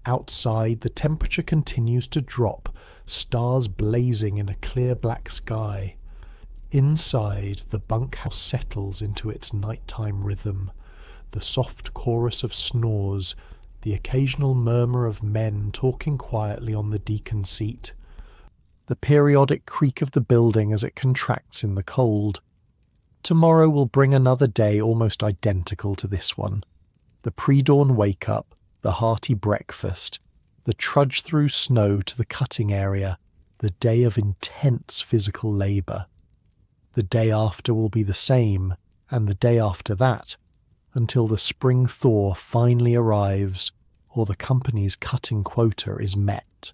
Outside, the temperature continues to drop, stars blazing in a clear black sky. Inside, the bunkhouse settles into its nighttime rhythm, the soft chorus of snores, the occasional murmur of men talking quietly on the deacon seat, the periodic creak of the building as it contracts in the cold. Tomorrow will bring another day almost identical to this one. The pre-dawn wake-up, the hearty breakfast, the trudge through snow to the cutting area, the day of intense physical labour. The day after will be the same, and the day after that, until the spring thaw finally arrives or the company's cutting quota is met.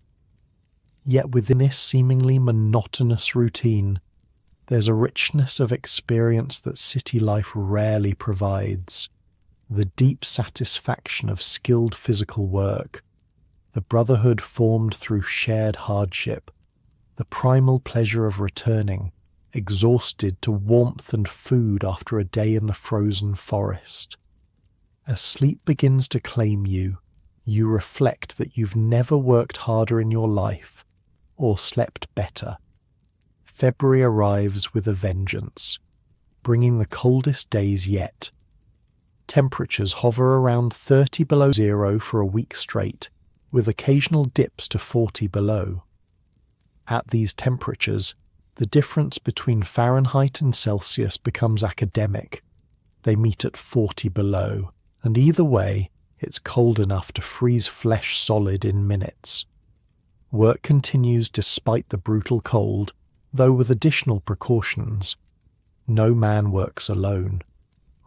Yet within this seemingly monotonous routine, there's a richness of experience that city life rarely provides. The deep satisfaction of skilled physical work, the brotherhood formed through shared hardship, the primal pleasure of returning, exhausted, to warmth and food after a day in the frozen forest. As sleep begins to claim you, you reflect that you've never worked harder in your life, or slept better. February arrives with a vengeance, bringing the coldest days yet. Temperatures hover around 30 below zero for a week straight, with occasional dips to 40 below. At these temperatures, the difference between Fahrenheit and Celsius becomes academic. They meet at 40 below, and either way, it's cold enough to freeze flesh solid in minutes. Work continues despite the brutal cold, though with additional precautions. No man works alone.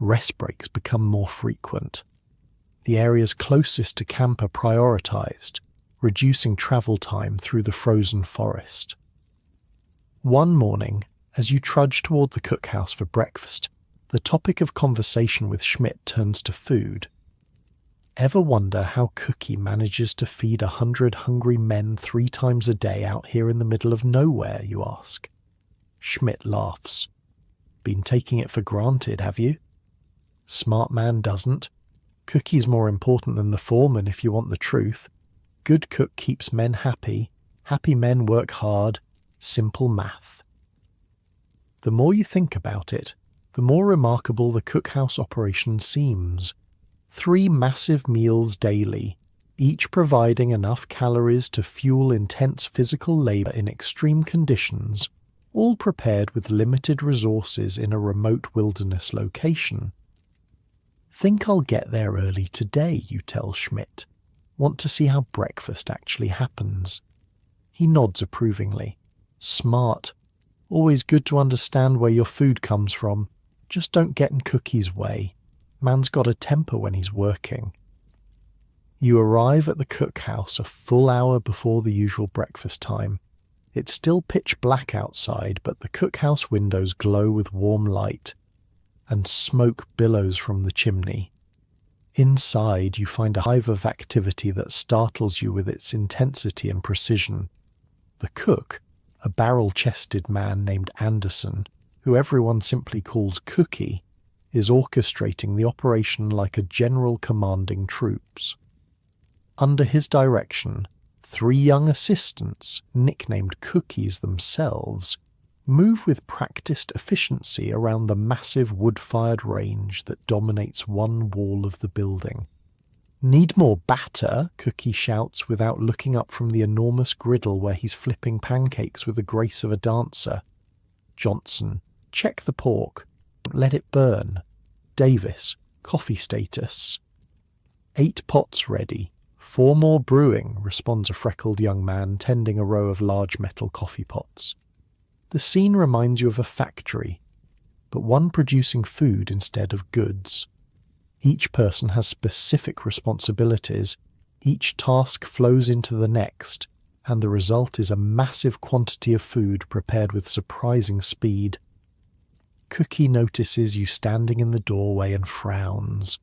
Rest breaks become more frequent. The areas closest to camp are prioritised, reducing travel time through the frozen forest. One morning, as you trudge toward the cookhouse for breakfast, the topic of conversation with Schmidt turns to food. Ever wonder how Cookie manages to feed 100 hungry men 3 times a day out here in the middle of nowhere, you ask? Schmidt laughs. Been taking it for granted, have you? Smart man doesn't. Cookie's more important than the foreman if you want the truth. Good cook keeps men happy. Happy men work hard. Simple math. The more you think about it, the more remarkable the cookhouse operation seems. 3 massive meals daily, each providing enough calories to fuel intense physical labour in extreme conditions, all prepared with limited resources in a remote wilderness location. Think I'll get there early today, you tell Schmidt. Want to see how breakfast actually happens. He nods approvingly. Smart. Always good to understand where your food comes from. Just don't get in Cookie's way. Man's got a temper when he's working. You arrive at the cookhouse a full hour before the usual breakfast time. It's still pitch black outside, but the cookhouse windows glow with warm light, and smoke billows from the chimney. Inside, you find a hive of activity that startles you with its intensity and precision. The cook, a barrel-chested man named Anderson, who everyone simply calls Cookie, is orchestrating the operation like a general commanding troops. Under his direction, 3 young assistants, nicknamed Cookies themselves, move with practiced efficiency around the massive wood-fired range that dominates one wall of the building. Need more batter, Cookie shouts without looking up from the enormous griddle where he's flipping pancakes with the grace of a dancer. Johnson, check the pork. Let it burn. Davis, coffee status. 8 pots ready. 4 more brewing, responds a freckled young man tending a row of large metal coffee pots. The scene reminds you of a factory, but one producing food instead of goods. Each person has specific responsibilities, each task flows into the next, and the result is a massive quantity of food prepared with surprising speed. Cookie notices you standing in the doorway and frowns.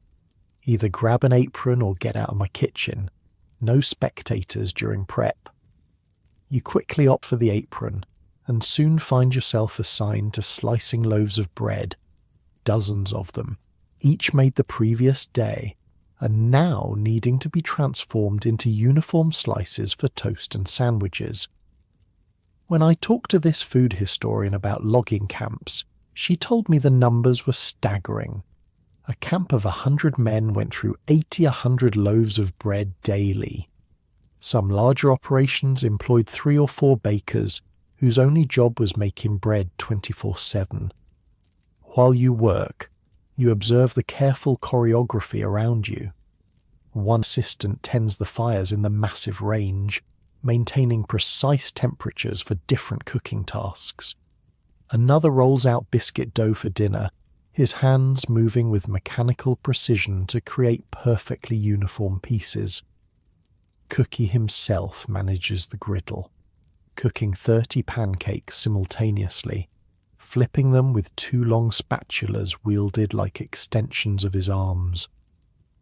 Either grab an apron or get out of my kitchen. No spectators during prep. You quickly opt for the apron, and soon find yourself assigned to slicing loaves of bread, dozens of them, each made the previous day, and now needing to be transformed into uniform slices for toast and sandwiches. When I talked to this food historian about logging camps, she told me the numbers were staggering. A camp of 100 men went through 100 loaves of bread daily. Some larger operations employed 3 or 4 bakers whose only job was making bread 24/7. While you work, you observe the careful choreography around you. One assistant tends the fires in the massive range, maintaining precise temperatures for different cooking tasks. Another rolls out biscuit dough for dinner, his hands moving with mechanical precision to create perfectly uniform pieces. Cookie himself manages the griddle, cooking 30 pancakes simultaneously, flipping them with 2 long spatulas wielded like extensions of his arms.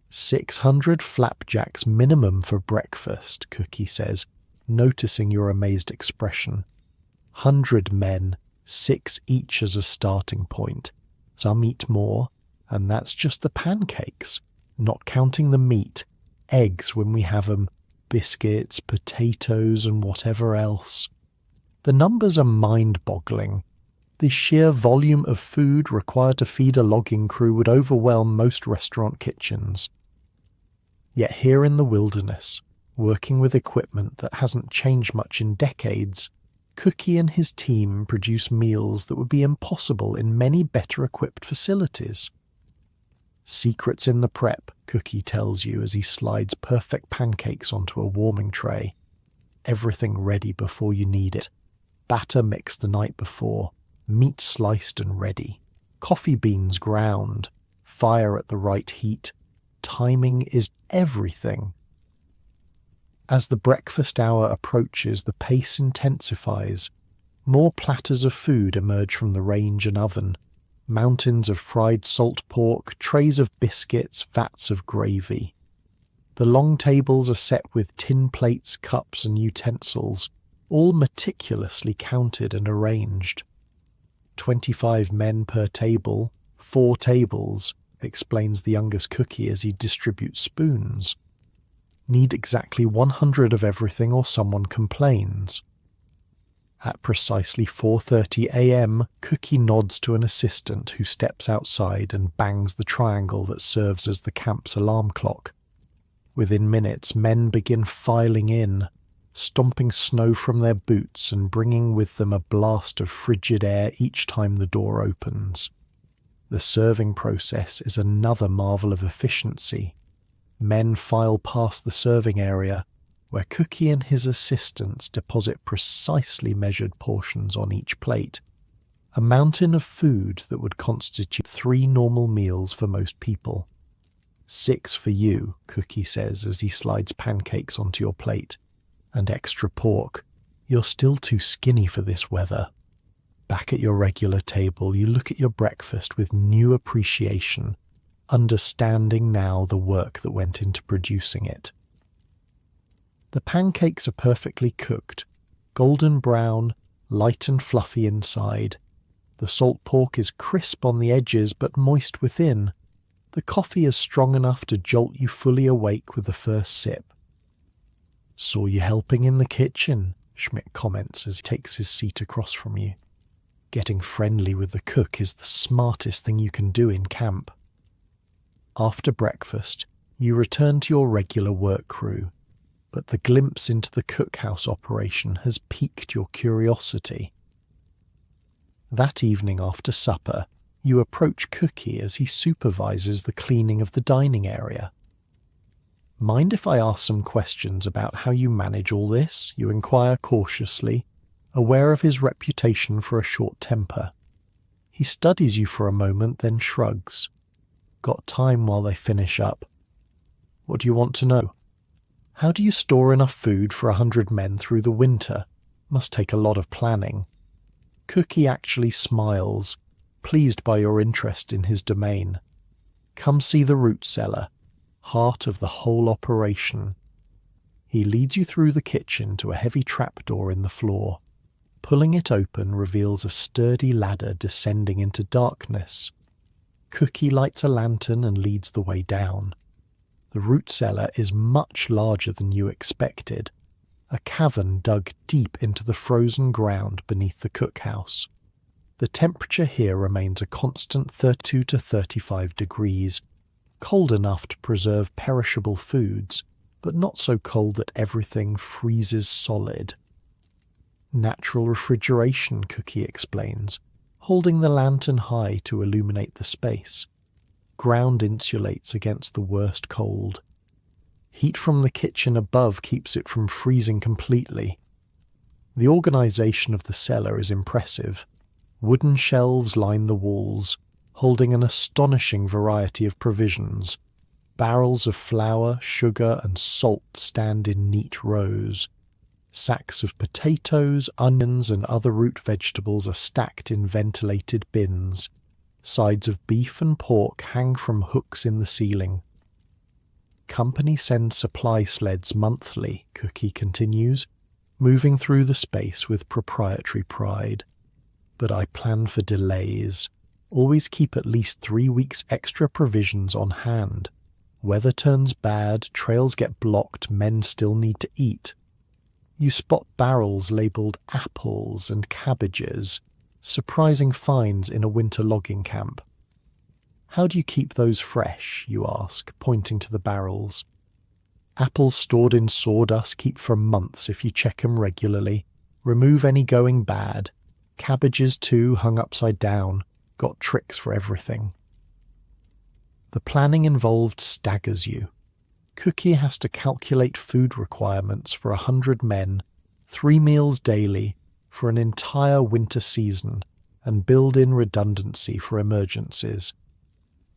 600 flapjacks minimum for breakfast, Cookie says, noticing your amazed expression. 100 men, 6 each as a starting point. Some eat more, and that's just the pancakes, not counting the meat, eggs when we have 'em, biscuits, potatoes, and whatever else. The numbers are mind-boggling. The sheer volume of food required to feed a logging crew would overwhelm most restaurant kitchens. Yet here in the wilderness, working with equipment that hasn't changed much in decades, Cookie and his team produce meals that would be impossible in many better-equipped facilities. Secrets in the prep, Cookie tells you as he slides perfect pancakes onto a warming tray. Everything ready before you need it. Batter mixed the night before, meat sliced and ready, coffee beans ground, fire at the right heat. Timing is everything. As the breakfast hour approaches, the pace intensifies. More platters of food emerge from the range and oven. Mountains of fried salt pork, trays of biscuits, vats of gravy. The long tables are set with tin plates, cups and utensils, all meticulously counted and arranged. 25 men per table, 4 tables, explains the youngest Cookie as he distributes spoons. Need exactly 100 of everything or someone complains. At precisely 4:30 a.m, Cookie nods to an assistant who steps outside and bangs the triangle that serves as the camp's alarm clock. Within minutes, men begin filing in, stomping snow from their boots and bringing with them a blast of frigid air each time the door opens. The serving process is another marvel of efficiency. Men file past the serving area, where Cookie and his assistants deposit precisely measured portions on each plate. A mountain of food that would constitute 3 normal meals for most people. 6 for you, Cookie says as he slides pancakes onto your plate. And extra pork. You're still too skinny for this weather. Back at your regular table, you look at your breakfast with new appreciation, understanding now the work that went into producing it. The pancakes are perfectly cooked, golden brown, light and fluffy inside. The salt pork is crisp on the edges but moist within. The coffee is strong enough to jolt you fully awake with the first sip. "Saw you helping in the kitchen," Schmidt comments as he takes his seat across from you. Getting friendly with the cook is the smartest thing you can do in camp. After breakfast, you return to your regular work crew, but the glimpse into the cookhouse operation has piqued your curiosity. That evening after supper, you approach Cookie as he supervises the cleaning of the dining area. "Mind if I ask some questions about how you manage all this?" you inquire cautiously, aware of his reputation for a short temper. He studies you for a moment, then shrugs. "Got time while they finish up." "What do you want to know?" "How do you store enough food for 100 men through the winter? Must take a lot of planning." Cookie actually smiles, pleased by your interest in his domain. "Come see the root cellar, heart of the whole operation." He leads you through the kitchen to a heavy trapdoor in the floor. Pulling it open reveals a sturdy ladder descending into darkness. Cookie lights a lantern and leads the way down. The root cellar is much larger than you expected, a cavern dug deep into the frozen ground beneath the cookhouse. The temperature here remains a constant 32 to 35 degrees, cold enough to preserve perishable foods, but not so cold that everything freezes solid. "Natural refrigeration," Cookie explains, holding the lantern high to illuminate the space. "Ground insulates against the worst cold. Heat from the kitchen above keeps it from freezing completely." The organization of the cellar is impressive. Wooden shelves line the walls, holding an astonishing variety of provisions. Barrels of flour, sugar, and salt stand in neat rows. Sacks of potatoes, onions, and other root vegetables are stacked in ventilated bins. Sides of beef and pork hang from hooks in the ceiling. "Company sends supply sleds monthly," Cookie continues, moving through the space with proprietary pride. "But I plan for delays. Always keep at least 3 weeks extra provisions on hand. Weather turns bad, trails get blocked, men still need to eat." You spot barrels labelled apples and cabbages, surprising finds in a winter logging camp. "How do you keep those fresh?" you ask, pointing to the barrels. "Apples stored in sawdust keep for months if you check 'em regularly. Remove any going bad. Cabbages too, hung upside down. Got tricks for everything." The planning involved staggers you. Cookie has to calculate food requirements for 100 men, 3 meals daily, for an entire winter season, and build in redundancy for emergencies.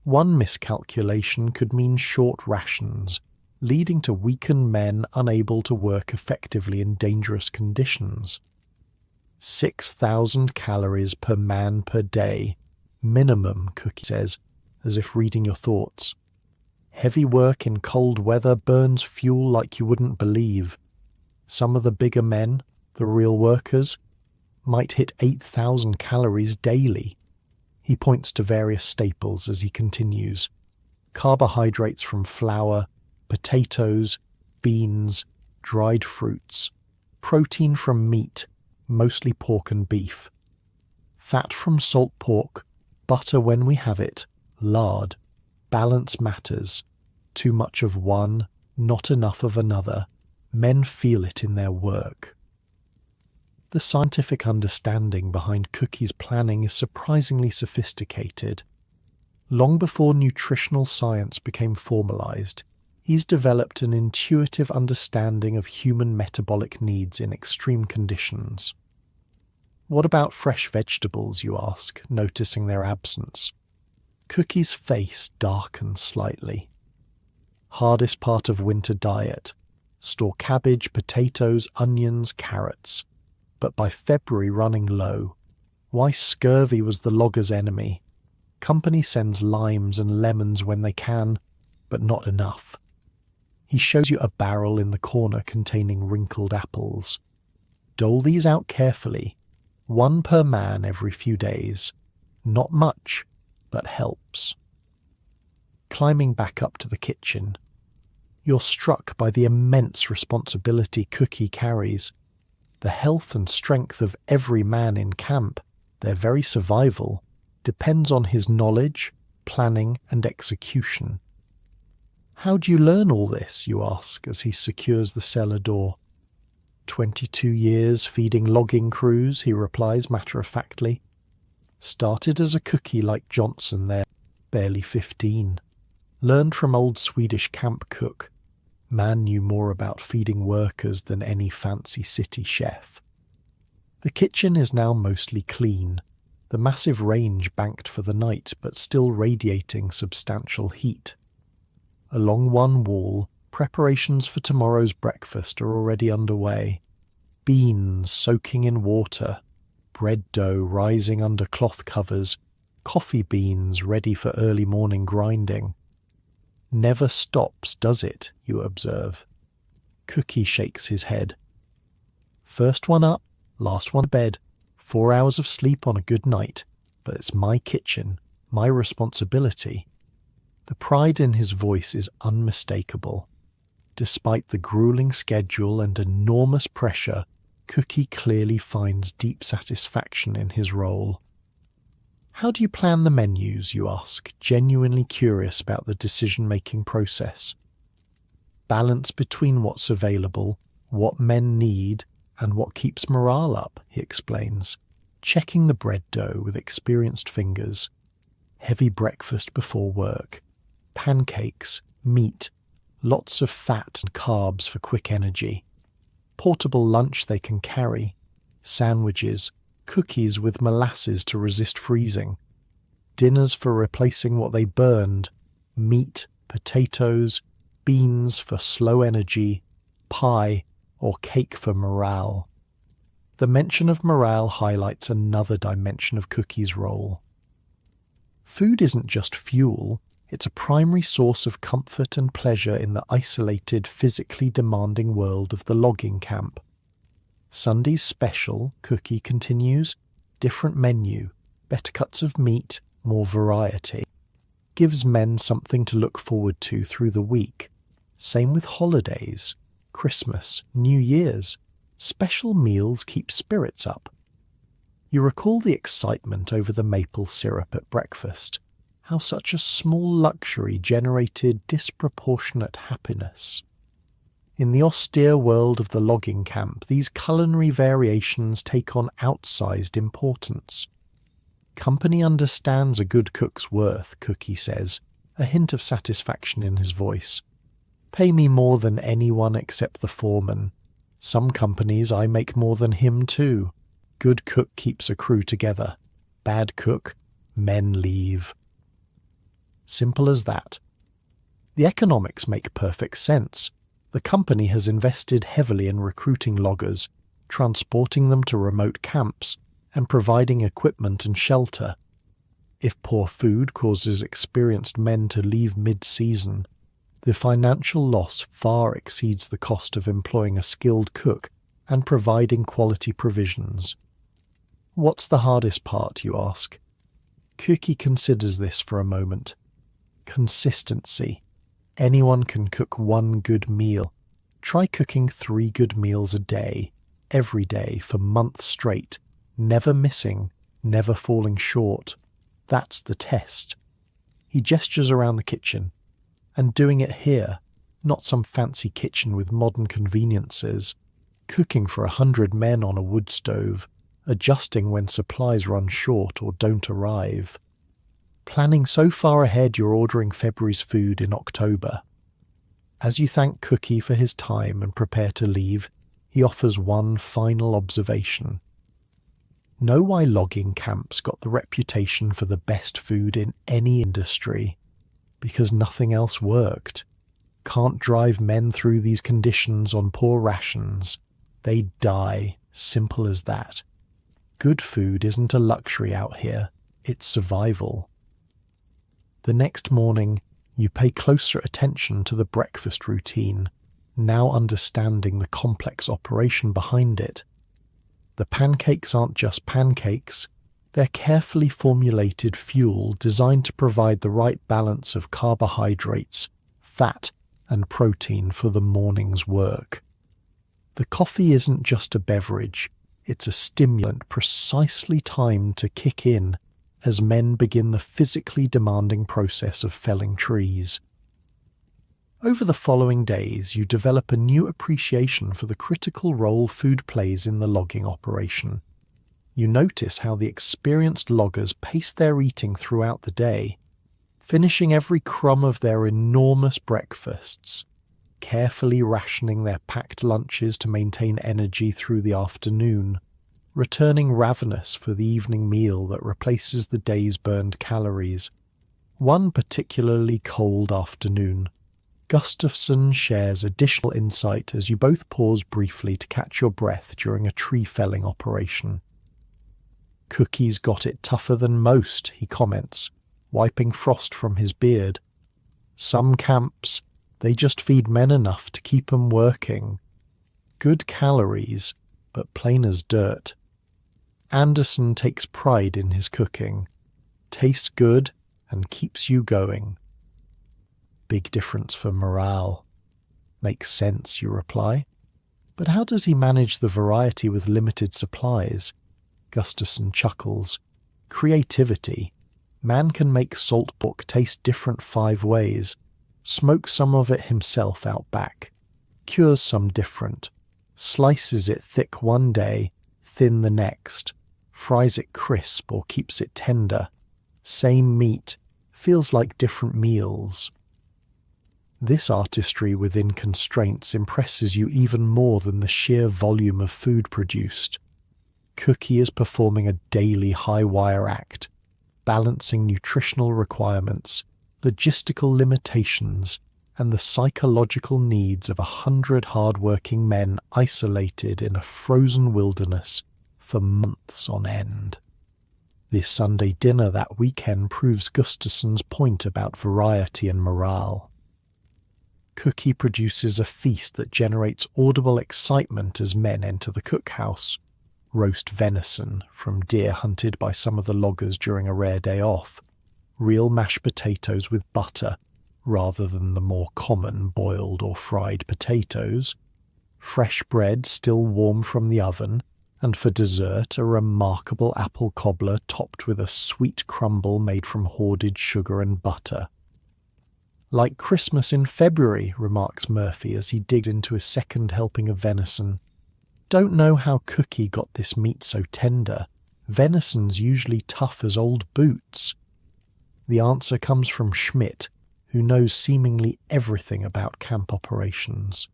One miscalculation could mean short rations, leading to weakened men unable to work effectively in dangerous conditions. 6,000 calories per man per day, minimum, Cookie says, as if reading your thoughts. Heavy work in cold weather burns fuel like you wouldn't believe. Some of the bigger men, the real workers, might hit 8,000 calories daily. He points to various staples as he continues. Carbohydrates from flour, potatoes, beans, dried fruits. Protein from meat, mostly pork and beef. Fat from salt pork, butter when we have it, lard. Balance matters. Too much of one, not enough of another. Men feel it in their work. The scientific understanding behind Cookie's planning is surprisingly sophisticated. Long before nutritional science became formalized, he's developed an intuitive understanding of human metabolic needs in extreme conditions. "What about fresh vegetables?" you ask, noticing their absence. Cookie's face darkens slightly. "Hardest part of winter diet. Store cabbage, potatoes, onions, carrots. But by February running low. Why scurvy was the logger's enemy. Company sends limes and lemons when they can, but not enough." He shows you a barrel in the corner containing wrinkled apples. "Dole these out carefully. 1 per man every few days. Not much, but helps." Climbing back up to the kitchen, you're struck by the immense responsibility Cookie carries. The health and strength of every man in camp, their very survival, depends on his knowledge, planning, and execution. "How do you learn all this?" you ask as he secures the cellar door. 22 years feeding logging crews," he replies matter-of-factly. "Started as a cookie like Johnson there, barely 15. Learned from old Swedish camp cook. Man knew more about feeding workers than any fancy city chef. The kitchen is now mostly clean, the massive range banked for the night but still radiating substantial heat. Along one wall, preparations for tomorrow's breakfast are already underway. Beans soaking in water, bread dough rising under cloth covers, coffee beans ready for early morning grinding. Never stops, does it, you observe? Cookie shakes his head. First one up, last one to bed, 4 hours of sleep on a good night, but it's my kitchen, my responsibility. The pride in his voice is unmistakable. Despite the grueling schedule and enormous pressure, Cookie clearly finds deep satisfaction in his role. How do you plan the menus, you ask, genuinely curious about the decision-making process? Balance between what's available, what men need, and what keeps morale up, he explains, checking the bread dough with experienced fingers. Heavy breakfast before work, pancakes, meat, lots of fat and carbs for quick energy. Portable lunch they can carry, sandwiches, cookies with molasses to resist freezing, dinners for replacing what they burned, meat, potatoes, beans for slow energy, pie or cake for morale. The mention of morale highlights another dimension of Cookie's role. Food isn't just fuel, it's a primary source of comfort and pleasure in the isolated, physically demanding world of the logging camp. Sunday's special, Cookie continues, different menu, better cuts of meat, more variety. Gives men something to look forward to through the week. Same with holidays, Christmas, New Year's. Special meals keep spirits up. You recall the excitement over the maple syrup at breakfast, how such a small luxury generated disproportionate happiness. In the austere world of the logging camp, these culinary variations take on outsized importance. Company understands a good cook's worth, Cookie says, a hint of satisfaction in his voice. Pay me more than anyone except the foreman. Some companies I make more than him too. Good cook keeps a crew together. Bad cook, men leave. Simple as that. The economics make perfect sense. The company has invested heavily in recruiting loggers, transporting them to remote camps, and providing equipment and shelter. If poor food causes experienced men to leave mid-season, the financial loss far exceeds the cost of employing a skilled cook and providing quality provisions. What's the hardest part, you ask? Cookie considers this for a moment. Consistency. Anyone can cook one good meal. Try cooking 3 good meals a day, every day for months straight, never missing, never falling short. That's the test. He gestures around the kitchen. And doing it here, not some fancy kitchen with modern conveniences, cooking for 100 men on a wood stove, adjusting when supplies run short or don't arrive. Planning so far ahead you're ordering February's food in October. As you thank Cookie for his time and prepare to leave, he offers one final observation. Know why logging camps got the reputation for the best food in any industry? Because nothing else worked. Can't drive men through these conditions on poor rations. They die, simple as that. Good food isn't a luxury out here, it's survival. The next morning, you pay closer attention to the breakfast routine, now understanding the complex operation behind it. The pancakes aren't just pancakes, they're carefully formulated fuel designed to provide the right balance of carbohydrates, fat, and protein for the morning's work. The coffee isn't just a beverage, it's a stimulant precisely timed to kick in as men begin the physically demanding process of felling trees. Over the following days, you develop a new appreciation for the critical role food plays in the logging operation. You notice how the experienced loggers pace their eating throughout the day, finishing every crumb of their enormous breakfasts, carefully rationing their packed lunches to maintain energy through the afternoon, returning ravenous for the evening meal that replaces the day's burned calories. One particularly cold afternoon, Gustafsson shares additional insight as you both pause briefly to catch your breath during a tree felling operation. "Cookie's got it tougher than most," he comments, wiping frost from his beard. "Some camps, they just feed men enough to keep 'em working. Good calories, but plain as dirt." Anderson takes pride in his cooking. Tastes good and keeps you going. "Big difference for morale." "Makes sense," you reply. "But how does he manage the variety with limited supplies?" Gustafsson chuckles. "Creativity. Man can make salt pork taste different 5 ways. Smokes some of it himself out back. Cures some different. Slices it thick one day, thin the next. Fries it crisp or keeps it tender. Same meat. Feels like different meals." This artistry within constraints impresses you even more than the sheer volume of food produced. Cookie is performing a daily high-wire act, balancing nutritional requirements, logistical limitations, and the psychological needs of 100 hard-working men isolated in a frozen wilderness for months on end. This Sunday dinner that weekend proves Gustafsson's point about variety and morale. Cookie produces a feast that generates audible excitement as men enter the cookhouse. Roast venison from deer hunted by some of the loggers during a rare day off. Real mashed potatoes with butter, rather than the more common boiled or fried potatoes. Fresh bread still warm from the oven, and for dessert a remarkable apple cobbler topped with a sweet crumble made from hoarded sugar and butter. "Like Christmas in February," remarks Murphy as he digs into his second helping of venison. "Don't know how Cookie got this meat so tender. Venison's usually tough as old boots." The answer comes from Schmidt, who knows seemingly everything about camp operations.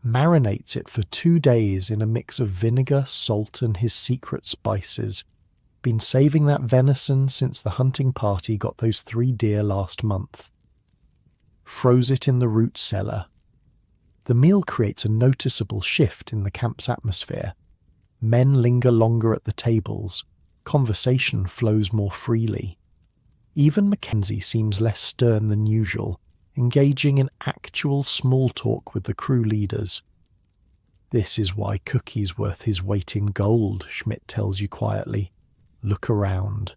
Marinates it for 2 days in a mix of vinegar, salt, and his secret spices. Been saving that venison since the hunting party got those 3 deer last month. Froze it in the root cellar. The meal creates a noticeable shift in the camp's atmosphere. Men linger longer at the tables. Conversation flows more freely. Even Mackenzie seems less stern than usual, engaging in actual small talk with the crew leaders. "This is why Cookie's worth his weight in gold," Schmidt tells you quietly. "Look around.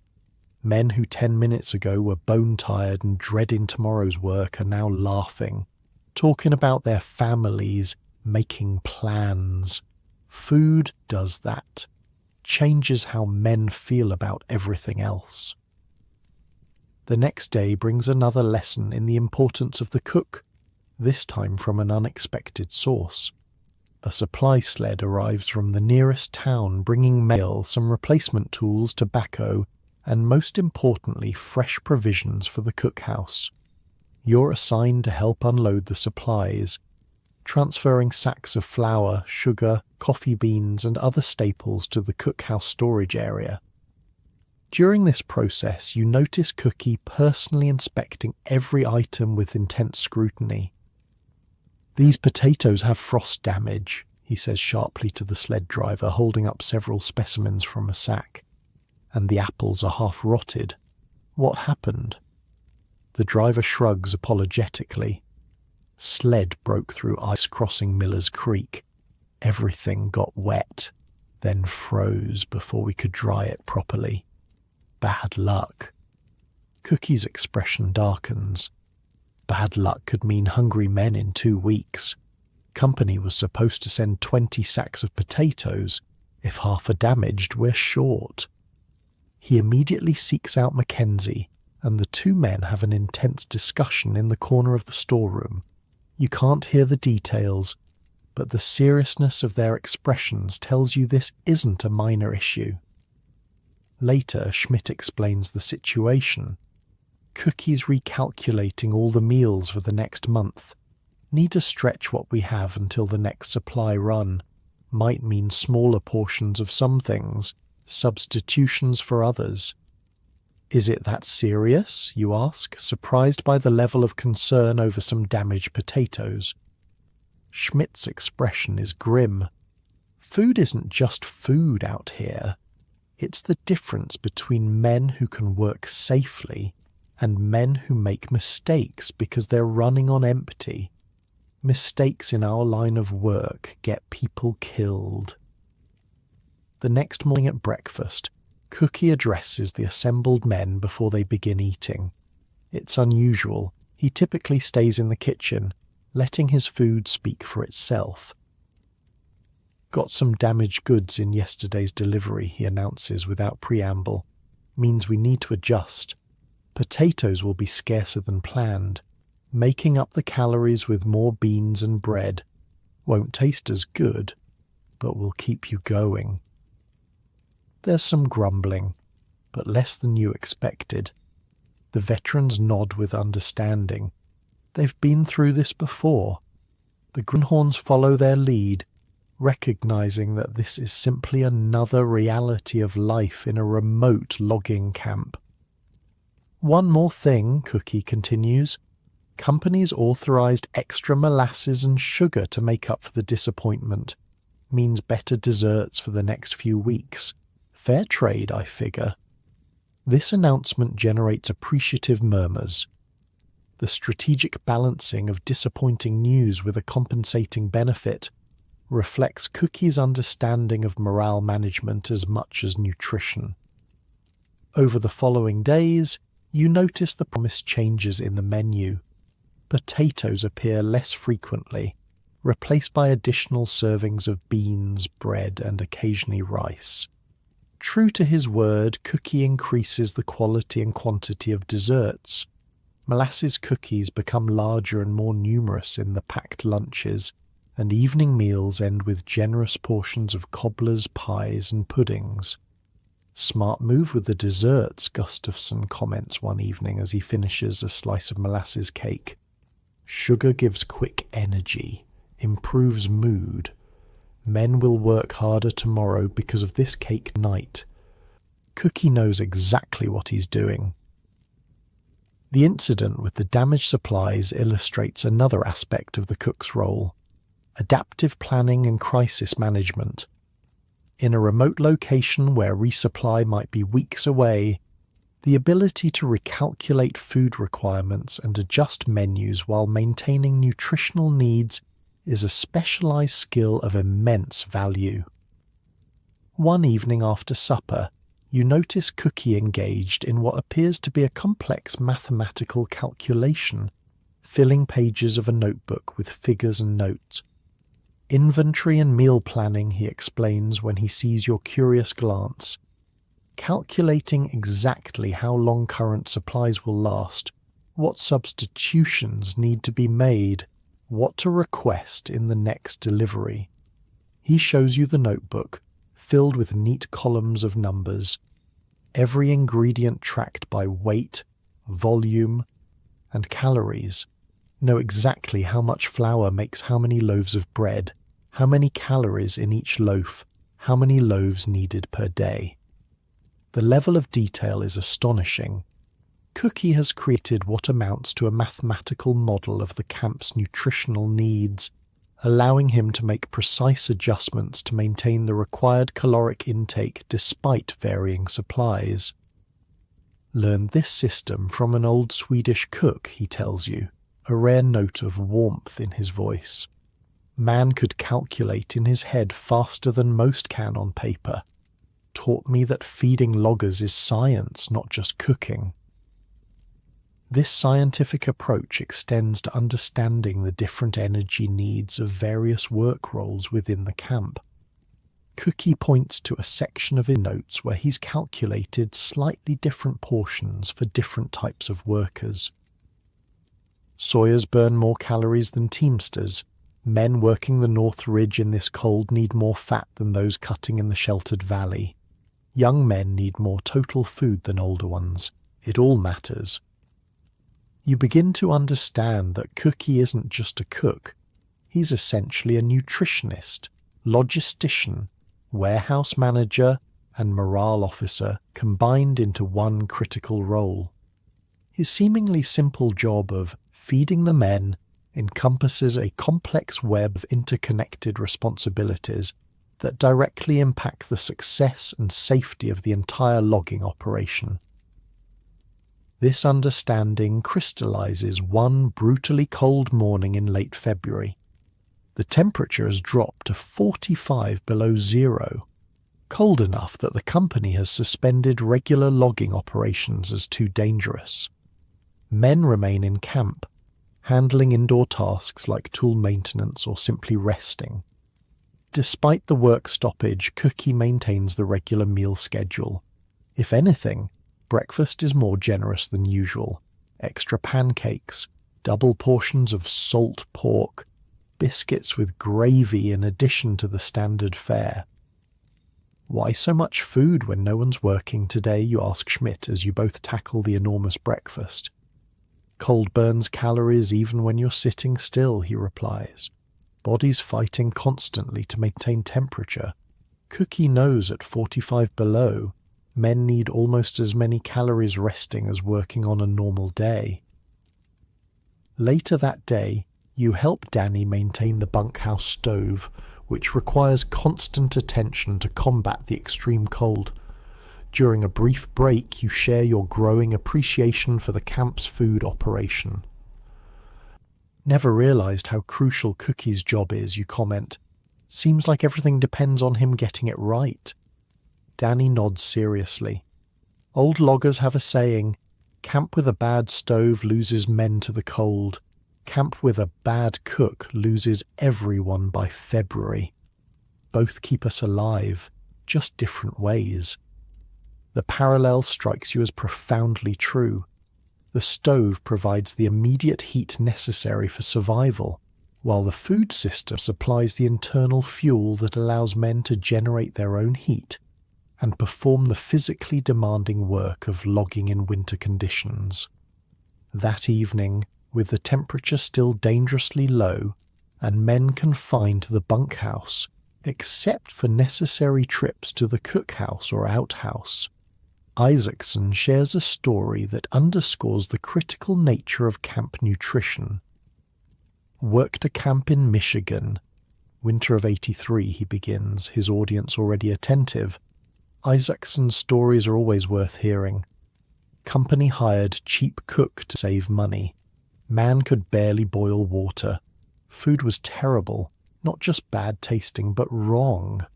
Men who 10 minutes ago were bone-tired and dreading tomorrow's work are now laughing, talking about their families, making plans. Food does that. Changes how men feel about everything else." The next day brings another lesson in the importance of the cook, this time from an unexpected source. A supply sled arrives from the nearest town bringing mail, some replacement tools, tobacco, and most importantly fresh provisions for the cookhouse. You're assigned to help unload the supplies, transferring sacks of flour, sugar, coffee beans and other staples to the cookhouse storage area. During this process, you notice Cookie personally inspecting every item with intense scrutiny. "These potatoes have frost damage," he says sharply to the sled driver, holding up several specimens from a sack. "And the apples are half rotted. What happened?" The driver shrugs apologetically. "Sled broke through ice crossing Miller's Creek. Everything got wet, then froze before we could dry it properly. Bad luck." Cookie's expression darkens. Bad luck could mean hungry men in 2 weeks. Company was supposed to send 20 sacks of potatoes. If half are damaged, we're short. He immediately seeks out Mackenzie, and the 2 men have an intense discussion in the corner of the storeroom. You can't hear the details, but the seriousness of their expressions tells you this isn't a minor issue. Later, Schmidt explains the situation. Cookie's recalculating all the meals for the next month. Need to stretch what we have until the next supply run. Might mean smaller portions of some things, substitutions for others. Is it that serious, you ask, surprised by the level of concern over some damaged potatoes? Schmidt's expression is grim. Food isn't just food out here. It's the difference between men who can work safely and men who make mistakes because they're running on empty. Mistakes in our line of work get people killed. The next morning at breakfast, Cookie addresses the assembled men before they begin eating. It's unusual. He typically stays in the kitchen, letting his food speak for itself. Got some damaged goods in yesterday's delivery, he announces without preamble. Means we need to adjust. Potatoes will be scarcer than planned. Making up the calories with more beans and bread. Won't taste as good, but will keep you going. There's some grumbling, but less than you expected. The veterans nod with understanding. They've been through this before. The greenhorns follow their lead, recognizing that this is simply another reality of life in a remote logging camp. One more thing, Cookie continues. Companies authorized extra molasses and sugar to make up for the disappointment. Means better desserts for the next few weeks. Fair trade, I figure. This announcement generates appreciative murmurs. The strategic balancing of disappointing news with a compensating benefit reflects Cookie's understanding of morale management as much as nutrition. Over the following days, you notice the promised changes in the menu. Potatoes appear less frequently, replaced by additional servings of beans, bread, and occasionally rice. True to his word, Cookie increases the quality and quantity of desserts. Molasses cookies become larger and more numerous in the packed lunches, and evening meals end with generous portions of cobblers, pies, and puddings. Smart move with the desserts, Gustafson comments one evening as he finishes a slice of molasses cake. Sugar gives quick energy, improves mood. Men will work harder tomorrow because of this cake tonight. Cookie knows exactly what he's doing. The incident with the damaged supplies illustrates another aspect of the cook's role: adaptive planning and crisis management. In a remote location where resupply might be weeks away, the ability to recalculate food requirements and adjust menus while maintaining nutritional needs is a specialized skill of immense value. One evening after supper, you notice Cookie engaged in what appears to be a complex mathematical calculation, filling pages of a notebook with figures and notes. Inventory and meal planning, he explains when he sees your curious glance. Calculating exactly how long current supplies will last, what substitutions need to be made, what to request in the next delivery. He shows you the notebook, filled with neat columns of numbers, every ingredient tracked by weight, volume, and calories. Know exactly how much flour makes how many loaves of bread, how many calories in each loaf, how many loaves needed per day. The level of detail is astonishing. Cookie has created what amounts to a mathematical model of the camp's nutritional needs, allowing him to make precise adjustments to maintain the required caloric intake despite varying supplies. Learned this system from an old Swedish cook, he tells you, a rare note of warmth in his voice. Man could calculate in his head faster than most can on paper. Taught me that feeding loggers is science, not just cooking. This scientific approach extends to understanding the different energy needs of various work roles within the camp. Cookie points to a section of his notes where he's calculated slightly different portions for different types of workers. Sawyers burn more calories than teamsters. Men working the North Ridge in this cold need more fat than those cutting in the sheltered valley. Young men need more total food than older ones. It all matters. You begin to understand that Cookie isn't just a cook. He's essentially a nutritionist, logistician, warehouse manager, and morale officer combined into one critical role. His seemingly simple job of feeding the men encompasses a complex web of interconnected responsibilities that directly impact the success and safety of the entire logging operation. This understanding crystallizes one brutally cold morning in late February. The temperature has dropped to 45 below zero, cold enough that the company has suspended regular logging operations as too dangerous. Men remain in camp, handling indoor tasks like tool maintenance or simply resting. Despite the work stoppage, Cookie maintains the regular meal schedule. If anything, breakfast is more generous than usual. Extra pancakes, double portions of salt pork, biscuits with gravy in addition to the standard fare. Why so much food when no one's working today, you ask Schmidt as you both tackle the enormous breakfast. Cold burns calories even when you're sitting still, he replies. Bodies fighting constantly to maintain temperature. Cookie knows at 45 below, men need almost as many calories resting as working on a normal day. Later that day, you help Danny maintain the bunkhouse stove, which requires constant attention to combat the extreme cold. During a brief break, you share your growing appreciation for the camp's food operation. Never realized how crucial Cookie's job is, you comment. Seems like everything depends on him getting it right. Danny nods seriously. Old loggers have a saying, camp with a bad stove loses men to the cold. Camp with a bad cook loses everyone by February. Both keep us alive, just different ways. The parallel strikes you as profoundly true. The stove provides the immediate heat necessary for survival, while the food system supplies the internal fuel that allows men to generate their own heat and perform the physically demanding work of logging in winter conditions. That evening, with the temperature still dangerously low and men confined to the bunkhouse, except for necessary trips to the cookhouse or outhouse, Isaacson shares a story that underscores the critical nature of camp nutrition. Worked a camp in Michigan. Winter of '83, he begins, his audience already attentive. Isaacson's stories are always worth hearing. Company hired cheap cook to save money. Man could barely boil water. Food was terrible, not just bad tasting, but wrong.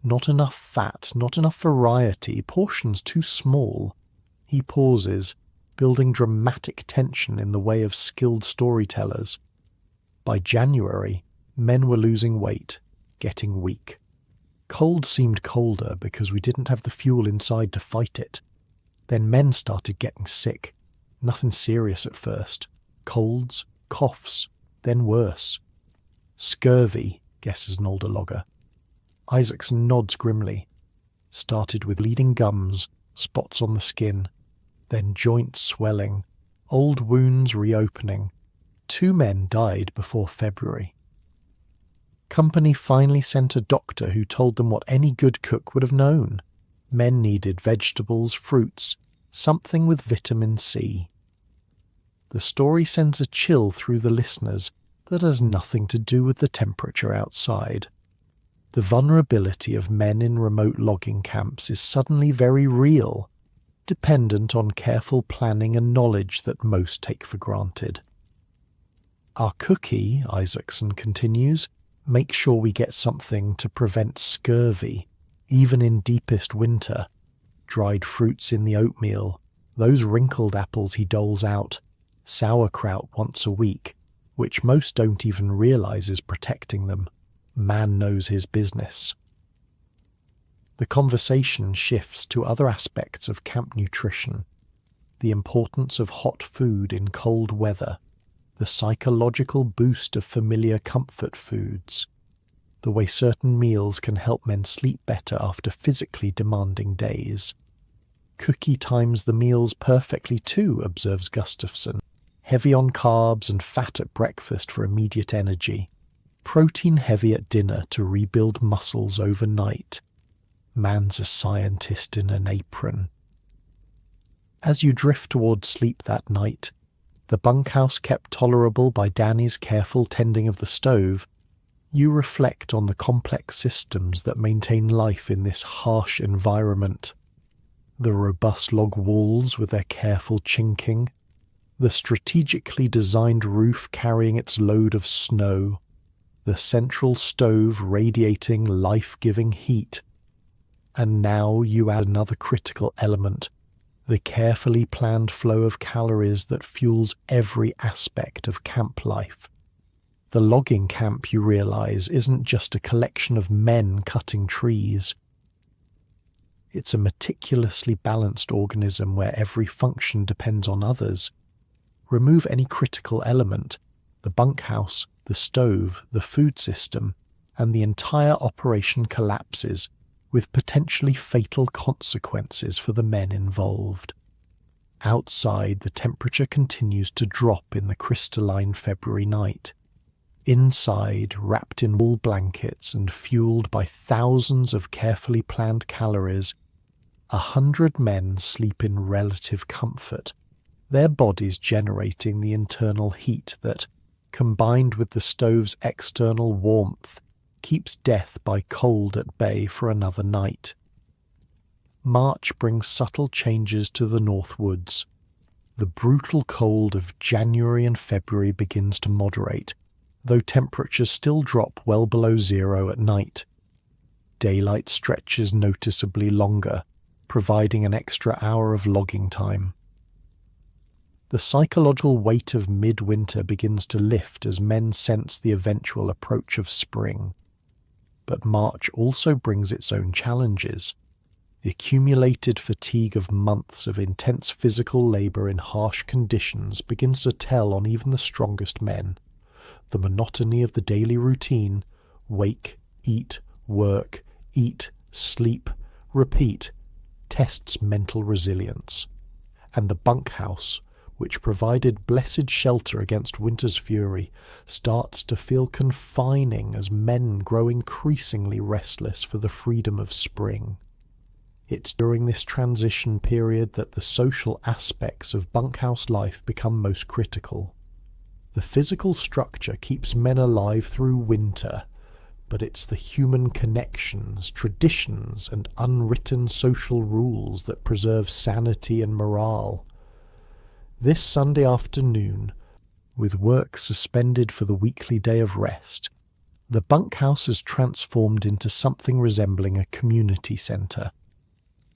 Not enough fat, not enough variety, portions too small. He pauses, building dramatic tension in the way of skilled storytellers. By January, men were losing weight, getting weak. Cold seemed colder because we didn't have the fuel inside to fight it. Then men started getting sick. Nothing serious at first. Colds, coughs, then worse. Scurvy, guesses an older logger. Isaacson nods grimly. Started with bleeding gums, spots on the skin, then joint swelling, old wounds reopening. 2 men died before February. Company finally sent a doctor who told them what any good cook would have known. Men needed vegetables, fruits, something with vitamin C. The story sends a chill through the listeners that has nothing to do with the temperature outside. The vulnerability of men in remote logging camps is suddenly very real, dependent on careful planning and knowledge that most take for granted. Our cookie, Isaacson continues, makes sure we get something to prevent scurvy, even in deepest winter. Dried fruits in the oatmeal, those wrinkled apples he doles out, sauerkraut once a week, which most don't even realize is protecting them. Man knows his business. The conversation shifts to other aspects of camp nutrition, the importance of hot food in cold weather, the psychological boost of familiar comfort foods, the way certain meals can help men sleep better after physically demanding days. Cookie times the meals perfectly too, observes Gustafson. heavy on carbs and fat at breakfast for immediate energy, protein heavy at dinner to rebuild muscles overnight. Man's a scientist in an apron. As you drift toward sleep that night, the bunkhouse kept tolerable by Danny's careful tending of the stove, you reflect on the complex systems that maintain life in this harsh environment. The robust log walls with their careful chinking, the strategically designed roof carrying its load of snow, the central stove radiating life-giving heat. And now you add another critical element, the carefully planned flow of calories that fuels every aspect of camp life. The logging camp, you realize, isn't just a collection of men cutting trees. It's a meticulously balanced organism where every function depends on others. Remove any critical element, the bunkhouse, the stove, the food system, and the entire operation collapses, with potentially fatal consequences for the men involved. Outside, the temperature continues to drop in the crystalline February night. Inside, wrapped in wool blankets and fueled by thousands of carefully planned calories, 100 men sleep in relative comfort, their bodies generating the internal heat that, combined with the stove's external warmth, keeps death by cold at bay for another night. March brings subtle changes to the North Woods. The brutal cold of January and February begins to moderate, though temperatures still drop well below zero at night. Daylight stretches noticeably longer, providing an extra hour of logging time. The psychological weight of midwinter begins to lift as men sense the eventual approach of spring. But March also brings its own challenges. The accumulated fatigue of months of intense physical labor in harsh conditions begins to tell on even the strongest men. The monotony of the daily routine, wake, eat, work, eat, sleep, repeat, tests mental resilience. And the bunkhouse, which provided blessed shelter against winter's fury, starts to feel confining as men grow increasingly restless for the freedom of spring. It's during this transition period that the social aspects of bunkhouse life become most critical. The physical structure keeps men alive through winter, but it's the human connections, traditions, and unwritten social rules that preserve sanity and morale. This Sunday afternoon, with work suspended for the weekly day of rest, the bunkhouse is transformed into something resembling a community centre.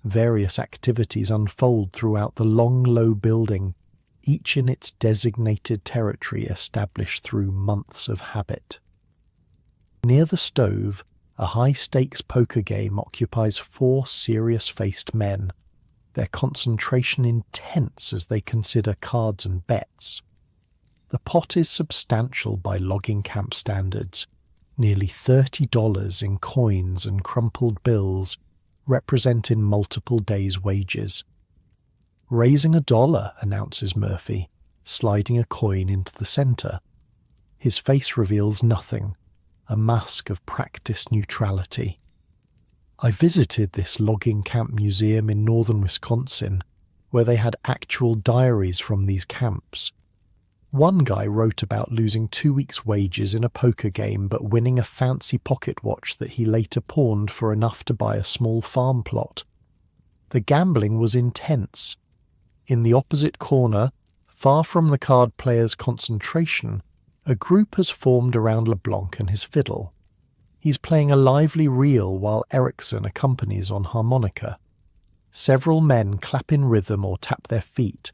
Various activities unfold throughout the long, low building, each in its designated territory established through months of habit. Near the stove, a high-stakes poker game occupies 4 serious-faced men, their concentration intense as they consider cards and bets. The pot is substantial by logging camp standards, nearly $30 in coins and crumpled bills, representing multiple days' wages. "Raising $1, announces Murphy, sliding a coin into the centre. His face reveals nothing, a mask of practiced neutrality. I visited this logging camp museum in northern Wisconsin, where they had actual diaries from these camps. One guy wrote about losing 2 weeks' wages in a poker game but winning a fancy pocket watch that he later pawned for enough to buy a small farm plot. The gambling was intense. In the opposite corner, far from the card player's concentration, a group has formed around LeBlanc and his fiddle. He's playing a lively reel while Erickson accompanies on harmonica. Several men clap in rhythm or tap their feet.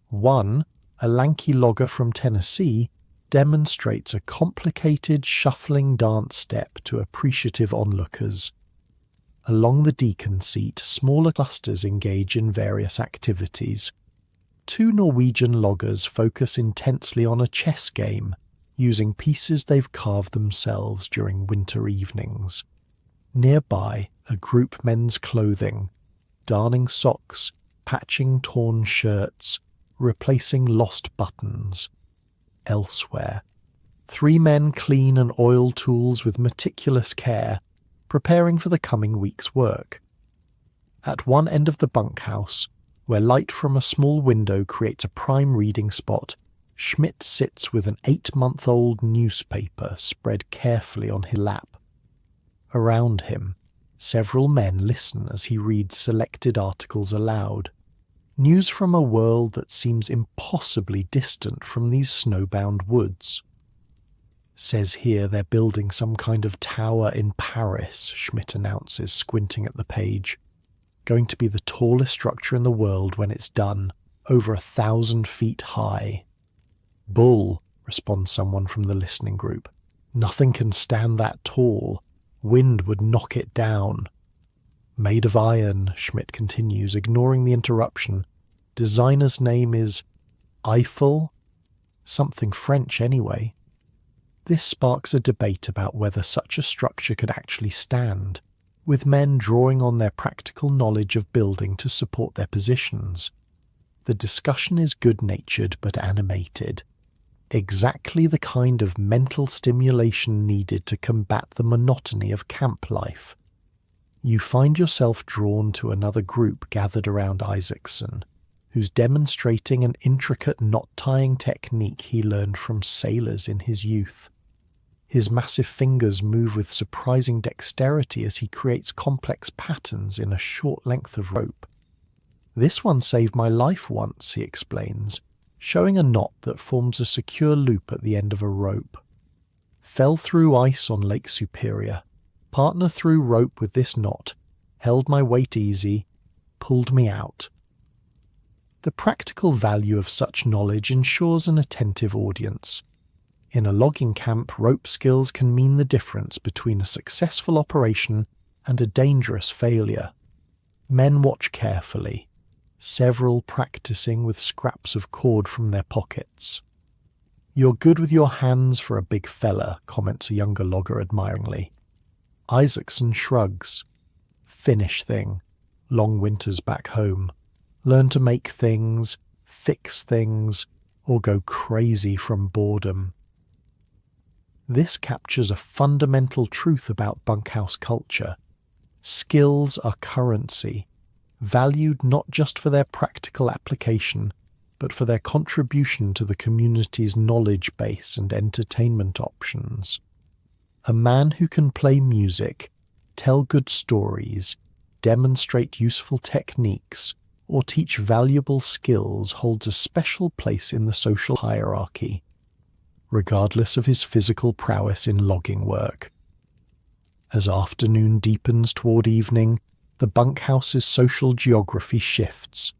One, a lanky logger from Tennessee, demonstrates a complicated shuffling dance step to appreciative onlookers. Along the deacon seat, smaller clusters engage in various activities. 2 Norwegian loggers focus intensely on a chess game, using pieces they've carved themselves during winter evenings. Nearby, a group men's clothing, darning socks, patching torn shirts, replacing lost buttons. Elsewhere, 3 men clean and oil tools with meticulous care, preparing for the coming week's work. At one end of the bunkhouse, where light from a small window creates a prime reading spot, Schmidt sits with an 8-month-old newspaper spread carefully on his lap. Around him, several men listen as he reads selected articles aloud. News from a world that seems impossibly distant from these snowbound woods. Says here they're building some kind of tower in Paris, Schmidt announces, squinting at the page. Going to be the tallest structure in the world when it's done, over 1,000 feet high. Bull, responds someone from the listening group. Nothing can stand that tall. Wind would knock it down. Made of iron, Schmidt continues, ignoring the interruption. Designer's name is Eiffel? Something French anyway. This sparks a debate about whether such a structure could actually stand, with men drawing on their practical knowledge of building to support their positions. The discussion is good-natured but animated. Exactly the kind of mental stimulation needed to combat the monotony of camp life. You find yourself drawn to another group gathered around Isaacson, who's demonstrating an intricate knot-tying technique he learned from sailors in his youth. His massive fingers move with surprising dexterity as he creates complex patterns in a short length of rope. This one saved my life once, he explains, showing a knot that forms a secure loop at the end of a rope. Fell through ice on Lake Superior. Partner threw rope with this knot, held my weight easy, pulled me out. The practical value of such knowledge ensures an attentive audience. In a logging camp, rope skills can mean the difference between a successful operation and a dangerous failure. Men watch carefully, several practicing with scraps of cord from their pockets. "You're good with your hands for a big fella," comments a younger logger admiringly. Isaacson shrugs. Finnish thing. Long winters back home. Learn to make things, fix things, or go crazy from boredom. This captures a fundamental truth about bunkhouse culture. Skills are currency, valued not just for their practical application, but for their contribution to the community's knowledge base and entertainment options. A man who can play music, tell good stories, demonstrate useful techniques, or teach valuable skills holds a special place in the social hierarchy, regardless of his physical prowess in logging work. As afternoon deepens toward evening, the bunkhouse's social geography shifts.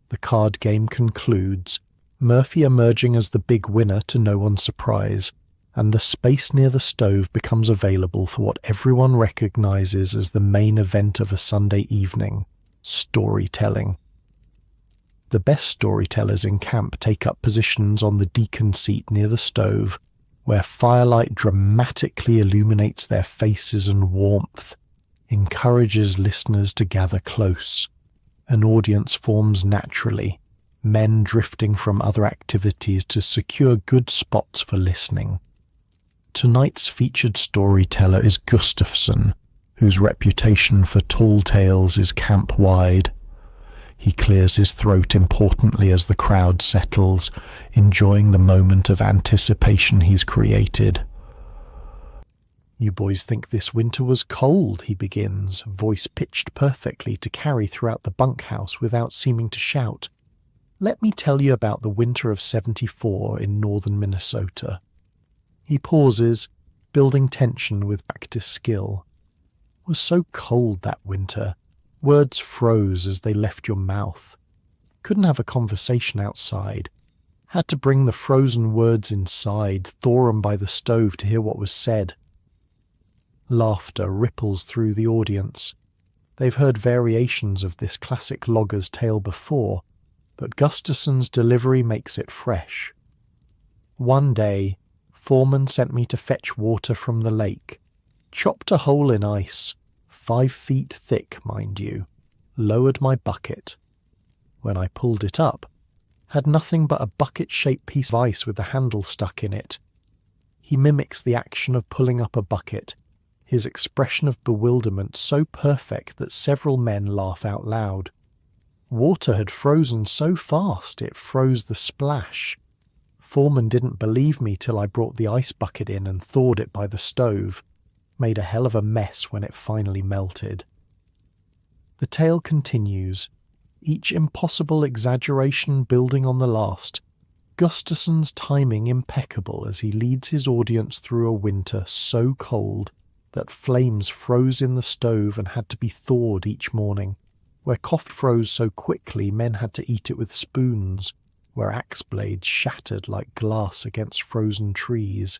The card game concludes, Murphy emerging as the big winner to no one's surprise, and the space near the stove becomes available for what everyone recognizes as the main event of a Sunday evening, storytelling. The best storytellers in camp take up positions on the deacon seat near the stove, where firelight dramatically illuminates their faces and warmth, encourages listeners to gather close. An audience forms naturally, men drifting from other activities to secure good spots for listening. Tonight's featured storyteller is Gustafsson, whose reputation for tall tales is camp-wide. He clears his throat importantly as the crowd settles, enjoying the moment of anticipation he's created. "You boys think this winter was cold," he begins, voice pitched perfectly to carry throughout the bunkhouse without seeming to shout. "Let me tell you about the winter of '74 in northern Minnesota." He pauses, building tension with practiced skill. "It was so cold that winter. Words froze as they left your mouth. Couldn't have a conversation outside. Had to bring the frozen words inside, thaw 'em by the stove to hear what was said." Laughter ripples through the audience. They've heard variations of this classic logger's tale before, but Gustafsson's delivery makes it fresh. "One day, foreman sent me to fetch water from the lake. Chopped a hole in ice, 5 feet thick, mind you. Lowered my bucket. When I pulled it up, had nothing but a bucket-shaped piece of ice with a handle stuck in it. He mimics the action of pulling up a bucket, his expression of bewilderment so perfect that several men laugh out loud. Water had frozen so fast it froze the splash. Foreman didn't believe me till I brought the ice bucket in and thawed it by the stove. Made a hell of a mess when it finally melted. The tale continues, each impossible exaggeration building on the last, Gustafson's timing impeccable as he leads his audience through a winter so cold that flames froze in the stove and had to be thawed each morning, where coffee froze so quickly men had to eat it with spoons, where axe blades shattered like glass against frozen trees.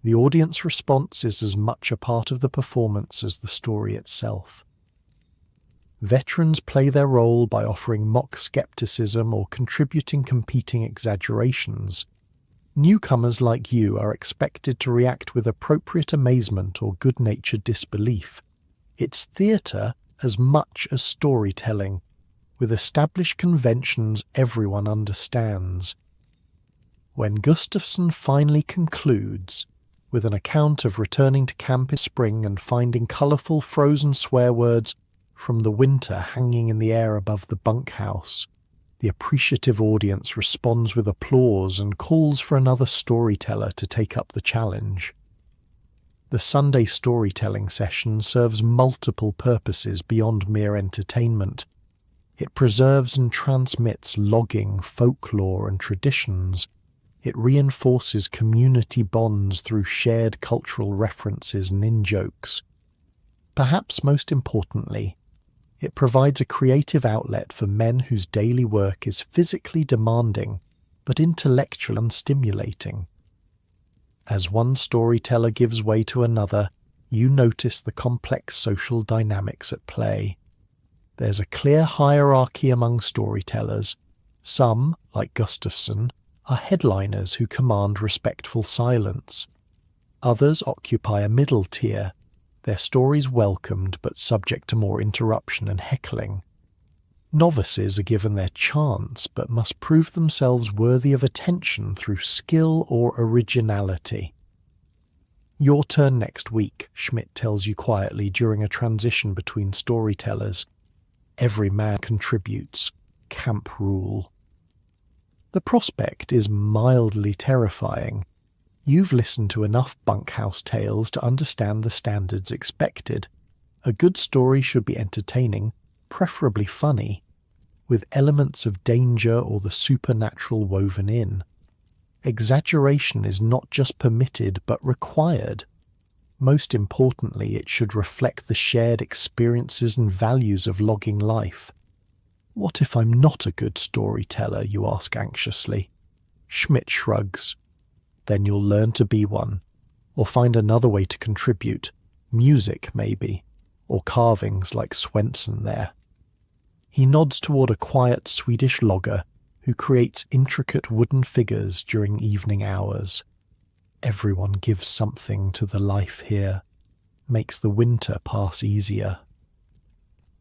The audience response is as much a part of the performance as the story itself. Veterans play their role by offering mock skepticism or contributing competing exaggerations. Newcomers like you are expected to react with appropriate amazement or good-natured disbelief. It's theatre as much as storytelling, with established conventions everyone understands. When Gustafson finally concludes, with an account of returning to camp in spring and finding colourful frozen swear words from the winter hanging in the air above the bunkhouse, the appreciative audience responds with applause and calls for another storyteller to take up the challenge. The Sunday storytelling session serves multiple purposes beyond mere entertainment. It preserves and transmits logging, folklore and traditions. It reinforces community bonds through shared cultural references and in-jokes. Perhaps most importantly, it provides a creative outlet for men whose daily work is physically demanding but intellectually unstimulating. As one storyteller gives way to another, you notice the complex social dynamics at play. There's a clear hierarchy among storytellers. Some, like Gustafson, are headliners who command respectful silence. Others occupy a middle tier, their stories welcomed but subject to more interruption and heckling. Novices are given their chance but must prove themselves worthy of attention through skill or originality. Your turn next week, Schmidt tells you quietly during a transition between storytellers. Every man contributes. Camp rule. The prospect is mildly terrifying. You've listened to enough bunkhouse tales to understand the standards expected. A good story should be entertaining, preferably funny, with elements of danger or the supernatural woven in. Exaggeration is not just permitted but required. Most importantly, it should reflect the shared experiences and values of logging life. What if I'm not a good storyteller, you ask anxiously. Schmidt shrugs. Then you'll learn to be one, or find another way to contribute, music maybe, or carvings like Swenson there. He nods toward a quiet Swedish logger who creates intricate wooden figures during evening hours. Everyone gives something to the life here, makes the winter pass easier.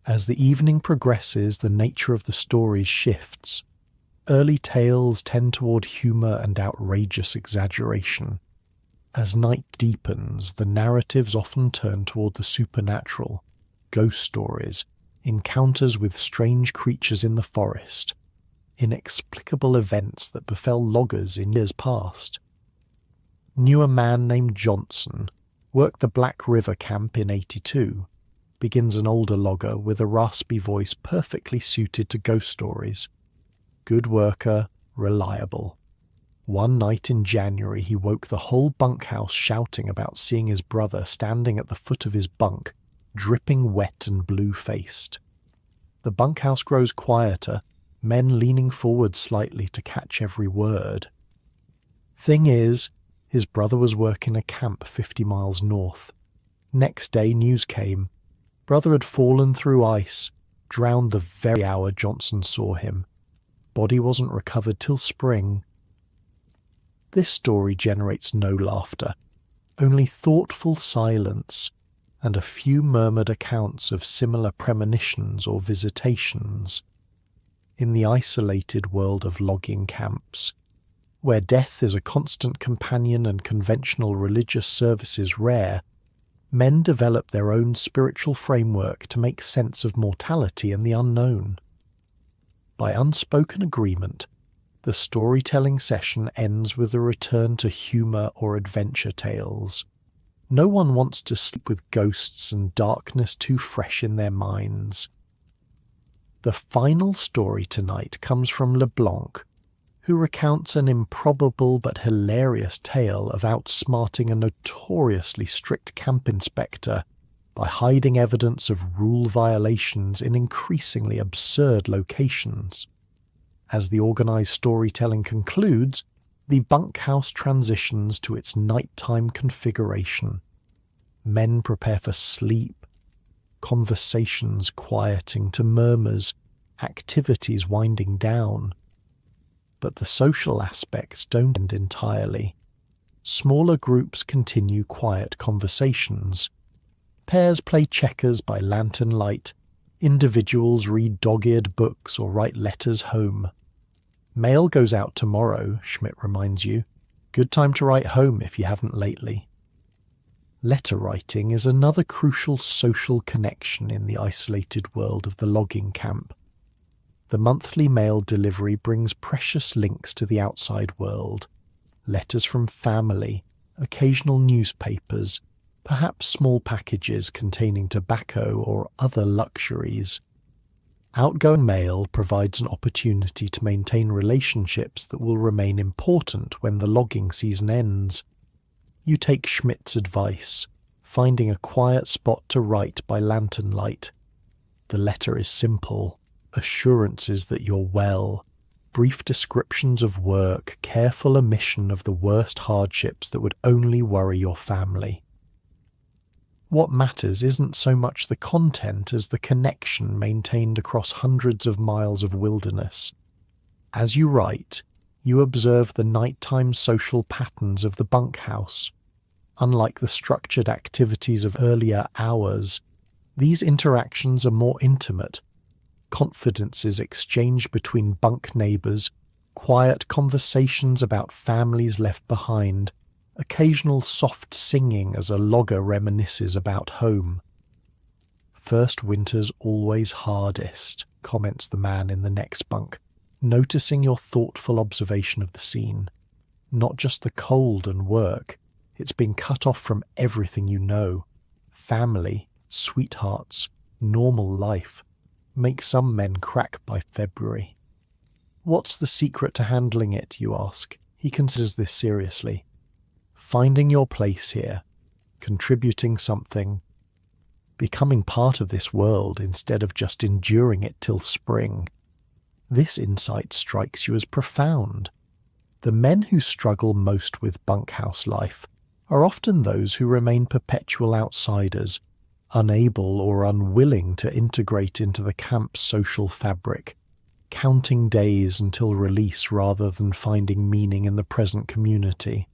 As the evening progresses, the nature of the stories shifts. Early tales tend toward humour and outrageous exaggeration. As night deepens, the narratives often turn toward the supernatural, ghost stories, encounters with strange creatures in the forest, inexplicable events that befell loggers in years past. Knew a man named Johnson, worked the Black River camp in '82, begins an older logger with a raspy voice perfectly suited to ghost stories. Good worker, reliable. One night in January he woke the whole bunkhouse shouting about seeing his brother standing at the foot of his bunk, dripping wet and blue-faced. The bunkhouse grows quieter, men leaning forward slightly to catch every word. Thing is, his brother was working a camp 50 miles north. Next day news came. Brother had fallen through ice, drowned the very hour Johnson saw him. Body wasn't recovered till spring. This story generates no laughter, only thoughtful silence, and a few murmured accounts of similar premonitions or visitations. in the isolated world of logging camps, where death is a constant companion and conventional religious services rare. Men develop their own spiritual framework to make sense of mortality and the unknown. By unspoken agreement, the storytelling session ends with a return to humour or adventure tales. No one wants to sleep with ghosts and darkness too fresh in their minds. The final story tonight comes from LeBlanc, who recounts an improbable but hilarious tale of outsmarting a notoriously strict camp inspector by hiding evidence of rule violations in increasingly absurd locations. As the organised storytelling concludes, the bunkhouse transitions to its nighttime configuration. Men prepare for sleep, conversations quieting to murmurs, activities winding down. But the social aspects don't end entirely. Smaller groups continue quiet conversations. Pairs play checkers by lantern light. Individuals read dog-eared books or write letters home. Mail goes out tomorrow, Schmidt reminds you. Good time to write home if you haven't lately. Letter writing is another crucial social connection in the isolated world of the logging camp. The monthly mail delivery brings precious links to the outside world. Letters from family, occasional newspapers, perhaps small packages containing tobacco or other luxuries. Outgoing mail provides an opportunity to maintain relationships that will remain important when the logging season ends. You take Schmidt's advice, finding a quiet spot to write by lantern light. The letter is simple, assurances that you're well, brief descriptions of work, careful omission of the worst hardships that would only worry your family. What matters isn't so much the content as the connection maintained across hundreds of miles of wilderness. As you write, you observe the nighttime social patterns of the bunkhouse. Unlike the structured activities of earlier hours, these interactions are more intimate. Confidences exchanged between bunk neighbours, quiet conversations about families left behind, occasional soft singing as a logger reminisces about home. First winter's always hardest, comments the man in the next bunk, noticing your thoughtful observation of the scene. Not just the cold and work, it's being cut off from everything you know. Family, sweethearts, normal life, make some men crack by February. What's the secret to handling it, you ask? He considers this seriously. Finding your place here, contributing something, becoming part of this world instead of just enduring it till spring. This insight strikes you as profound. The men who struggle most with bunkhouse life are often those who remain perpetual outsiders, unable or unwilling to integrate into the camp's social fabric, counting days until release rather than finding meaning in the present community.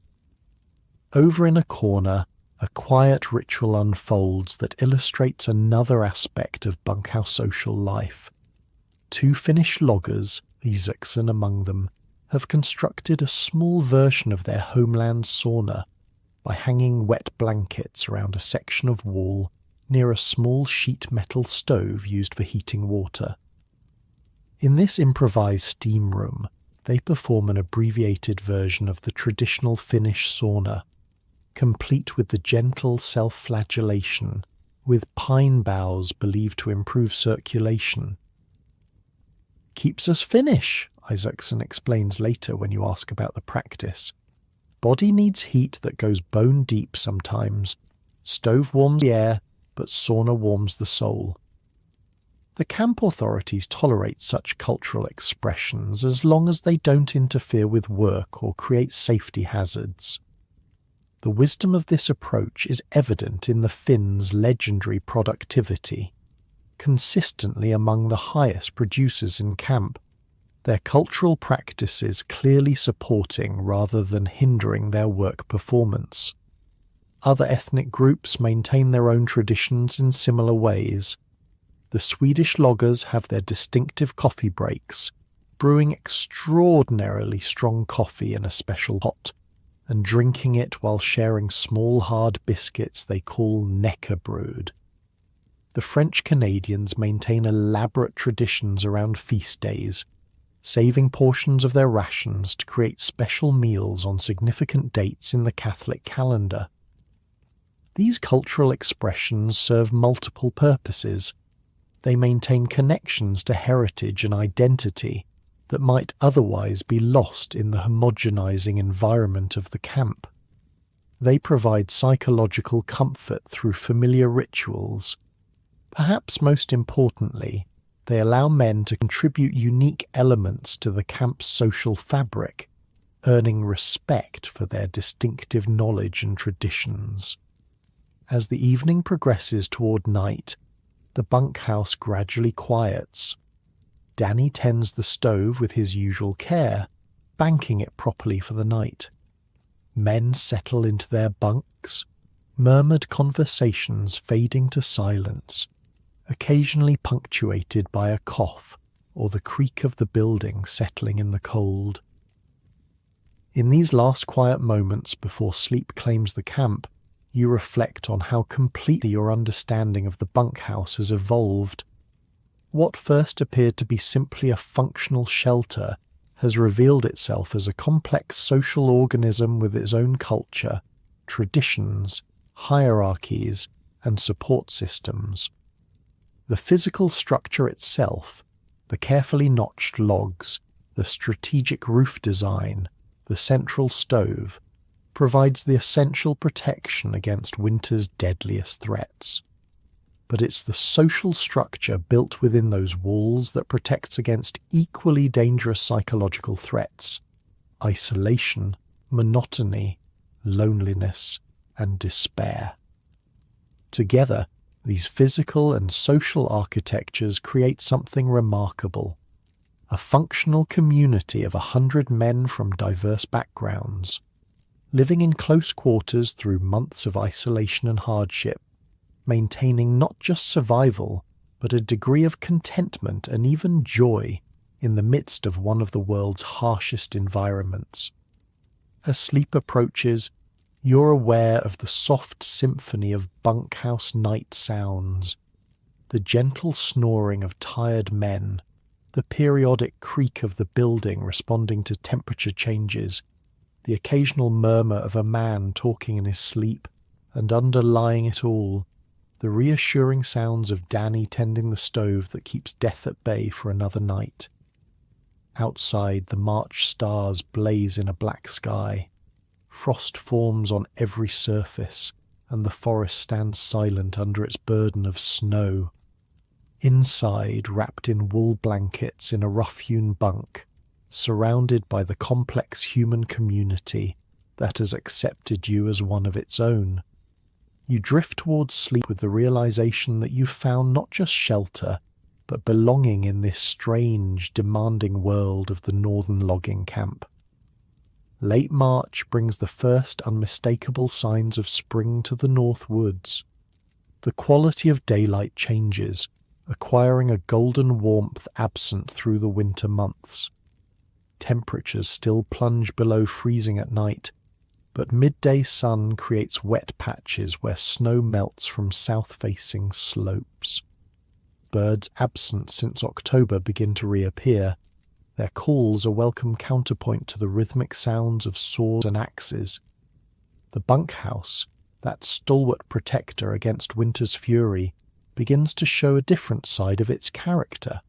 Over in a corner, a quiet ritual unfolds that illustrates another aspect of bunkhouse social life. Two Finnish loggers, Isaacson among them, have constructed a small version of their homeland sauna by hanging wet blankets around a section of wall near a small sheet metal stove used for heating water. In this improvised steam room, they perform an abbreviated version of the traditional Finnish sauna, complete with the gentle self-flagellation, with pine boughs believed to improve circulation. Keeps us Finnish, Isaacson explains later when you ask about the practice. Body needs heat that goes bone deep sometimes. Stove warms the air, but sauna warms the soul. The camp authorities tolerate such cultural expressions as long as they don't interfere with work or create safety hazards. The wisdom of this approach is evident in the Finns' legendary productivity, consistently among the highest producers in camp, their cultural practices clearly supporting rather than hindering their work performance. Other ethnic groups maintain their own traditions in similar ways. The Swedish loggers have their distinctive coffee breaks, brewing extraordinarily strong coffee in a special pot, and drinking it while sharing small hard biscuits they call knäckebröd. The French Canadians maintain elaborate traditions around feast days, saving portions of their rations to create special meals on significant dates in the Catholic calendar. These cultural expressions serve multiple purposes. They maintain connections to heritage and identity that might otherwise be lost in the homogenizing environment of the camp. They provide psychological comfort through familiar rituals. Perhaps most importantly, they allow men to contribute unique elements to the camp's social fabric, earning respect for their distinctive knowledge and traditions. As the evening progresses toward night, the bunkhouse gradually quiets. Danny tends the stove with his usual care, banking it properly for the night. Men settle into their bunks, murmured conversations fading to silence, occasionally punctuated by a cough or the creak of the building settling in the cold. In these last quiet moments before sleep claims the camp, you reflect on how completely your understanding of the bunkhouse has evolved. What first appeared to be simply a functional shelter has revealed itself as a complex social organism with its own culture, traditions, hierarchies, and support systems. The physical structure itself, the carefully notched logs, the strategic roof design, the central stove, provides the essential protection against winter's deadliest threats. But it's the social structure built within those walls that protects against equally dangerous psychological threats: isolation, monotony, loneliness, and despair. Together, these physical and social architectures create something remarkable: a functional community of 100 men from diverse backgrounds, living in close quarters through months of isolation and hardship, maintaining not just survival, but a degree of contentment and even joy in the midst of one of the world's harshest environments. As sleep approaches, you're aware of the soft symphony of bunkhouse night sounds, the gentle snoring of tired men, the periodic creak of the building responding to temperature changes, the occasional murmur of a man talking in his sleep, and underlying it all, the reassuring sounds of Danny tending the stove that keeps death at bay for another night. Outside, the March stars blaze in a black sky. Frost forms on every surface, and the forest stands silent under its burden of snow. Inside, wrapped in wool blankets in a rough-hewn bunk, surrounded by the complex human community that has accepted you as one of its own, you drift towards sleep with the realization that you've found not just shelter, but belonging in this strange, demanding world of the northern logging camp. Late March brings the first unmistakable signs of spring to the north woods. The quality of daylight changes, acquiring a golden warmth absent through the winter months. Temperatures still plunge below freezing at night, but midday sun creates wet patches where snow melts from south-facing slopes. Birds absent since October begin to reappear. Their calls a welcome counterpoint to the rhythmic sounds of saws and axes. The bunkhouse, that stalwart protector against winter's fury, begins to show a different side of its character.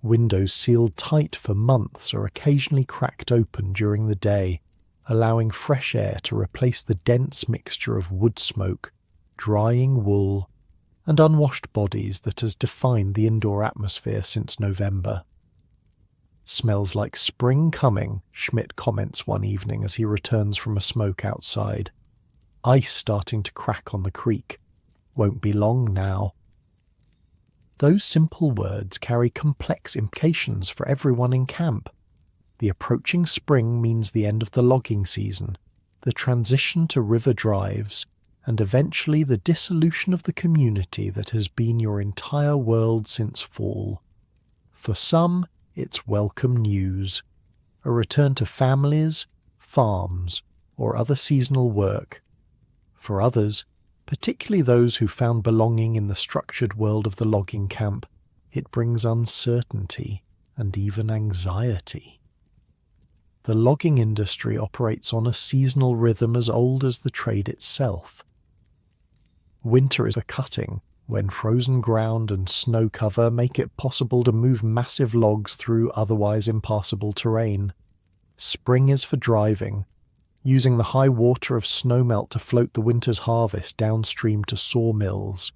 Windows sealed tight for months are occasionally cracked open during the day, allowing fresh air to replace the dense mixture of wood smoke, drying wool, and unwashed bodies that has defined the indoor atmosphere since November. "Smells like spring coming," Schmidt comments one evening as he returns from a smoke outside. "Ice starting to crack on the creek. Won't be long now." Those simple words carry complex implications for everyone in camp. The approaching spring means the end of the logging season, the transition to river drives, and eventually the dissolution of the community that has been your entire world since fall. For some, it's welcome news, a return to families, farms, or other seasonal work. For others, particularly those who found belonging in the structured world of the logging camp, it brings uncertainty and even anxiety. The logging industry operates on a seasonal rhythm as old as the trade itself. Winter is for cutting, when frozen ground and snow cover make it possible to move massive logs through otherwise impassable terrain. Spring is for driving, using the high water of snowmelt to float the winter's harvest downstream to sawmills.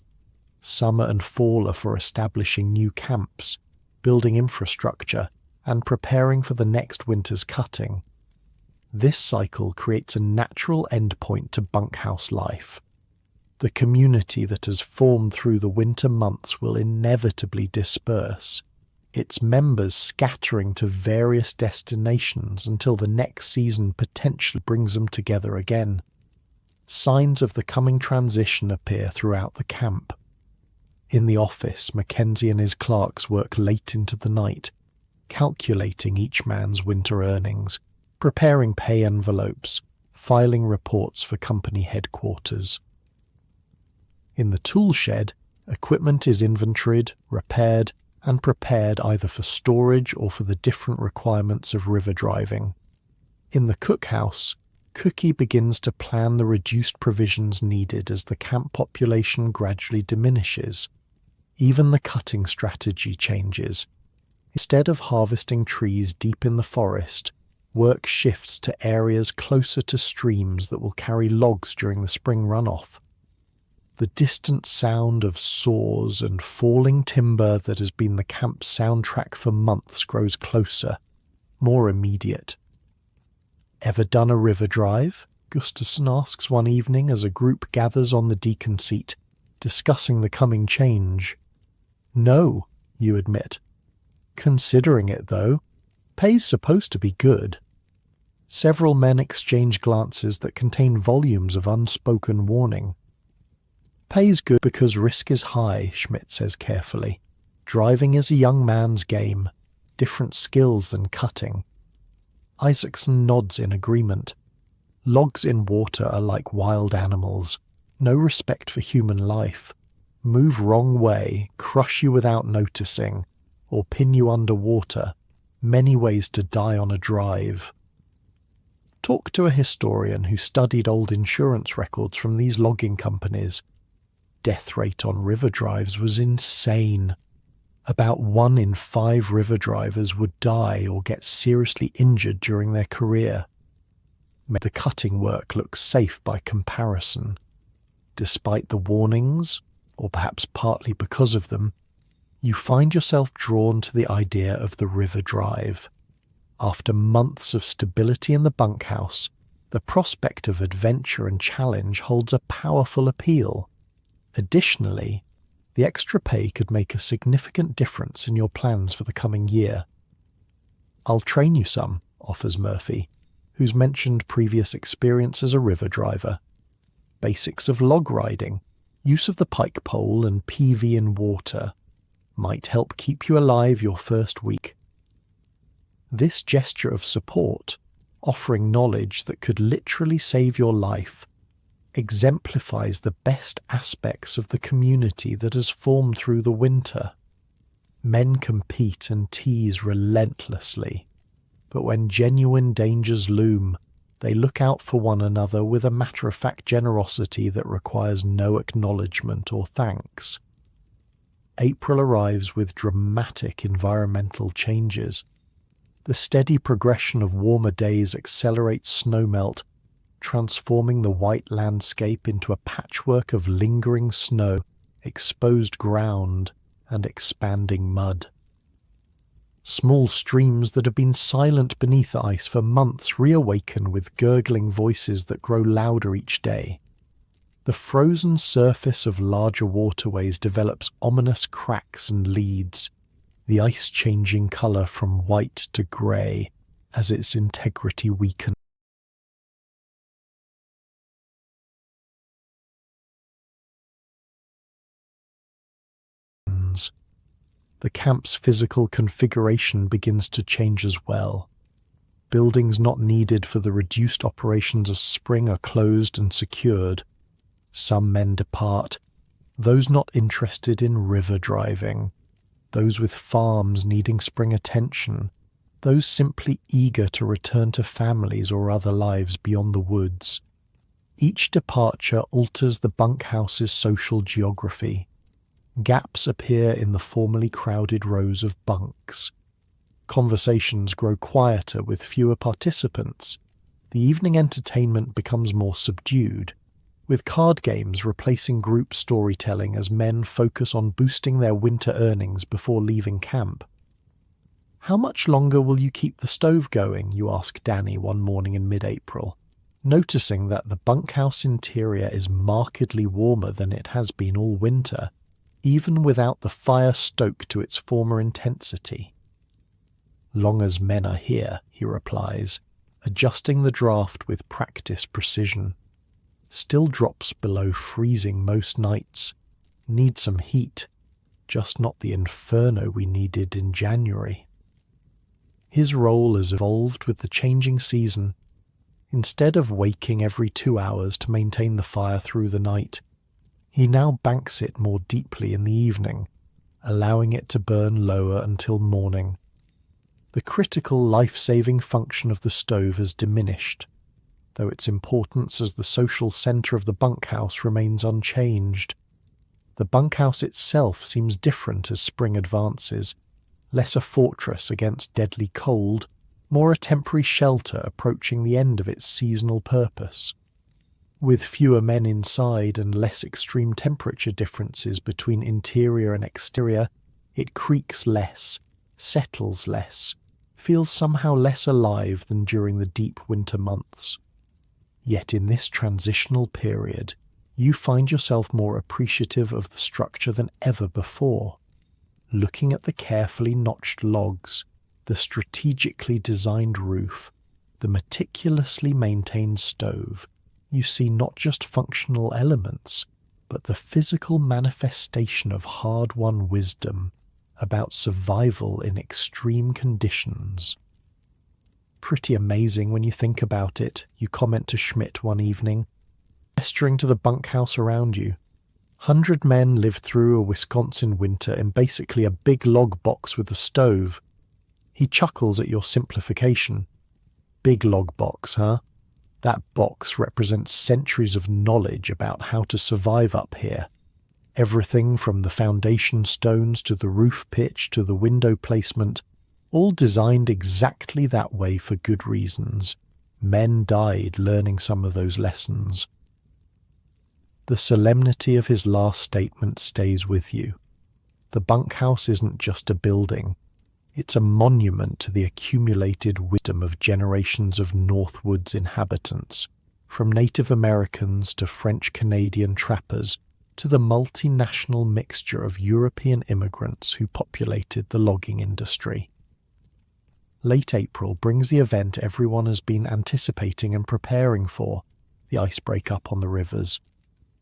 Summer and fall are for establishing new camps, building infrastructure, and preparing for the next winter's cutting. This cycle creates a natural endpoint to bunkhouse life. The community that has formed through the winter months will inevitably disperse, its members scattering to various destinations until the next season potentially brings them together again. Signs of the coming transition appear throughout the camp. In the office, Mackenzie and his clerks work late into the night, calculating each man's winter earnings, preparing pay envelopes, filing reports for company headquarters. In the tool shed, equipment is inventoried, repaired, and prepared either for storage or for the different requirements of river driving. In the cookhouse, Cookie begins to plan the reduced provisions needed as the camp population gradually diminishes. Even the cutting strategy changes. Instead of harvesting trees deep in the forest, work shifts to areas closer to streams that will carry logs during the spring runoff. The distant sound of saws and falling timber that has been the camp's soundtrack for months grows closer, more immediate. "Ever done a river drive?" Gustafson asks one evening as a group gathers on the deacon seat, discussing the coming change. "No," you admit. "Considering it, though. Pay's supposed to be good." Several men exchange glances that contain volumes of unspoken warning. "Pay's good because risk is high," Schmidt says carefully. "Driving is a young man's game, different skills than cutting." Isaacson nods in agreement. Logs in water are like wild animals, no respect for human life. Move wrong way, crush you without noticing, or pin you underwater. Many ways to die on a drive. Talk to a historian who studied old insurance records from these logging companies. Death rate on river drives was insane. About 1 in 5 river drivers would die or get seriously injured during their career. The cutting work looks safe by comparison. Despite the warnings, or perhaps partly because of them, you find yourself drawn to the idea of the river drive. After months of stability in the bunkhouse, the prospect of adventure and challenge holds a powerful appeal. Additionally, the extra pay could make a significant difference in your plans for the coming year. "I'll train you some," offers Murphy, who's mentioned previous experience as a river driver. Basics of log riding, use of the pike pole and PV in water might help keep you alive your first week. This gesture of support, offering knowledge that could literally save your life, exemplifies the best aspects of the community that has formed through the winter. Men compete and tease relentlessly, but when genuine dangers loom, they look out for one another with a matter-of-fact generosity that requires no acknowledgement or thanks. April arrives with dramatic environmental changes. The steady progression of warmer days accelerates snowmelt, transforming the white landscape into a patchwork of lingering snow, exposed ground, and expanding mud. Small streams that have been silent beneath the ice for months reawaken with gurgling voices that grow louder each day. The frozen surface of larger waterways develops ominous cracks and leads, the ice changing colour from white to grey as its integrity weakens. The camp's physical configuration begins to change as well. Buildings not needed for the reduced operations of spring are closed and secured. Some men depart, those not interested in river driving, those with farms needing spring attention, those simply eager to return to families or other lives beyond the woods. Each departure alters the bunkhouse's social geography. Gaps appear in the formerly crowded rows of bunks. Conversations grow quieter with fewer participants. The evening entertainment becomes more subdued, with card games replacing group storytelling as men focus on boosting their winter earnings before leaving camp. "How much longer will you keep the stove going?" you ask Danny one morning in mid-April, noticing that the bunkhouse interior is markedly warmer than it has been all winter, even without the fire stoked to its former intensity. "Long as men are here," he replies, adjusting the draft with practiced precision. "Still drops below freezing most nights. Need some heat, just not the inferno we needed in January." His role has evolved with the changing season. Instead of waking every 2 hours to maintain the fire through the night, he now banks it more deeply in the evening, allowing it to burn lower until morning. The critical life-saving function of the stove has diminished, though its importance as the social centre of the bunkhouse remains unchanged. The bunkhouse itself seems different as spring advances, less a fortress against deadly cold, more a temporary shelter approaching the end of its seasonal purpose. With fewer men inside and less extreme temperature differences between interior and exterior, it creaks less, settles less, feels somehow less alive than during the deep winter months. Yet in this transitional period, you find yourself more appreciative of the structure than ever before. Looking at the carefully notched logs, the strategically designed roof, the meticulously maintained stove, you see not just functional elements, but the physical manifestation of hard-won wisdom about survival in extreme conditions. "Pretty amazing when you think about it," you comment to Schmidt one evening, gesturing to the bunkhouse around you. 100 men lived through a Wisconsin winter in basically a big log box with a stove. He chuckles at your simplification. Big log box, huh? That box represents centuries of knowledge about how to survive up here. Everything from the foundation stones to the roof pitch to the window placement, all designed exactly that way for good reasons. Men died learning some of those lessons. The solemnity of his last statement stays with you. The bunkhouse isn't just a building. It's a monument to the accumulated wisdom of generations of Northwoods inhabitants, from Native Americans to French-Canadian trappers to the multinational mixture of European immigrants who populated the logging industry. Late April brings the event everyone has been anticipating and preparing for, the ice break-up on the rivers.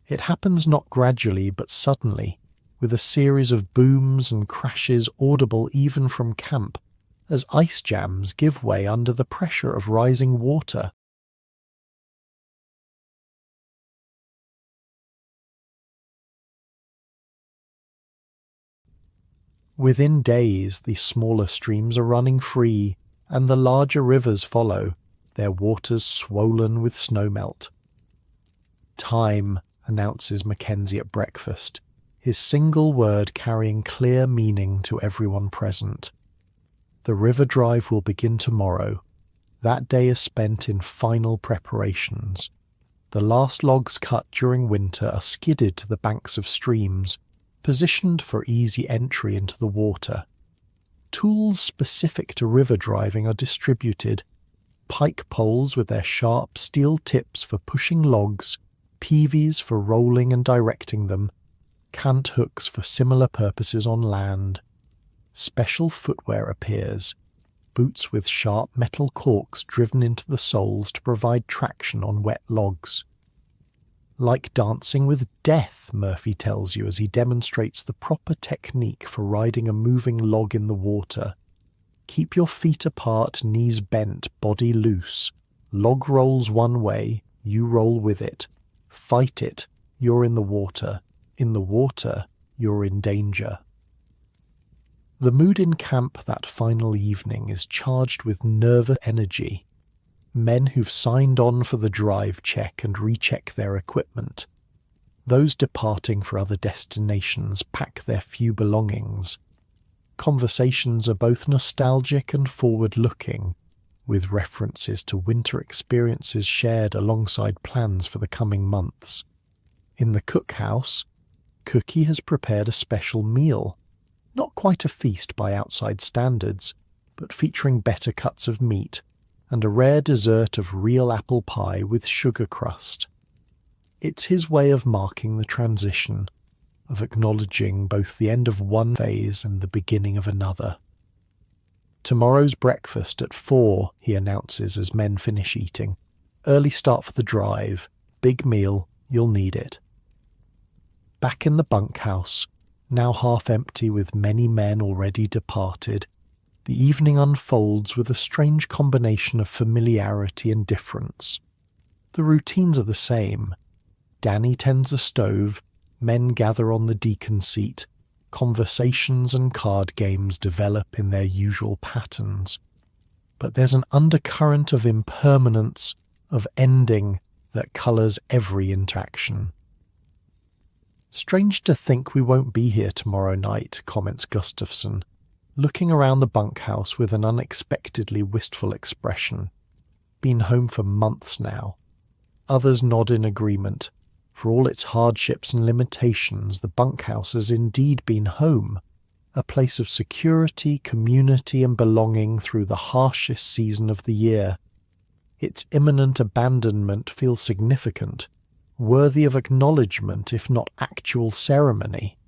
It happens not gradually but suddenly, with a series of booms and crashes audible even from camp, as ice jams give way under the pressure of rising water. Within days, the smaller streams are running free, and the larger rivers follow, their waters swollen with snowmelt. "Time," announces Mackenzie at breakfast, his single word carrying clear meaning to everyone present. The river drive will begin tomorrow. That day is spent in final preparations. The last logs cut during winter are skidded to the banks of streams, positioned for easy entry into the water. Tools specific to river driving are distributed. Pike poles with their sharp steel tips for pushing logs, peavies for rolling and directing them, cant hooks for similar purposes on land. Special footwear appears, boots with sharp metal corks driven into the soles to provide traction on wet logs. Like dancing with death, Murphy tells you as he demonstrates the proper technique for riding a moving log in the water. Keep your feet apart, knees bent, body loose. Log rolls one way, you roll with it. Fight it, you're in the water. In the water, you're in danger. The mood in camp that final evening is charged with nervous energy. Men who've signed on for the drive check and recheck their equipment. Those departing for other destinations pack their few belongings. Conversations are both nostalgic and forward-looking, with references to winter experiences shared alongside plans for the coming months. In the cookhouse, Cookie has prepared a special meal, not quite a feast by outside standards, but featuring better cuts of meat and a rare dessert of real apple pie with sugar crust. It's his way of marking the transition, of acknowledging both the end of one phase and the beginning of another. Tomorrow's breakfast at 4, he announces as men finish eating. Early start for the drive. Big meal, you'll need it. Back in the bunkhouse, now half empty with many men already departed, the evening unfolds with a strange combination of familiarity and difference. The routines are the same. Danny tends the stove, men gather on the deacon seat, conversations and card games develop in their usual patterns. But there's an undercurrent of impermanence, of ending, that colours every interaction. "Strange to think we won't be here tomorrow night," comments Gustafson, looking around the bunkhouse with an unexpectedly wistful expression. Been home for months now. Others nod in agreement. For all its hardships and limitations, the bunkhouse has indeed been home, a place of security, community and belonging through the harshest season of the year. Its imminent abandonment feels significant, worthy of acknowledgement if not actual ceremony.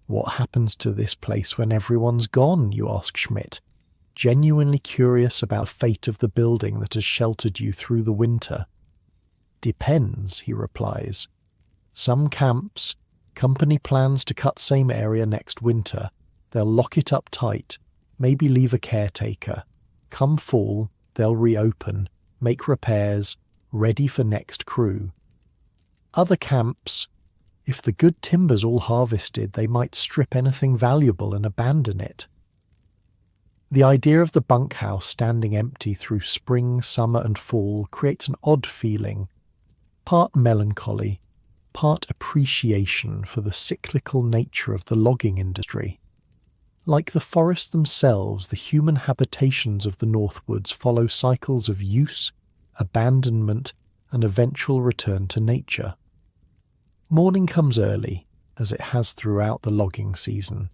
"What happens to this place when everyone's gone?" you ask Schmidt, genuinely curious about the fate of the building that has sheltered you through the winter. "Depends," he replies. "Some camps, company plans to cut same area next winter. They'll lock it up tight, maybe leave a caretaker. Come fall, they'll reopen, make repairs, ready for next crew. Other camps, if the good timber's all harvested, they might strip anything valuable and abandon it." The idea of the bunkhouse standing empty through spring, summer and fall creates an odd feeling, part melancholy, part appreciation for the cyclical nature of the logging industry. Like the forests themselves, the human habitations of the Northwoods follow cycles of use, abandonment and eventual return to nature. Morning comes early, as it has throughout the logging season.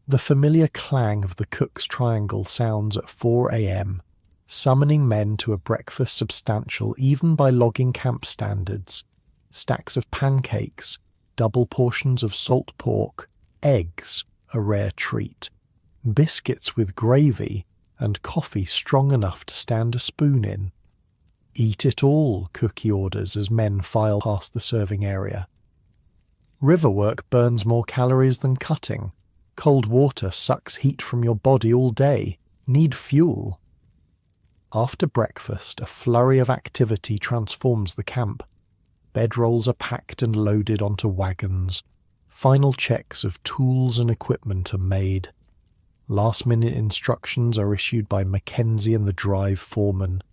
The familiar clang of the cook's triangle sounds at 4 a.m., summoning men to a breakfast substantial even by logging camp standards. Stacks of pancakes, double portions of salt pork, eggs, a rare treat, biscuits with gravy, and coffee strong enough to stand a spoon in. "Eat it all," Cookie orders as men file past the serving area. River work burns more calories than cutting. Cold water sucks heat from your body all day. Need fuel. After breakfast, a flurry of activity transforms the camp. Bedrolls are packed and loaded onto wagons. Final checks of tools and equipment are made. Last-minute instructions are issued by Mackenzie and the drive foreman,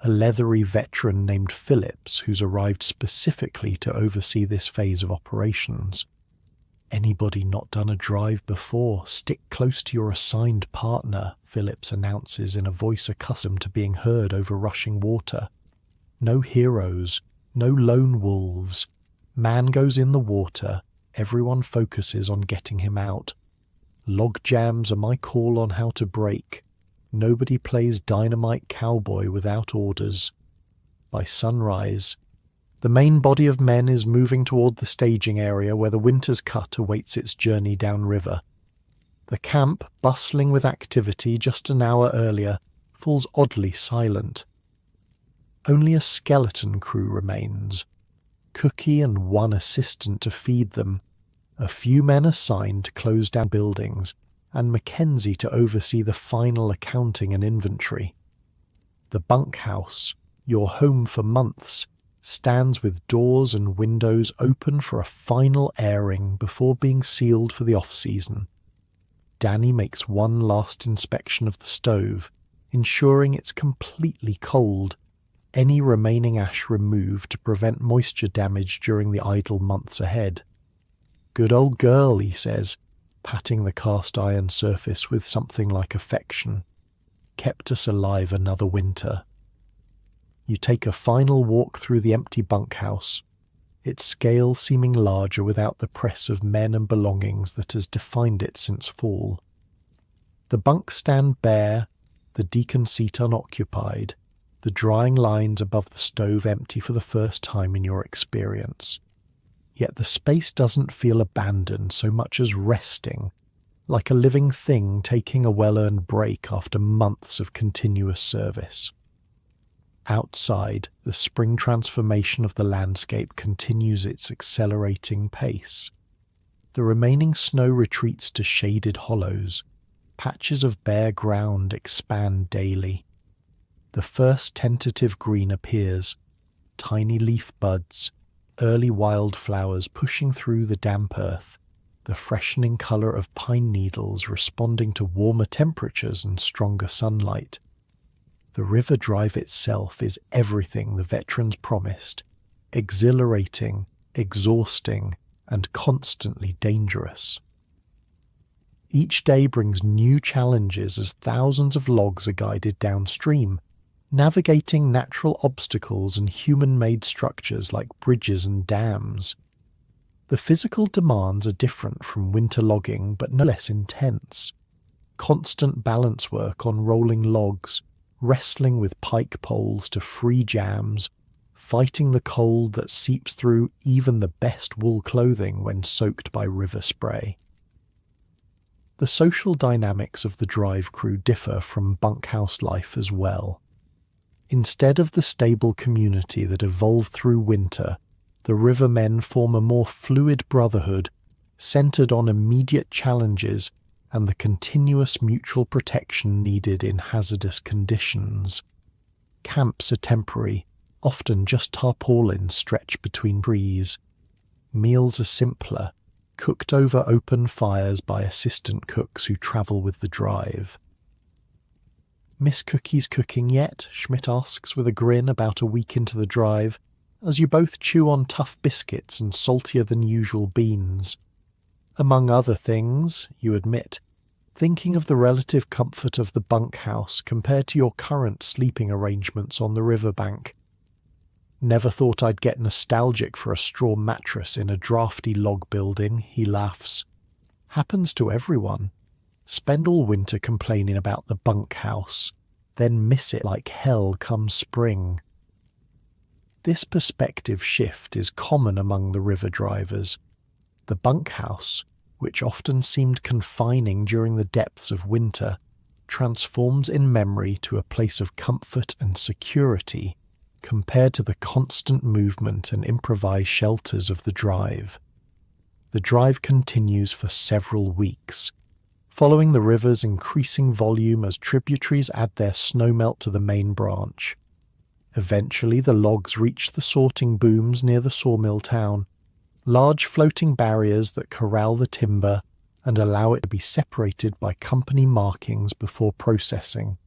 a leathery veteran named Phillips who's arrived specifically to oversee this phase of operations. "Anybody not done a drive before, stick close to your assigned partner," Phillips announces in a voice accustomed to being heard over rushing water. "No heroes, no lone wolves. Man goes in the water, everyone focuses on getting him out. Log jams are my call on how to break. Nobody plays dynamite cowboy without orders." By sunrise, the main body of men is moving toward the staging area where the winter's cut awaits its journey downriver. The camp, bustling with activity just an hour earlier, falls oddly silent. Only a skeleton crew remains. Cookie and one assistant to feed them, a few men assigned to close down buildings, and Mackenzie to oversee the final accounting and inventory. The bunkhouse, your home for months, stands with doors and windows open for a final airing before being sealed for the off-season. Danny makes one last inspection of the stove, ensuring it's completely cold, any remaining ash removed to prevent moisture damage during the idle months ahead. "Good old girl," he says, patting the cast iron surface with something like affection. "Kept us alive another winter." You take a final walk through the empty bunkhouse, its scale seeming larger without the press of men and belongings that has defined it since fall. The bunks stand bare, the deacon seat unoccupied, the drying lines above the stove empty for the first time in your experience. Yet the space doesn't feel abandoned so much as resting, like a living thing taking a well-earned break after months of continuous service. Outside, the spring transformation of the landscape continues its accelerating pace. The remaining snow retreats to shaded hollows. Patches of bare ground expand daily. The first tentative green appears, tiny leaf buds, early wildflowers pushing through the damp earth, the freshening colour of pine needles responding to warmer temperatures and stronger sunlight. The river drive itself is everything the veterans promised, exhilarating, exhausting, and constantly dangerous. Each day brings new challenges as thousands of logs are guided downstream, navigating natural obstacles and human-made structures like bridges and dams. The physical demands are different from winter logging, but no less intense. Constant balance work on rolling logs, wrestling with pike poles to free jams, fighting the cold that seeps through even the best wool clothing when soaked by river spray. The social dynamics of the drive crew differ from bunkhouse life as well. Instead of the stable community that evolved through winter, the rivermen form a more fluid brotherhood, centered on immediate challenges and the continuous mutual protection needed in hazardous conditions. Camps are temporary, often just tarpaulins stretched between trees. Meals are simpler, cooked over open fires by assistant cooks who travel with the drive. "Miss Cookie's cooking yet?" Schmidt asks with a grin about a week into the drive, as you both chew on tough biscuits and saltier than usual beans. Among other things, you admit, thinking of the relative comfort of the bunkhouse compared to your current sleeping arrangements on the riverbank. "Never thought I'd get nostalgic for a straw mattress in a drafty log building," he laughs. "Happens to everyone. Spend all winter complaining about the bunkhouse, then miss it like hell come spring." This perspective shift is common among the river drivers. The bunkhouse, which often seemed confining during the depths of winter, transforms in memory to a place of comfort and security compared to the constant movement and improvised shelters of the drive. The drive continues for several weeks, following the river's increasing volume as tributaries add their snowmelt to the main branch. Eventually the logs reach the sorting booms near the sawmill town, large floating barriers that corral the timber and allow it to be separated by company markings before processing.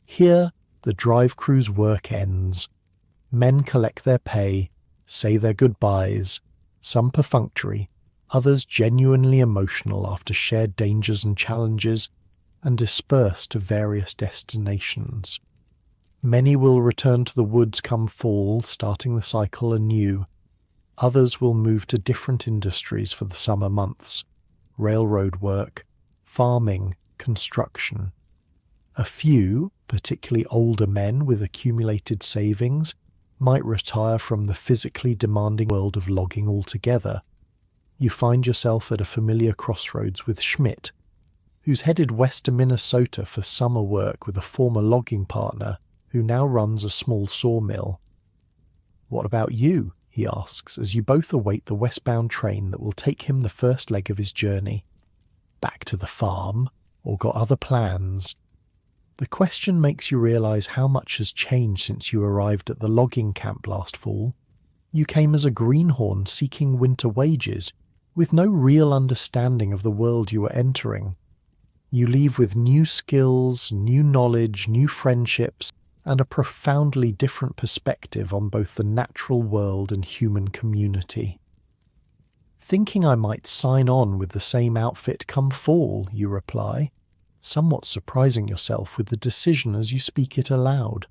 Here, the drive crew's work ends. Men collect their pay, say their goodbyes, some perfunctory, others genuinely emotional after shared dangers and challenges, and disperse to various destinations. Many will return to the woods come fall, starting the cycle anew. Others will move to different industries for the summer months: railroad work, farming, construction. A few, particularly older men with accumulated savings, might retire from the physically demanding world of logging altogether. You find yourself at a familiar crossroads with Schmidt, who's headed west to Minnesota for summer work with a former logging partner who now runs a small sawmill. "What about you?" he asks as you both await the westbound train that will take him the first leg of his journey. Back to the farm, or got other plans? The question makes you realise how much has changed since you arrived at the logging camp last fall. You came as a greenhorn seeking winter wages, with no real understanding of the world you were entering. You leave with new skills, new knowledge, new friendships, and a profoundly different perspective on both the natural world and human community. Thinking I might sign on with the same outfit come fall, you reply, somewhat surprising yourself with the decision as you speak it aloud.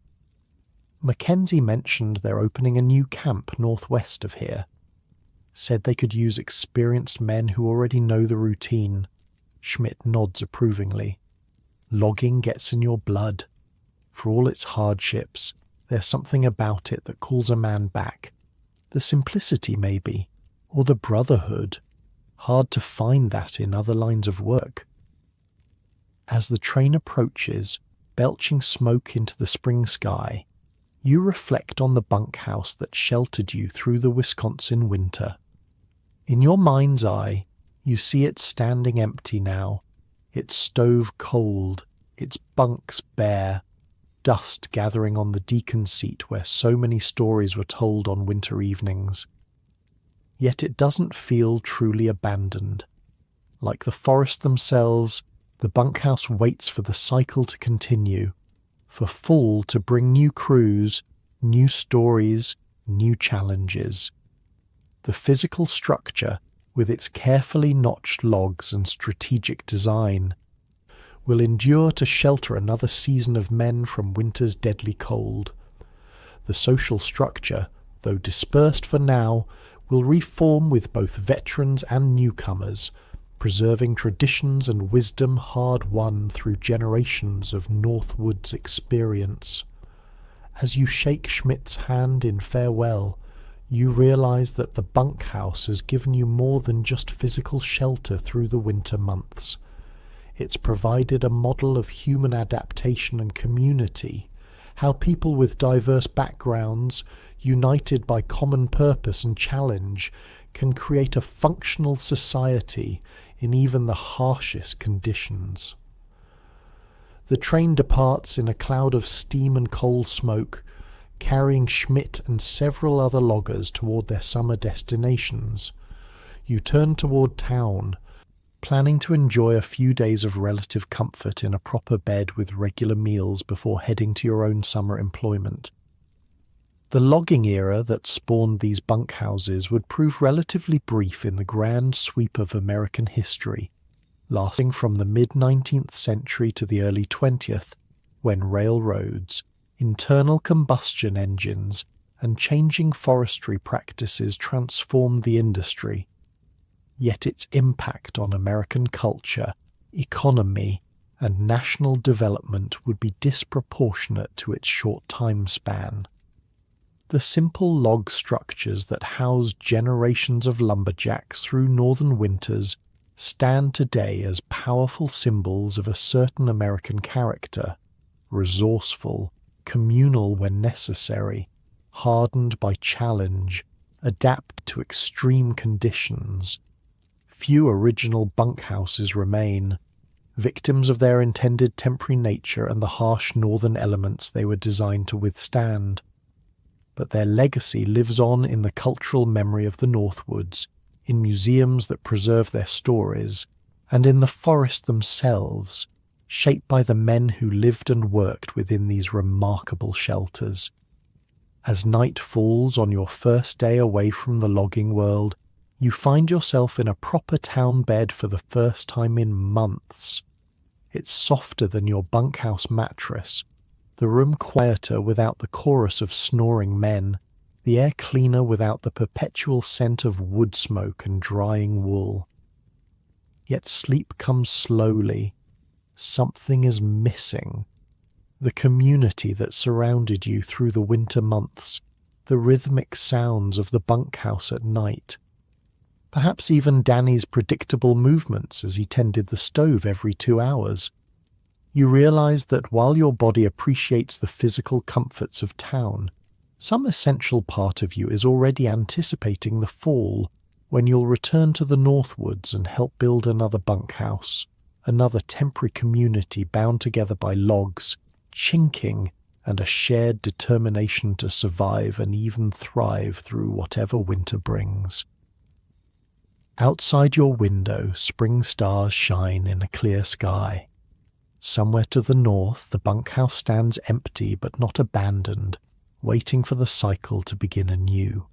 Mackenzie mentioned they're opening a new camp northwest of here. Said they could use experienced men who already know the routine. Schmidt nods approvingly. Logging gets in your blood. For all its hardships, there's something about it that calls a man back. The simplicity, maybe, or the brotherhood. Hard to find that in other lines of work. As the train approaches, belching smoke into the spring sky, you reflect on the bunkhouse that sheltered you through the Wisconsin winter. In your mind's eye, you see it standing empty now, its stove cold, its bunks bare, dust gathering on the deacon's seat where so many stories were told on winter evenings. Yet it doesn't feel truly abandoned. Like the forest themselves, the bunkhouse waits for the cycle to continue, for fall to bring new crews, new stories, new challenges. The physical structure, with its carefully notched logs and strategic design, will endure to shelter another season of men from winter's deadly cold. The social structure, though dispersed for now, will reform with both veterans and newcomers, preserving traditions and wisdom hard-won through generations of Northwoods experience. As you shake Schmidt's hand in farewell, you realize that the bunkhouse has given you more than just physical shelter through the winter months. It's provided a model of human adaptation and community, how people with diverse backgrounds, united by common purpose and challenge, can create a functional society in even the harshest conditions. The train departs in a cloud of steam and coal smoke, carrying Schmidt and several other loggers toward their summer destinations. You turn toward town, planning to enjoy a few days of relative comfort in a proper bed with regular meals before heading to your own summer employment. The logging era that spawned these bunkhouses would prove relatively brief in the grand sweep of American history, lasting from the mid-19th century to the early 20th, when railroads, internal combustion engines, and changing forestry practices transformed the industry. Yet its impact on American culture, economy, and national development would be disproportionate to its short time span. The simple log structures that housed generations of lumberjacks through northern winters stand today as powerful symbols of a certain American character, resourceful, communal when necessary, hardened by challenge, adapt to extreme conditions. Few original bunkhouses remain, victims of their intended temporary nature and the harsh northern elements they were designed to withstand. But their legacy lives on in the cultural memory of the Northwoods, in museums that preserve their stories, and in the forest themselves, shaped by the men who lived and worked within these remarkable shelters. As night falls on your first day away from the logging world, you find yourself in a proper town bed for the first time in months. It's softer than your bunkhouse mattress, the room quieter without the chorus of snoring men, the air cleaner without the perpetual scent of wood smoke and drying wool. Yet sleep comes slowly. Something is missing. The community that surrounded you through the winter months, the rhythmic sounds of the bunkhouse at night. Perhaps even Danny's predictable movements as he tended the stove every 2 hours. You realize that while your body appreciates the physical comforts of town, Some essential part of you is already anticipating the fall, when you'll return to the Northwoods and help build another bunkhouse, another temporary community bound together by logs, chinking, and a shared determination to survive and even thrive through whatever winter brings. Outside your window, spring stars shine in a clear sky. Somewhere to the north, the bunkhouse stands empty but not abandoned, waiting for the cycle to begin anew.